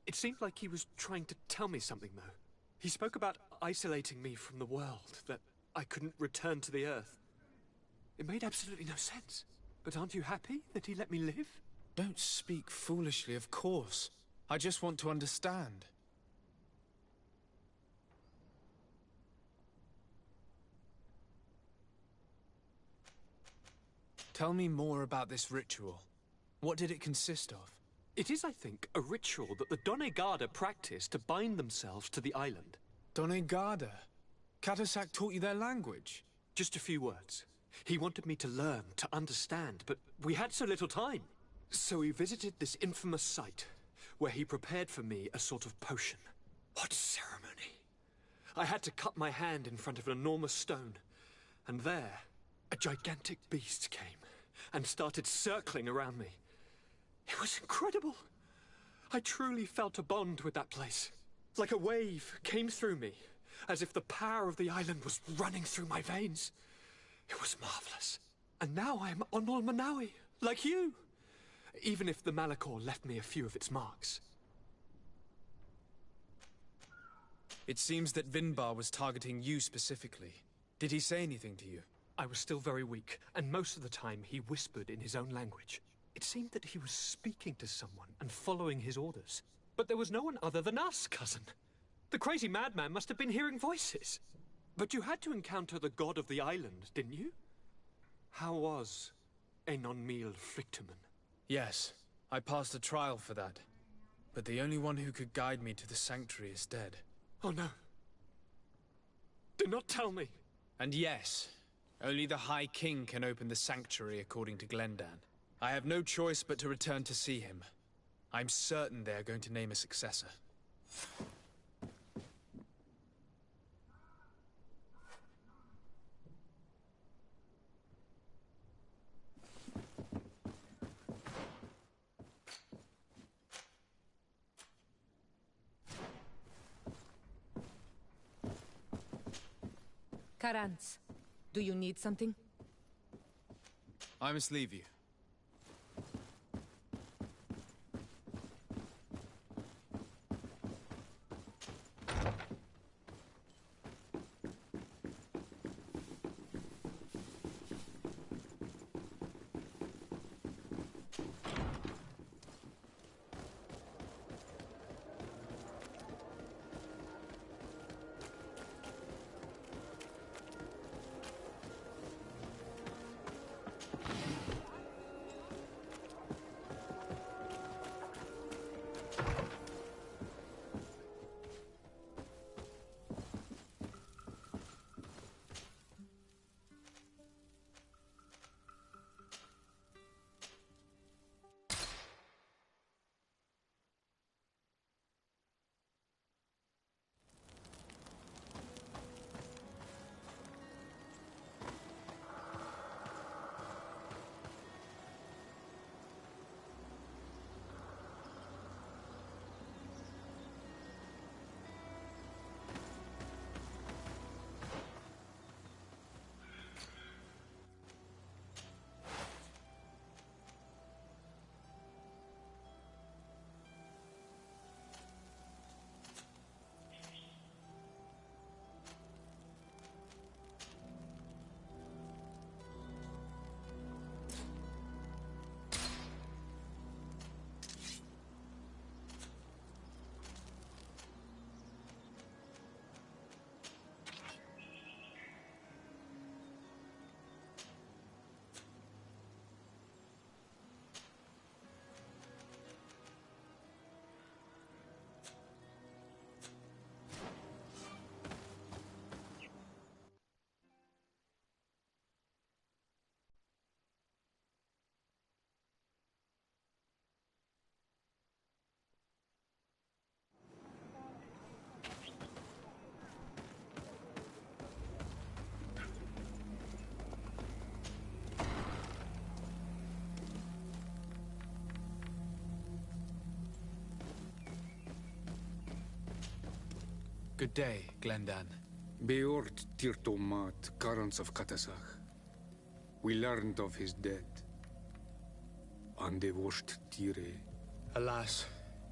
It seemed like he was trying to tell me something, though. He spoke about isolating me from the world, that I couldn't return to the Earth. It made absolutely no sense. But aren't you happy that he let me live? Don't speak foolishly, of course. I just want to understand. Tell me more about this ritual. What did it consist of? It is, I think, a ritual that the Donegada practice to bind themselves to the island. Donegada? Katasak taught you their language? Just a few words. He wanted me to learn, to understand, but we had so little time. So we visited this infamous site, where he prepared for me a sort of potion. What ceremony! I had to cut my hand in front of an enormous stone, and there, a gigantic beast came and started circling around me. It was incredible. I truly felt a bond with that place. Like a wave came through me, as if the power of the island was running through my veins. It was marvelous. And now I am Onol Manawi, like you. Even if the Malachor left me a few of its marks. It seems that Vinbar was targeting you specifically. Did he say anything to you? I was still very weak, and most of the time he whispered in his own language. It seemed that he was speaking to someone and following his orders. But there was no one other than us, cousin. The crazy madman must have been hearing voices. But you had to encounter the god of the island, didn't you? How was Enon Mil Flicterman? Yes, I passed a trial for that. But the only one who could guide me to the sanctuary is dead. Oh no. Do not tell me. And yes, only the High King can open the sanctuary according to Glendan. I have no choice but to return to see him. I'm certain they are going to name a successor. Karantz, do you need something? I must leave you. Good day, Glendan. Beort Tirtomat, Garants of Katasach. We learned of his death. Andevosht Tire. Alas,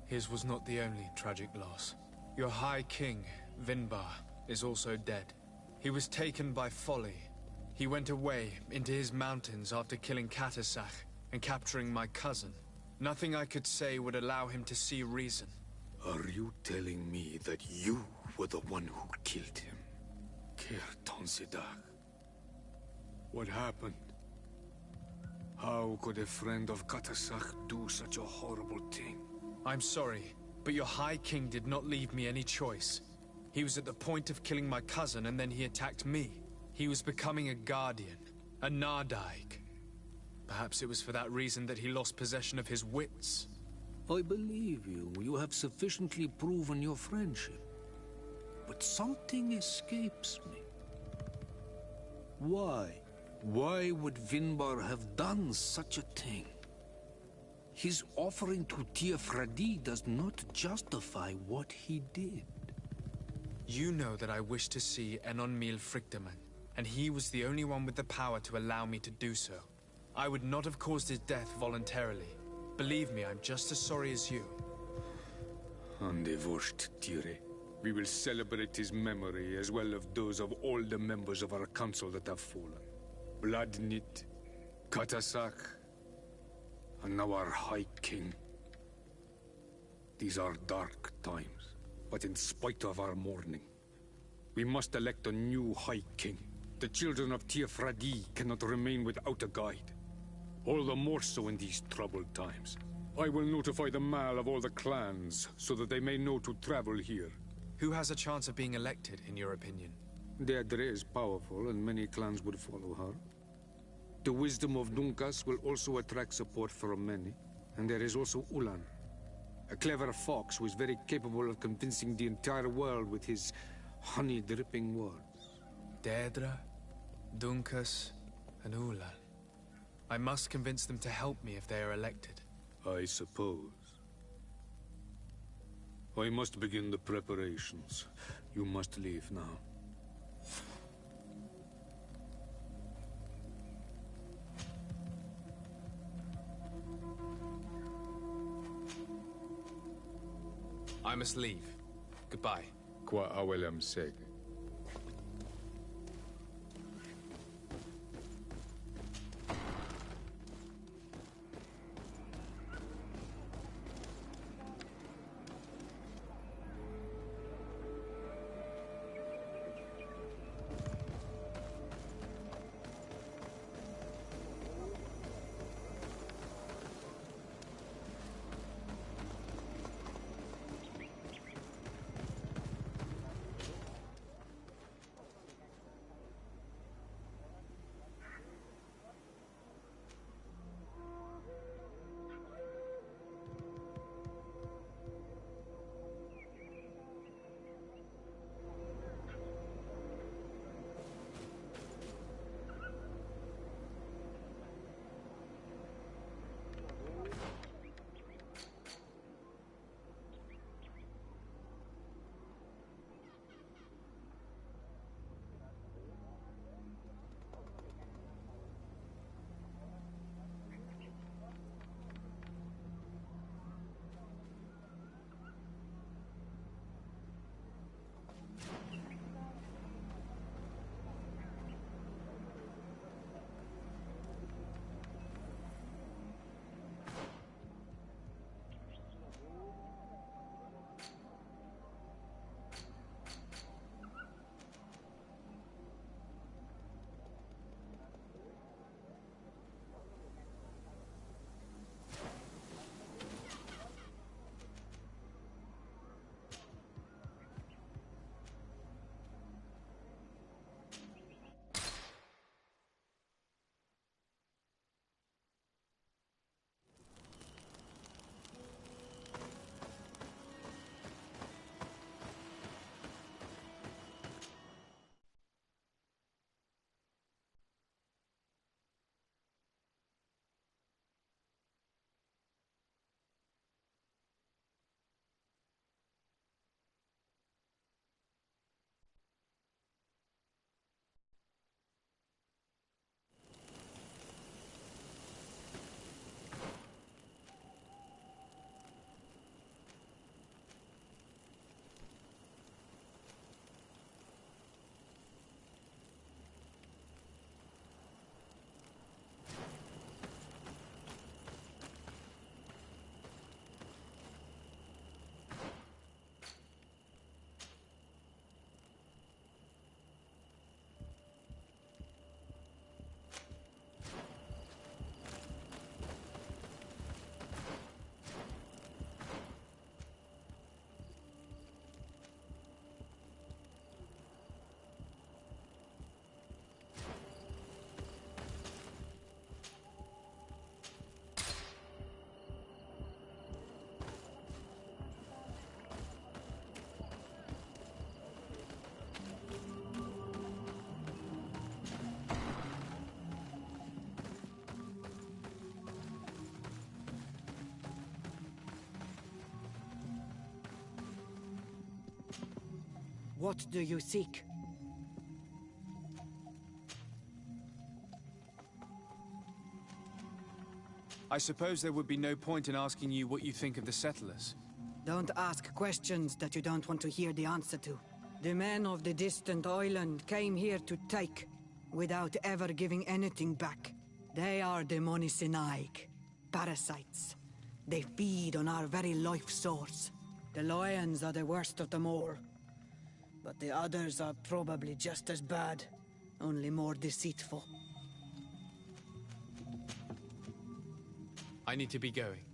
his was not the only tragic loss. Your High King, Vinbar, is also dead. He was taken by folly. He went away into his mountains after killing Katasach and capturing my cousin. Nothing I could say would allow him to see reason. Are you telling me that you were the one who killed him? Kertonsidach. What happened? How could a friend of Katasach do such a horrible thing? I'm sorry, but your High King did not leave me any choice. He was at the point of killing my cousin and then he attacked me. He was becoming a guardian, a Nardaig. Perhaps it was for that reason that he lost possession of his wits. I believe you. You have sufficiently proven your friendship. But something escapes me. Why? Why would Vinbar have done such a thing? His offering to Tiafradi does not justify what he did. You know that I wish to see Enonmil Frichtemann, and he was the only one with the power to allow me to do so. I would not have caused his death voluntarily. Believe me, I'm just as sorry as you. Andevosht Tire. We will celebrate his memory as well as those of all the members of our council that have fallen. Bladnit, Katasach, and now our High King. These are dark times, but in spite of our mourning, we must elect a new High King. The children of Tiafradi cannot remain without a guide. All the more so in these troubled times. I will notify the Mal of all the clans, so that they may know to travel here. Who has a chance of being elected, in your opinion? Deirdre is powerful, and many clans would follow her. The wisdom of Dunkas will also attract support from many. And there is also Ulan, a clever fox who is very capable of convincing the entire world with his honey-dripping words. Deirdre, Dunkas, and Ulan. I must convince them to help me if they are elected. I suppose. I must begin the preparations. You must leave now. I must leave. Goodbye. Qua awelam seg. What do you seek? I suppose there would be no point in asking you what you think of the settlers. Don't ask questions that you don't want to hear the answer to. The men of the distant island came here to take, without ever giving anything back. They are demonic, parasites. They feed on our very life source. The lions are the worst of them all. But the others are probably just as bad, only more deceitful. I need to be going.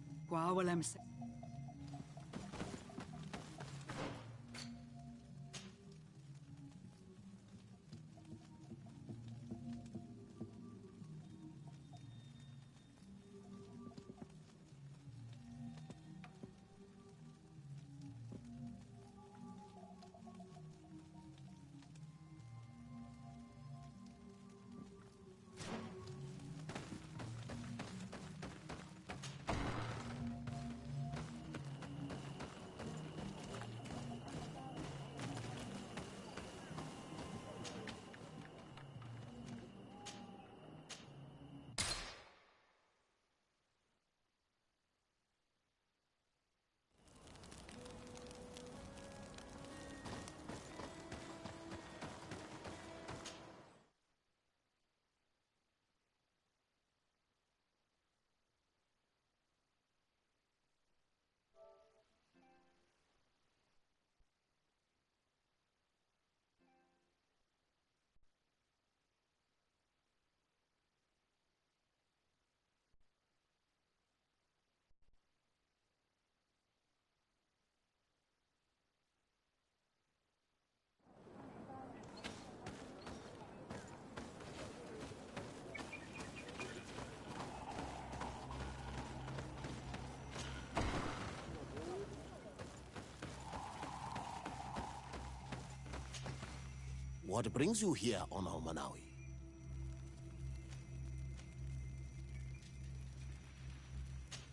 What brings you here on Almanawi?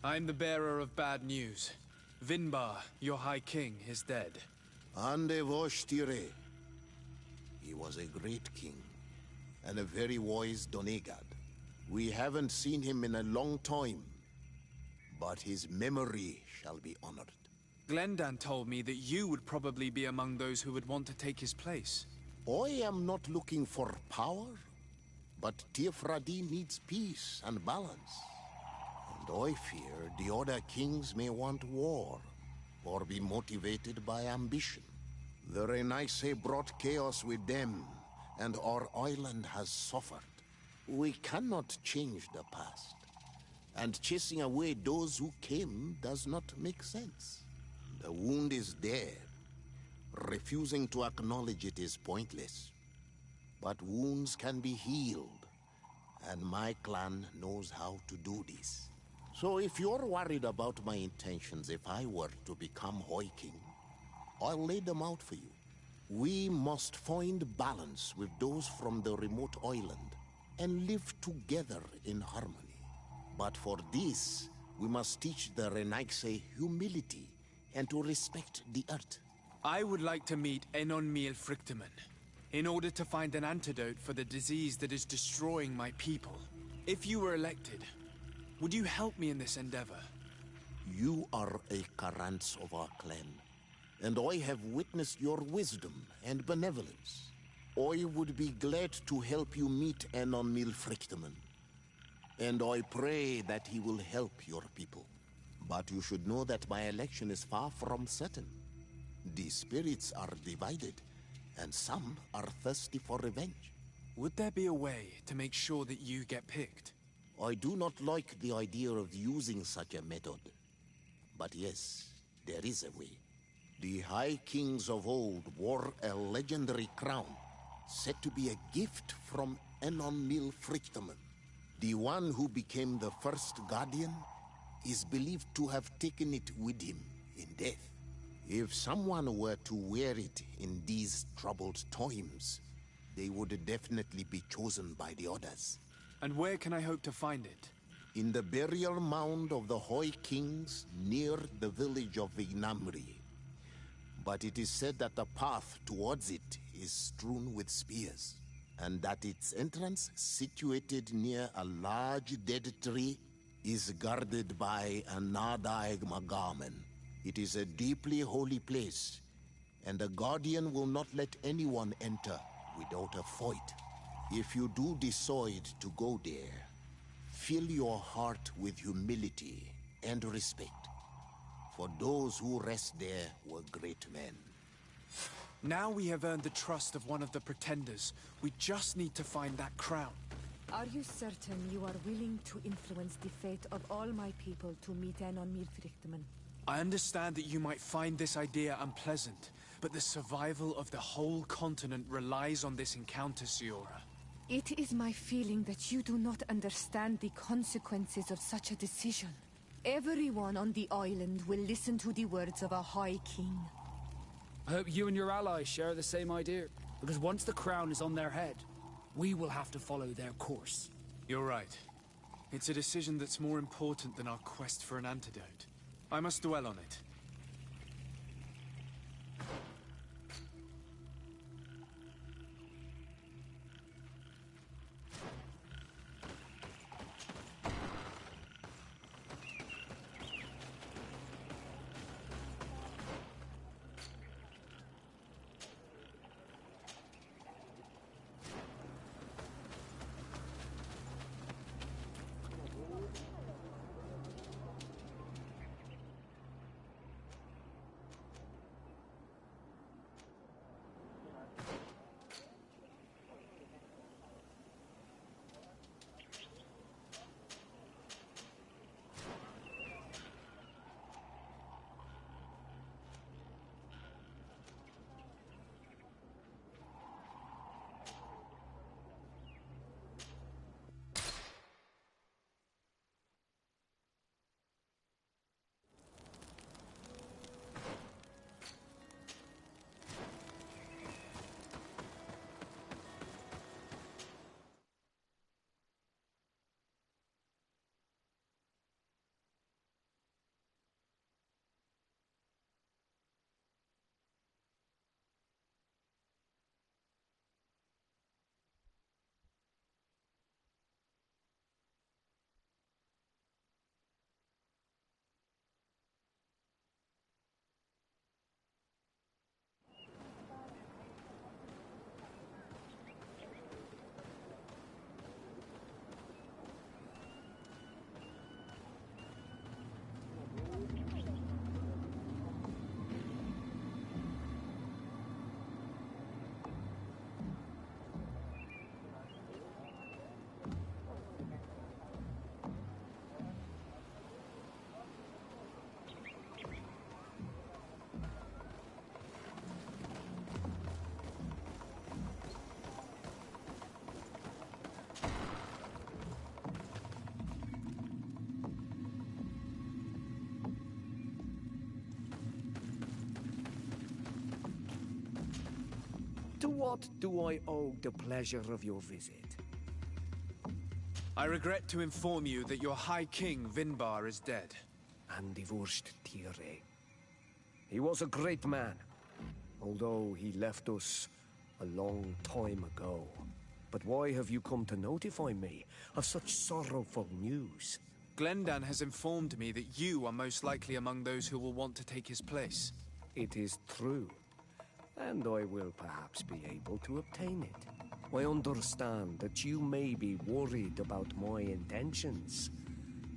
I'm the bearer of bad news. Vinbar, your High King, is dead. Ande vosh tire. He was a great king, and a very wise Donegad. We haven't seen him in a long time, but his memory shall be honored. Glendan told me that you would probably be among those who would want to take his place. I am not looking for power, but Tifradi needs peace and balance. And I fear the other kings may want war, or be motivated by ambition. The Renaise brought chaos with them, and our island has suffered. We cannot change the past, and chasing away those who came does not make sense. The wound is there. Refusing to acknowledge it is pointless. But wounds can be healed, and my clan knows how to do this. So if you're worried about my intentions if I were to become High King, I'll lay them out for you. We must find balance with those from the remote island and live together in harmony. But for this, we must teach the Renaise humility and to respect the earth. I would like to meet Enon Miel Frichtemann in order to find an antidote for the disease that is destroying my people. If you were elected, would you help me in this endeavor? You are a Karants of our clan, and I have witnessed your wisdom and benevolence. I would be glad to help you meet Enon Miel Frichtemann, and I pray that he will help your people. But you should know that my election is far from certain. The spirits are divided, and some are thirsty for revenge. Would there be a way to make sure that you get picked? I do not like the idea of using such a method. But yes, there is a way. The High Kings of old wore a legendary crown, said to be a gift from Enon Miel Frichtemann. The one who became the first Guardian is believed to have taken it with him in death. If someone were to wear it in these troubled times, they would definitely be chosen by the others. And where can I hope to find it? In the burial mound of the High Kings near the village of Vignamri. But it is said that the path towards it is strewn with spears, and that its entrance, situated near a large dead tree, is guarded by a Nadaig Magamen. It is a deeply holy place, and the Guardian will not let anyone enter without a fight. If you do decide to go there, fill your heart with humility and respect, for those who rest there were great men. Now we have earned the trust of one of the pretenders. We just need to find that crown. Are you certain you are willing to influence the fate of all my people to meet Enon Miel Frichtemann? I understand that you might find this idea unpleasant, but the survival of the whole continent relies on this encounter, Siora. It is my feeling that you do not understand the consequences of such a decision. Everyone on the island will listen to the words of a High King. I hope you and your allies share the same idea, because once the crown is on their head, we will have to follow their course. You're right. It's a decision that's more important than our quest for an antidote. I must dwell on it. To what do I owe the pleasure of your visit? I regret to inform you that your High King, Vinbar, is dead. And divorced Tire. He was a great man, although he left us a long time ago. But why have you come to notify me of such sorrowful news? Glendan has informed me that you are most likely among those who will want to take his place. It is true, and I will perhaps be able to obtain it. I understand that you may be worried about my intentions,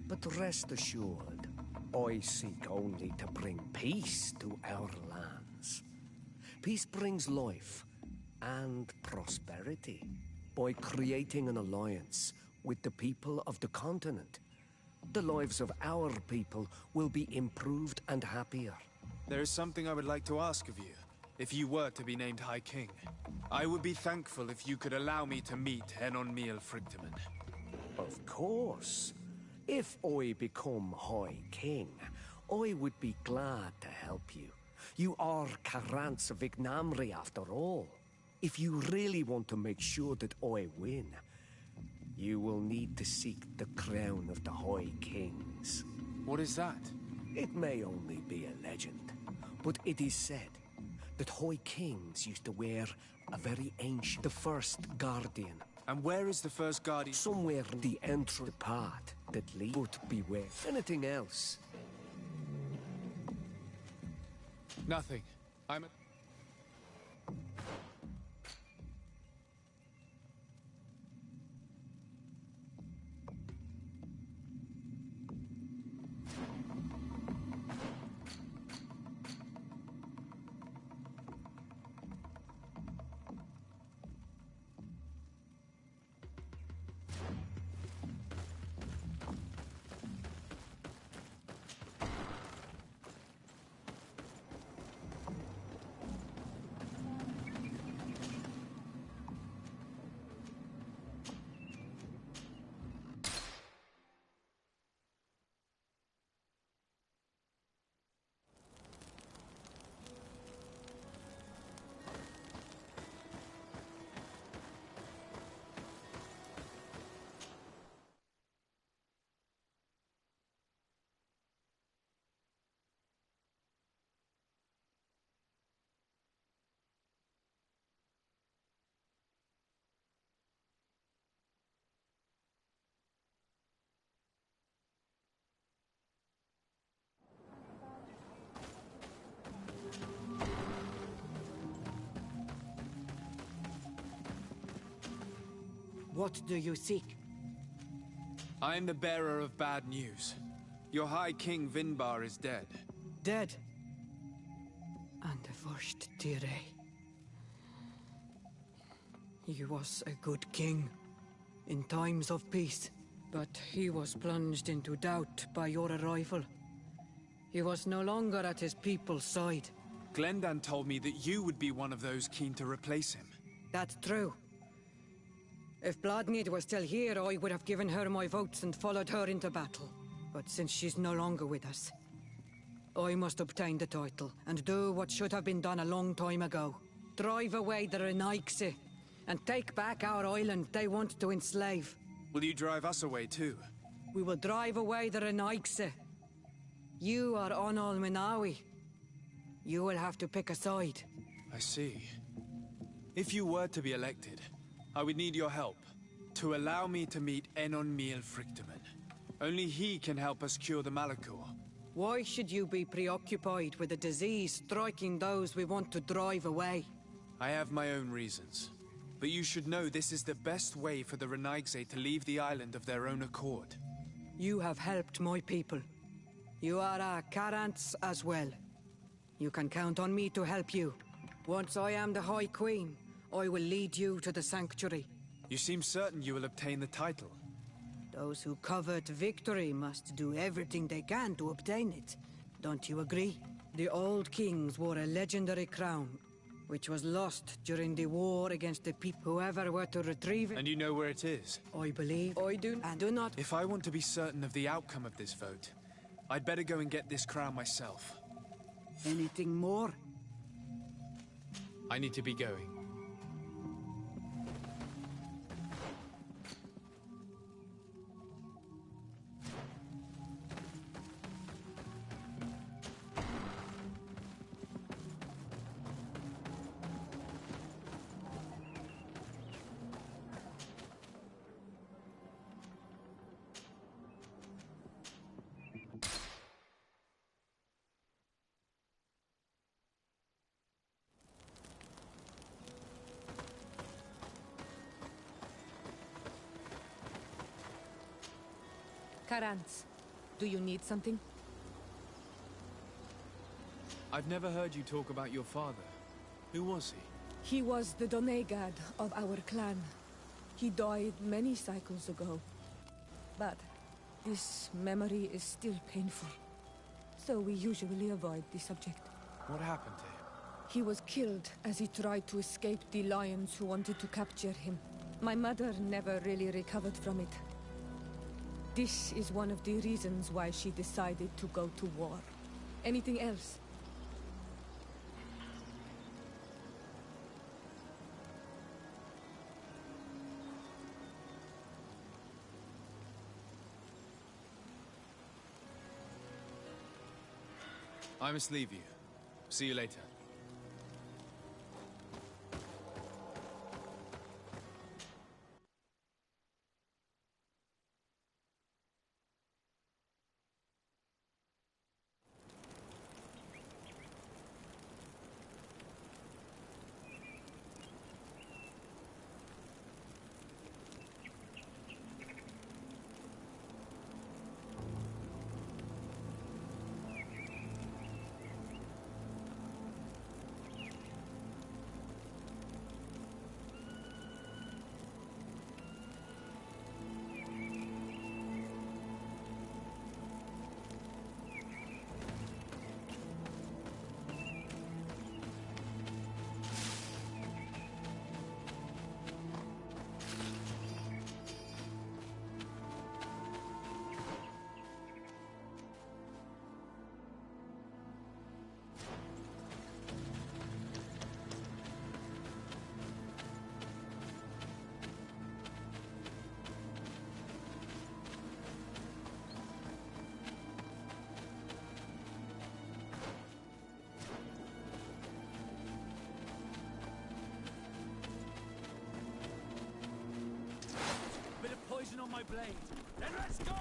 but rest assured, I seek only to bring peace to our lands. Peace brings life and prosperity by creating an alliance with the people of the continent. The lives of our people will be improved and happier. There is something I would like to ask of you. If you were to be named High King, I would be thankful if you could allow me to meet Enon Frichtemann. Of course. If I become High King, I would be glad to help you. You are Karant's Vignamri after all. If you really want to make sure that I win, you will need to seek the crown of the High Kings. What is that? It may only be a legend, but it is said that High Kings used to wear a very ancient, the First Guardian. And where is the First Guardian? Somewhere in the entrance path that leads. But beware. Anything else? Nothing. I'm a... What do you seek? I am the bearer of bad news. Your High King Vinbar is dead. Dead? And divorced Tire. He was a good king in times of peace, but he was plunged into doubt by your arrival. He was no longer at his people's side. Glendan told me that you would be one of those keen to replace him. That's true. If Bloodnid was still here, I would have given her my votes and followed her into battle. But since she's no longer with us, I must obtain the title and do what should have been done a long time ago. Drive away the Renaigse and take back our island they want to enslave. Will you drive us away too? We will drive away the Renaigse. You are Onol Minawi. You will have to pick a side. I see. If you were to be elected, I would need your help to allow me to meet Enon Frichtemann. Only he can help us cure the Malachor. Why should you be preoccupied with a disease striking those we want to drive away? I have my own reasons. But you should know this is the best way for the Renaigse to leave the island of their own accord. You have helped my people. You are our Karants as well. You can count on me to help you. Once I am the High Queen, I will lead you to the Sanctuary. You seem certain you will obtain the title. Those who covet victory must do everything they can to obtain it. Don't you agree? The old kings wore a legendary crown, which was lost during the war against the people. Whoever were to retrieve it... And you know where it is? I believe I do and do not. If I want to be certain of the outcome of this vote, I'd better go and get this crown myself. Anything more? I need to be going. Karantz, do you need something? I've never heard you talk about your father. Who was he? He was the Donegad of our clan. He died many cycles ago. But this memory is still painful. So we usually avoid the subject. What happened to him? He was killed as he tried to escape the lions who wanted to capture him. My mother never really recovered from it. This is one of the reasons why she decided to go to war. Anything else? I must leave you. See you later. On my blade. Then let's go!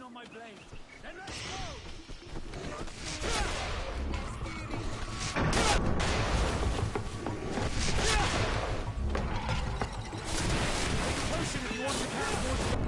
On my blade. Then let's go! Potion if you want to carry more to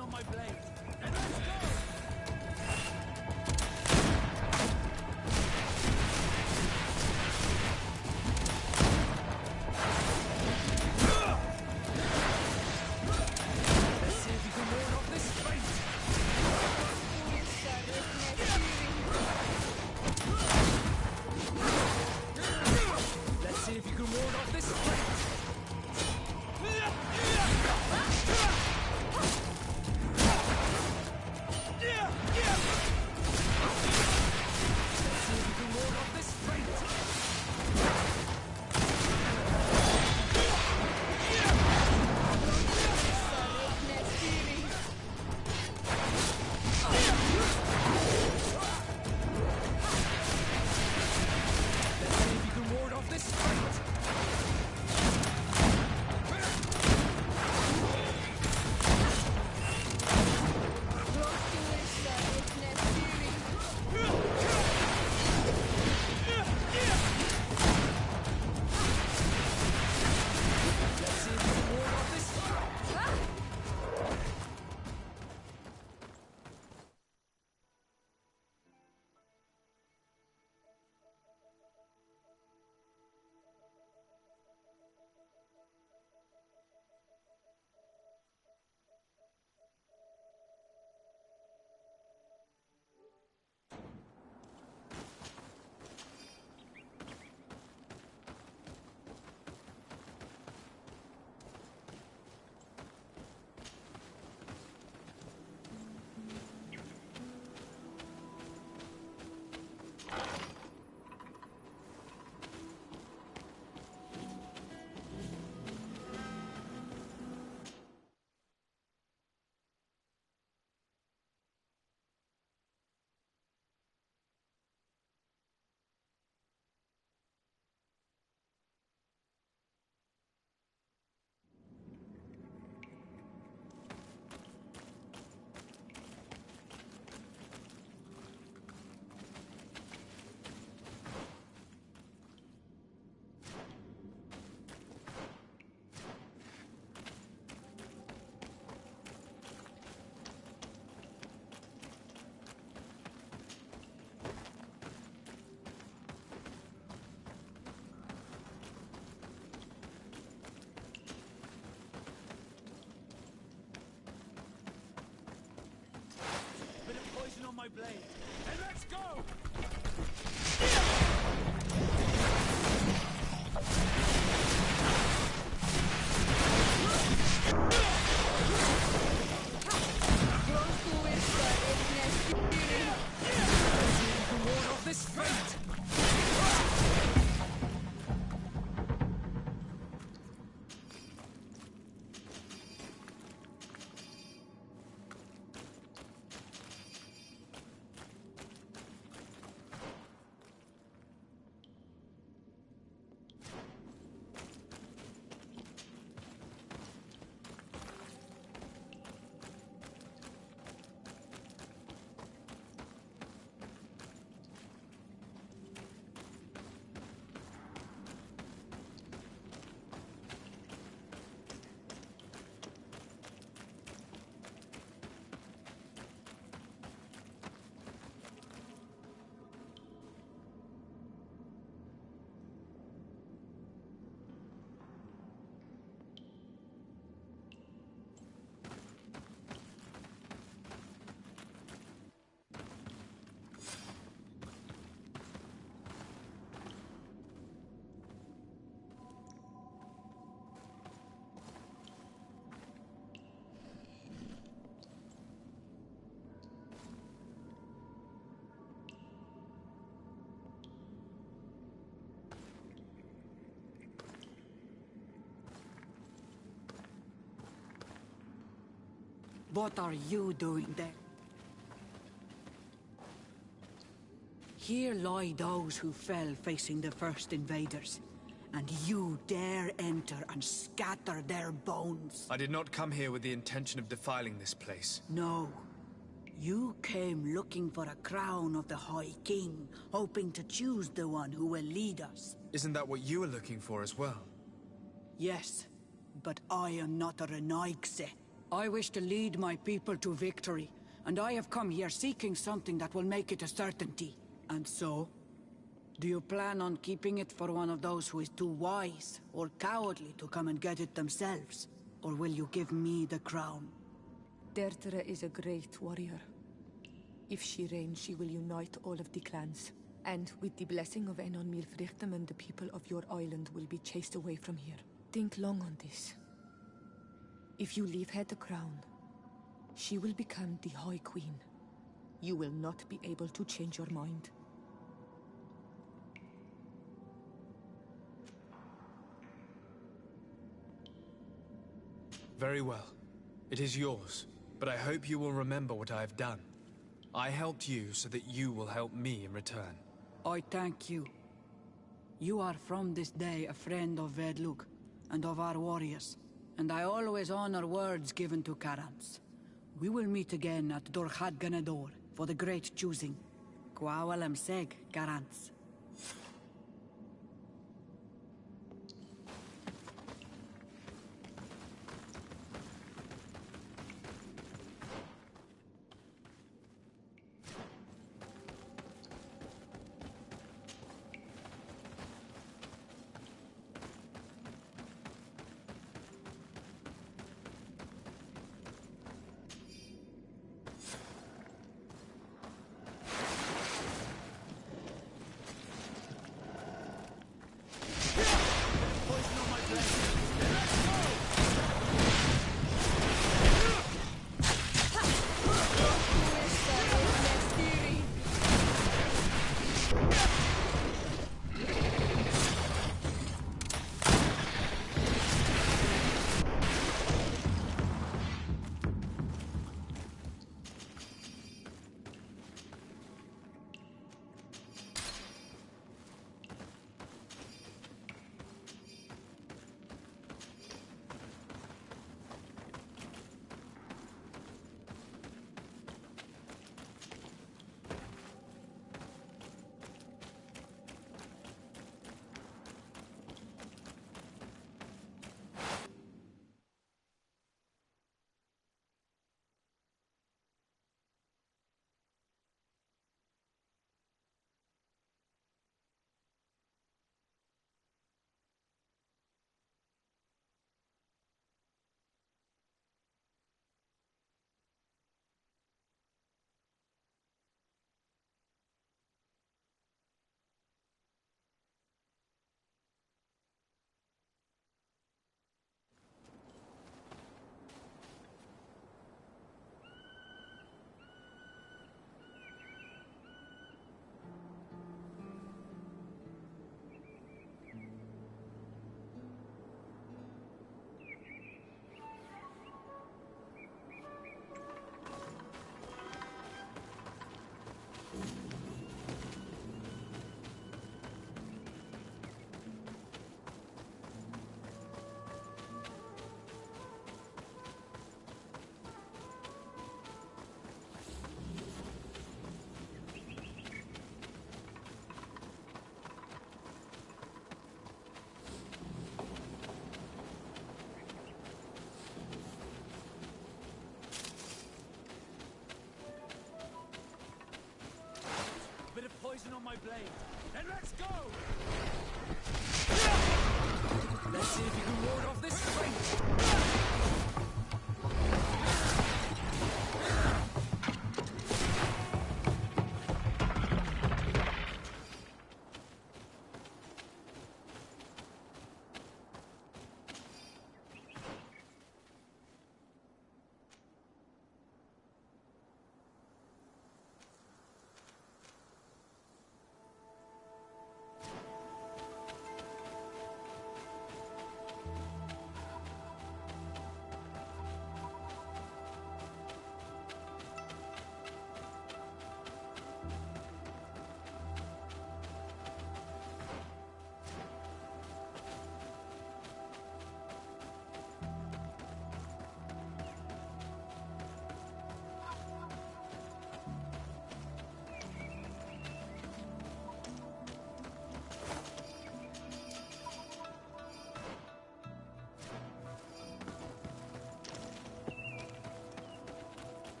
on my blade. And let's go! Let's see if you can ward off this space. my blade, and let's go! Of this fate! What are you doing there? Here lie those who fell facing the first invaders, and you dare enter and scatter their bones. I did not come here with the intention of defiling this place. No. You came looking for a crown of the High King, hoping to choose the one who will lead us. Isn't that what you were looking for as well? Yes, but I am not a Renaigse. I wish to lead my people to victory, and I have come here seeking something that will make it a certainty. And so, do you plan on keeping it for one of those who is too wise or cowardly to come and get it themselves? Or will you give me the crown? Dertere is a great warrior. If she reigns, she will unite all of the clans. And with the blessing of Enon Milfrichtemen, the people of your island will be chased away from here. Think long on this. If you leave her the crown, she will become the High Queen. You will not be able to change your mind. Very well. It is yours, but I hope you will remember what I have done. I helped you so that you will help me in return. I thank you. You are from this day a friend of Vedluk and of our warriors, and I always honor words given to Karans. We will meet again at Dorchad Ganador for the great choosing. Kwawalem Seg, Karans. poison on my blade. Then let's go! Let's see if you can ward off this strength.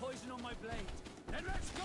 Poison on my blade. Then let's go!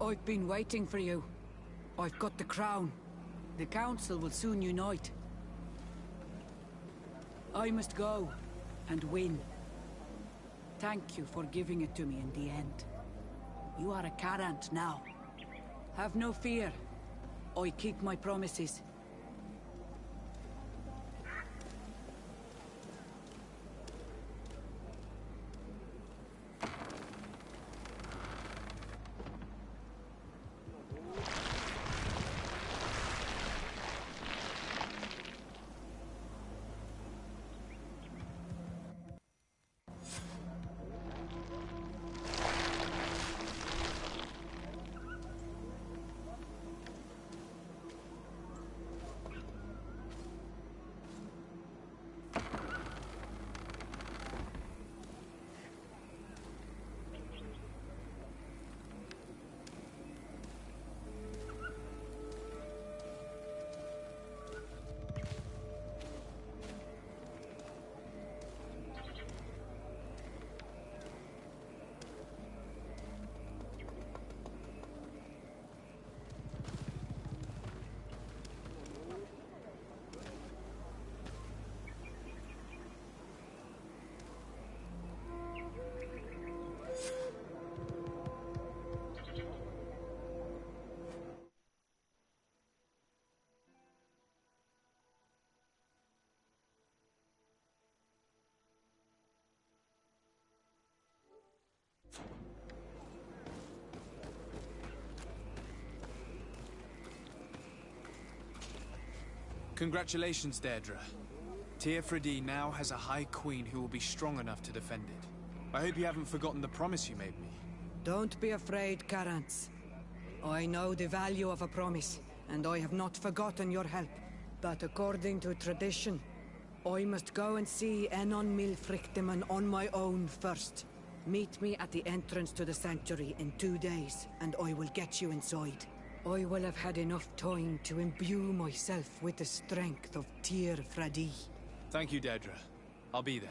I've been waiting for you. I've got the crown. The council will soon unite. I must go and win. Thank you for giving it to me in the end. You are a Carant now. Have no fear. I keep my promises. Congratulations, Deirdre. Teofredi now has a High Queen who will be strong enough to defend it. I hope you haven't forgotten the promise you made me. Don't be afraid, Carants. I know the value of a promise, and I have not forgotten your help. But according to tradition, I must go and see Enon Milfrictiman on my own first. Meet me at the entrance to the sanctuary in 2 days, and I will get you inside. I will have had enough time to imbue myself with the strength of Teofredi. Thank you, Deirdre. I'll be there.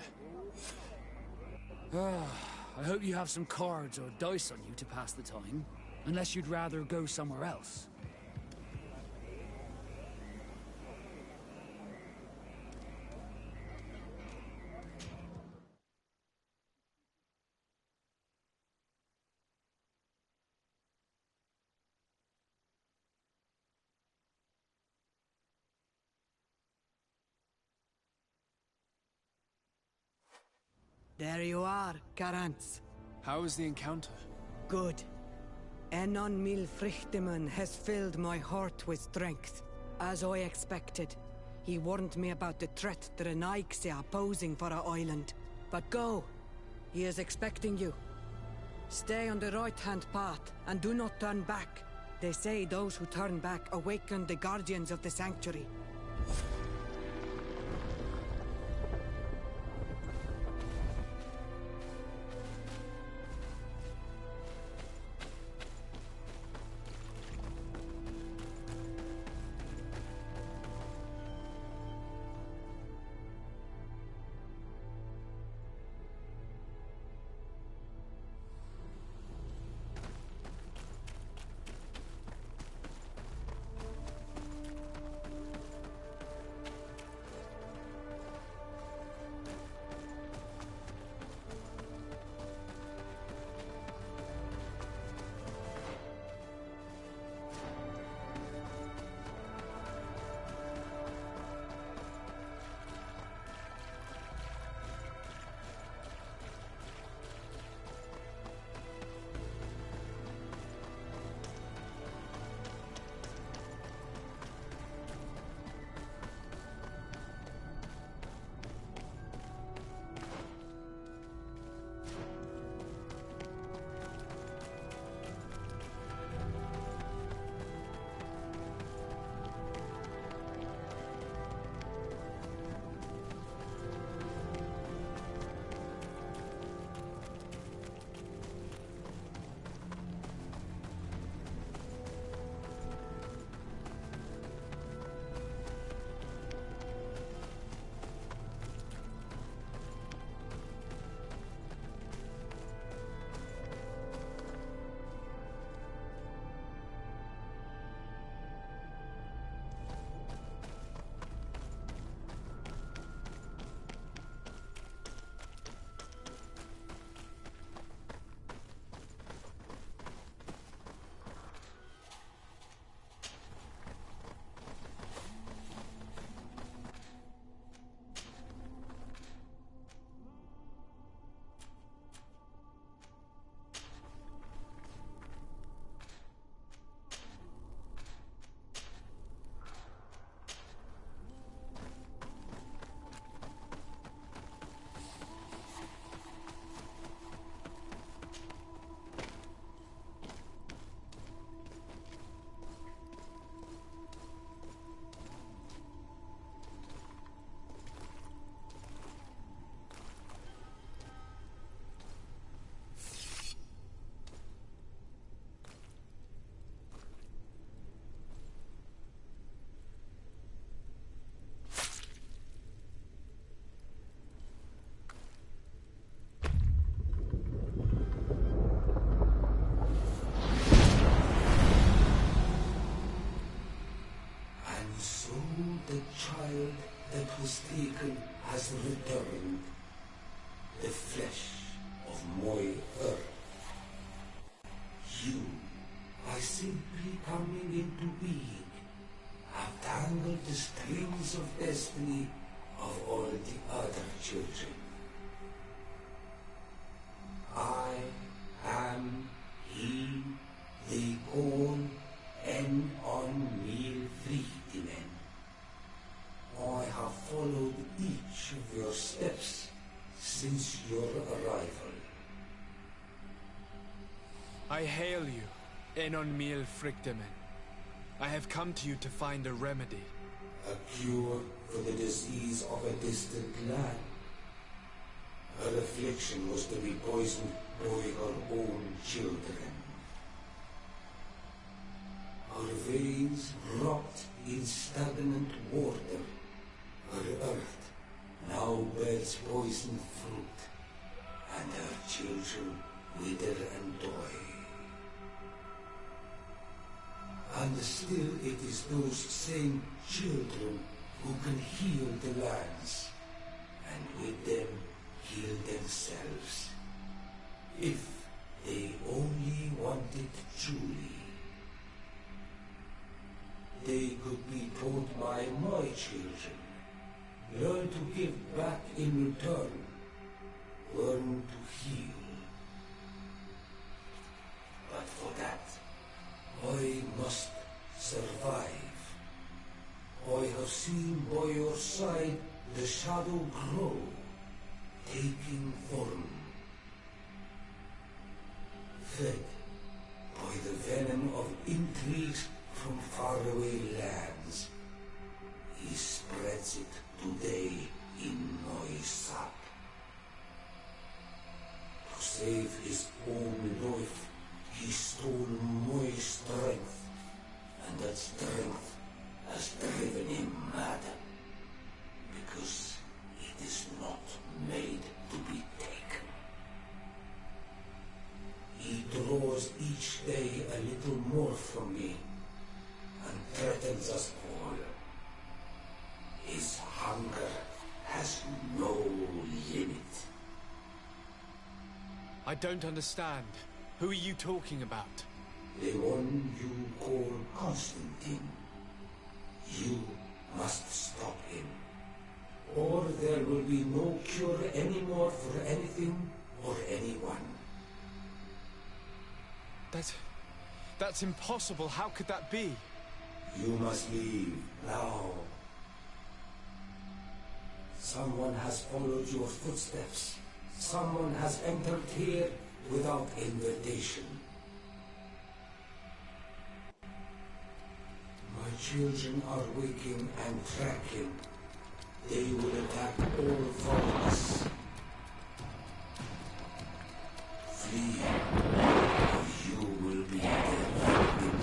I hope you have some cards or dice on you to pass the time. Unless you'd rather go somewhere else. There you are, Carants. How was the encounter? Good. Enon Milfrictiman has filled my heart with strength. As I expected, he warned me about the threat the Renaigse are posing for our island. But go. He is expecting you. Stay on the right-hand path, and do not turn back. They say those who turn back awaken the guardians of the sanctuary. children. I am he they call on Friedman. I have followed each of your steps since your arrival. I hail you, Enon Mil Frichtemen. I have come to you to find a remedy. A cure for the disease of a distant land. Her affliction was to be poisoned by her own children. Her veins rot in stagnant water. Her earth now bears poisoned fruit, and her children wither and die. And still it is those same children who can heal the lands, and with them heal themselves. If they only wanted truly. They could be taught by my children. Learn to give back in return. Learn to heal. But for that, I must survive. I have seen by your side the shadow grow, taking form. Fed by the venom of intrigues from faraway lands, he spreads it today in my sap. To save his own life, he stole my strength, and that strength has driven him mad, because it is not made to be taken. He draws each day a little more from me, and threatens us all. His hunger has no limit. I don't understand. Who are you talking about? The one you call Constantine. You must stop him, or there will be no cure anymore for anything or anyone. That's impossible. How could that be? You must leave now. Someone has followed your footsteps. Someone has entered here without invitation. My children are waking and tracking. They will attack all foreigners. Flee, or you will be their victims.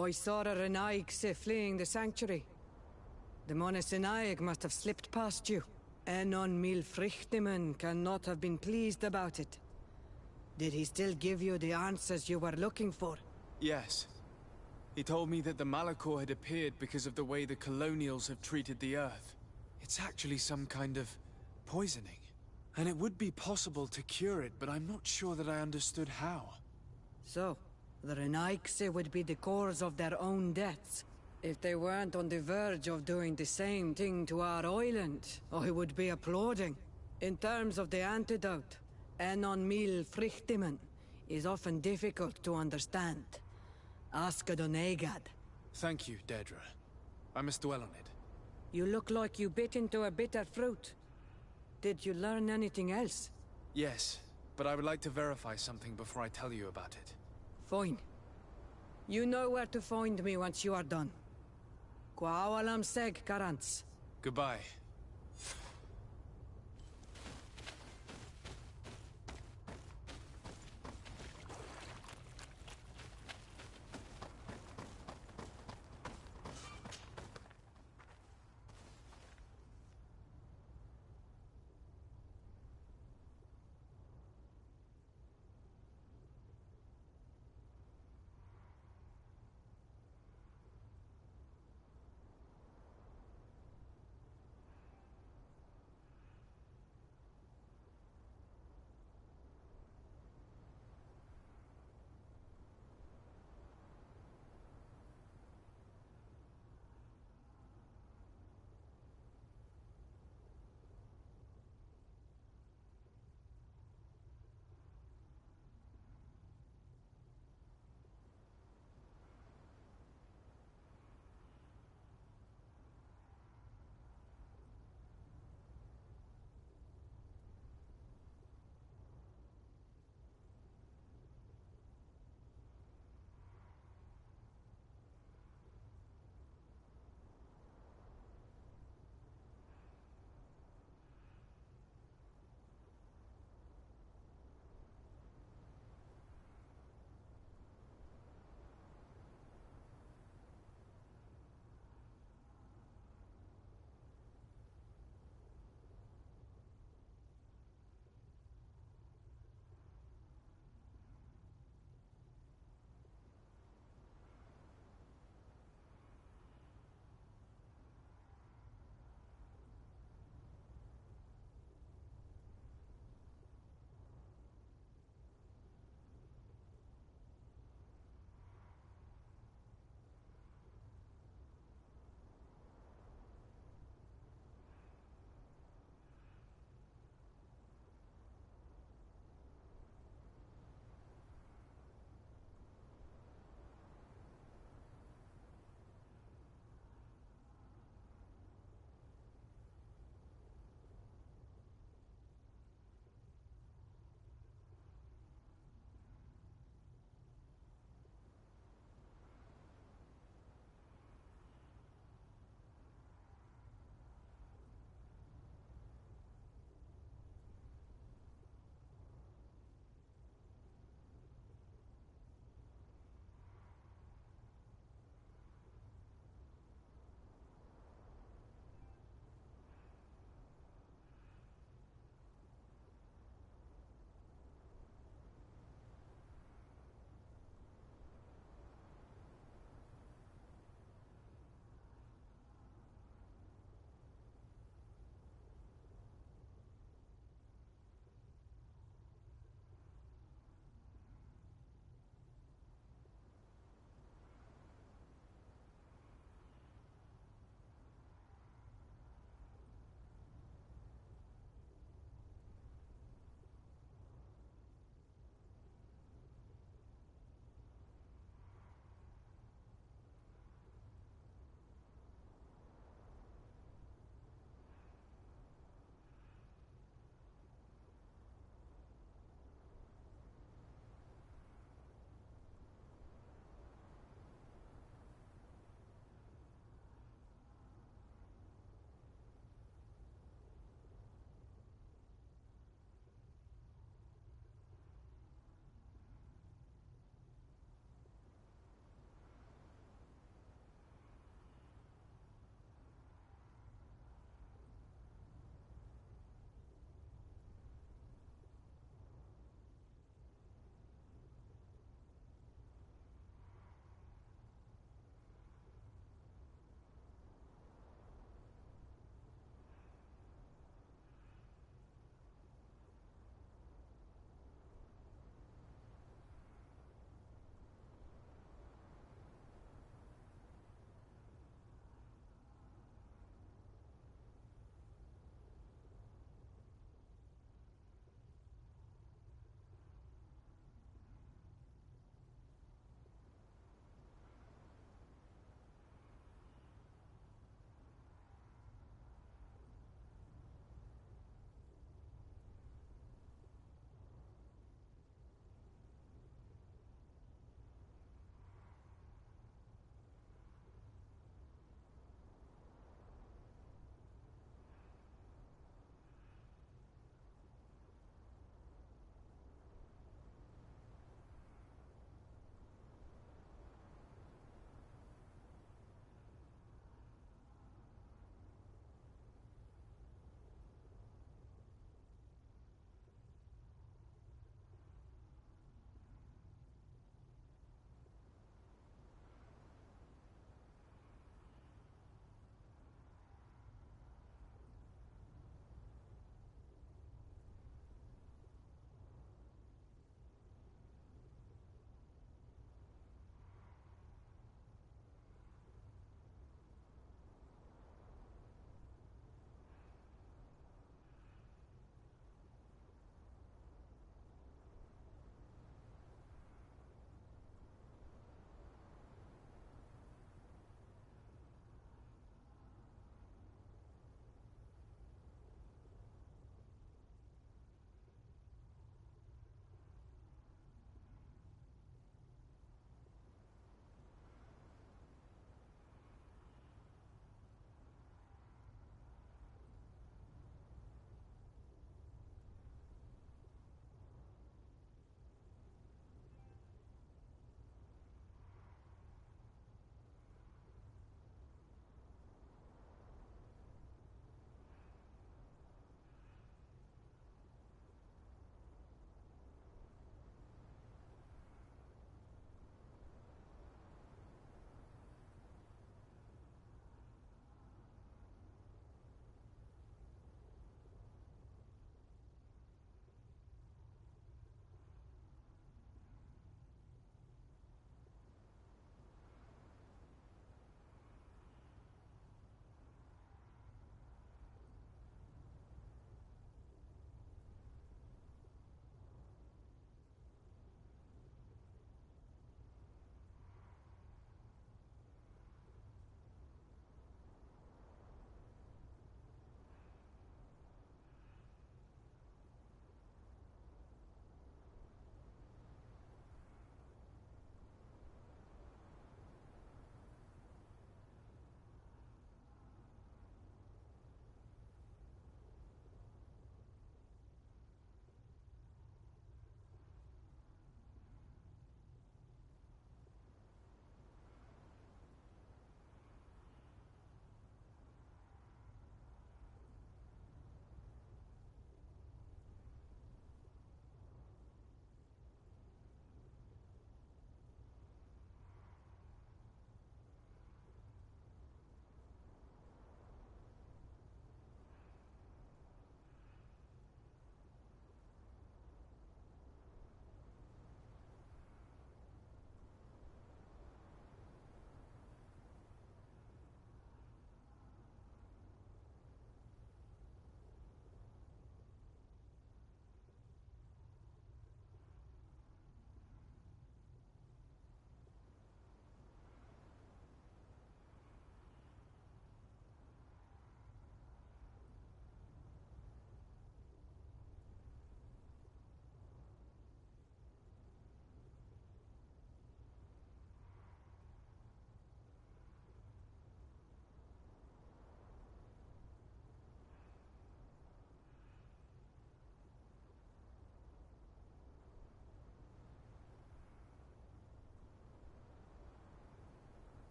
I saw a Renaig fleeing the sanctuary. The Monasenaig must have slipped past you. Enon Mil Frichtemen cannot have been pleased about it. Did he still give you the answers you were looking for? Yes. He told me that the Malachor had appeared because of the way the colonials have treated the Earth. It's actually some kind of poisoning. And it would be possible to cure it, but I'm not sure that I understood how. So, the Renaigse would be the cause of their own deaths. If they weren't on the verge of doing the same thing to our island, I would be applauding. In terms of the antidote, Enon Mil Frichtemen is often difficult to understand. Ask Adonegad. Thank you, Dedra. I must dwell on it. You look like you bit into a bitter fruit. Did you learn anything else? Yes, but I would like to verify something before I tell you about it. Fine. You know where to find me once you are done. Kwawalam seg, Karants. Goodbye.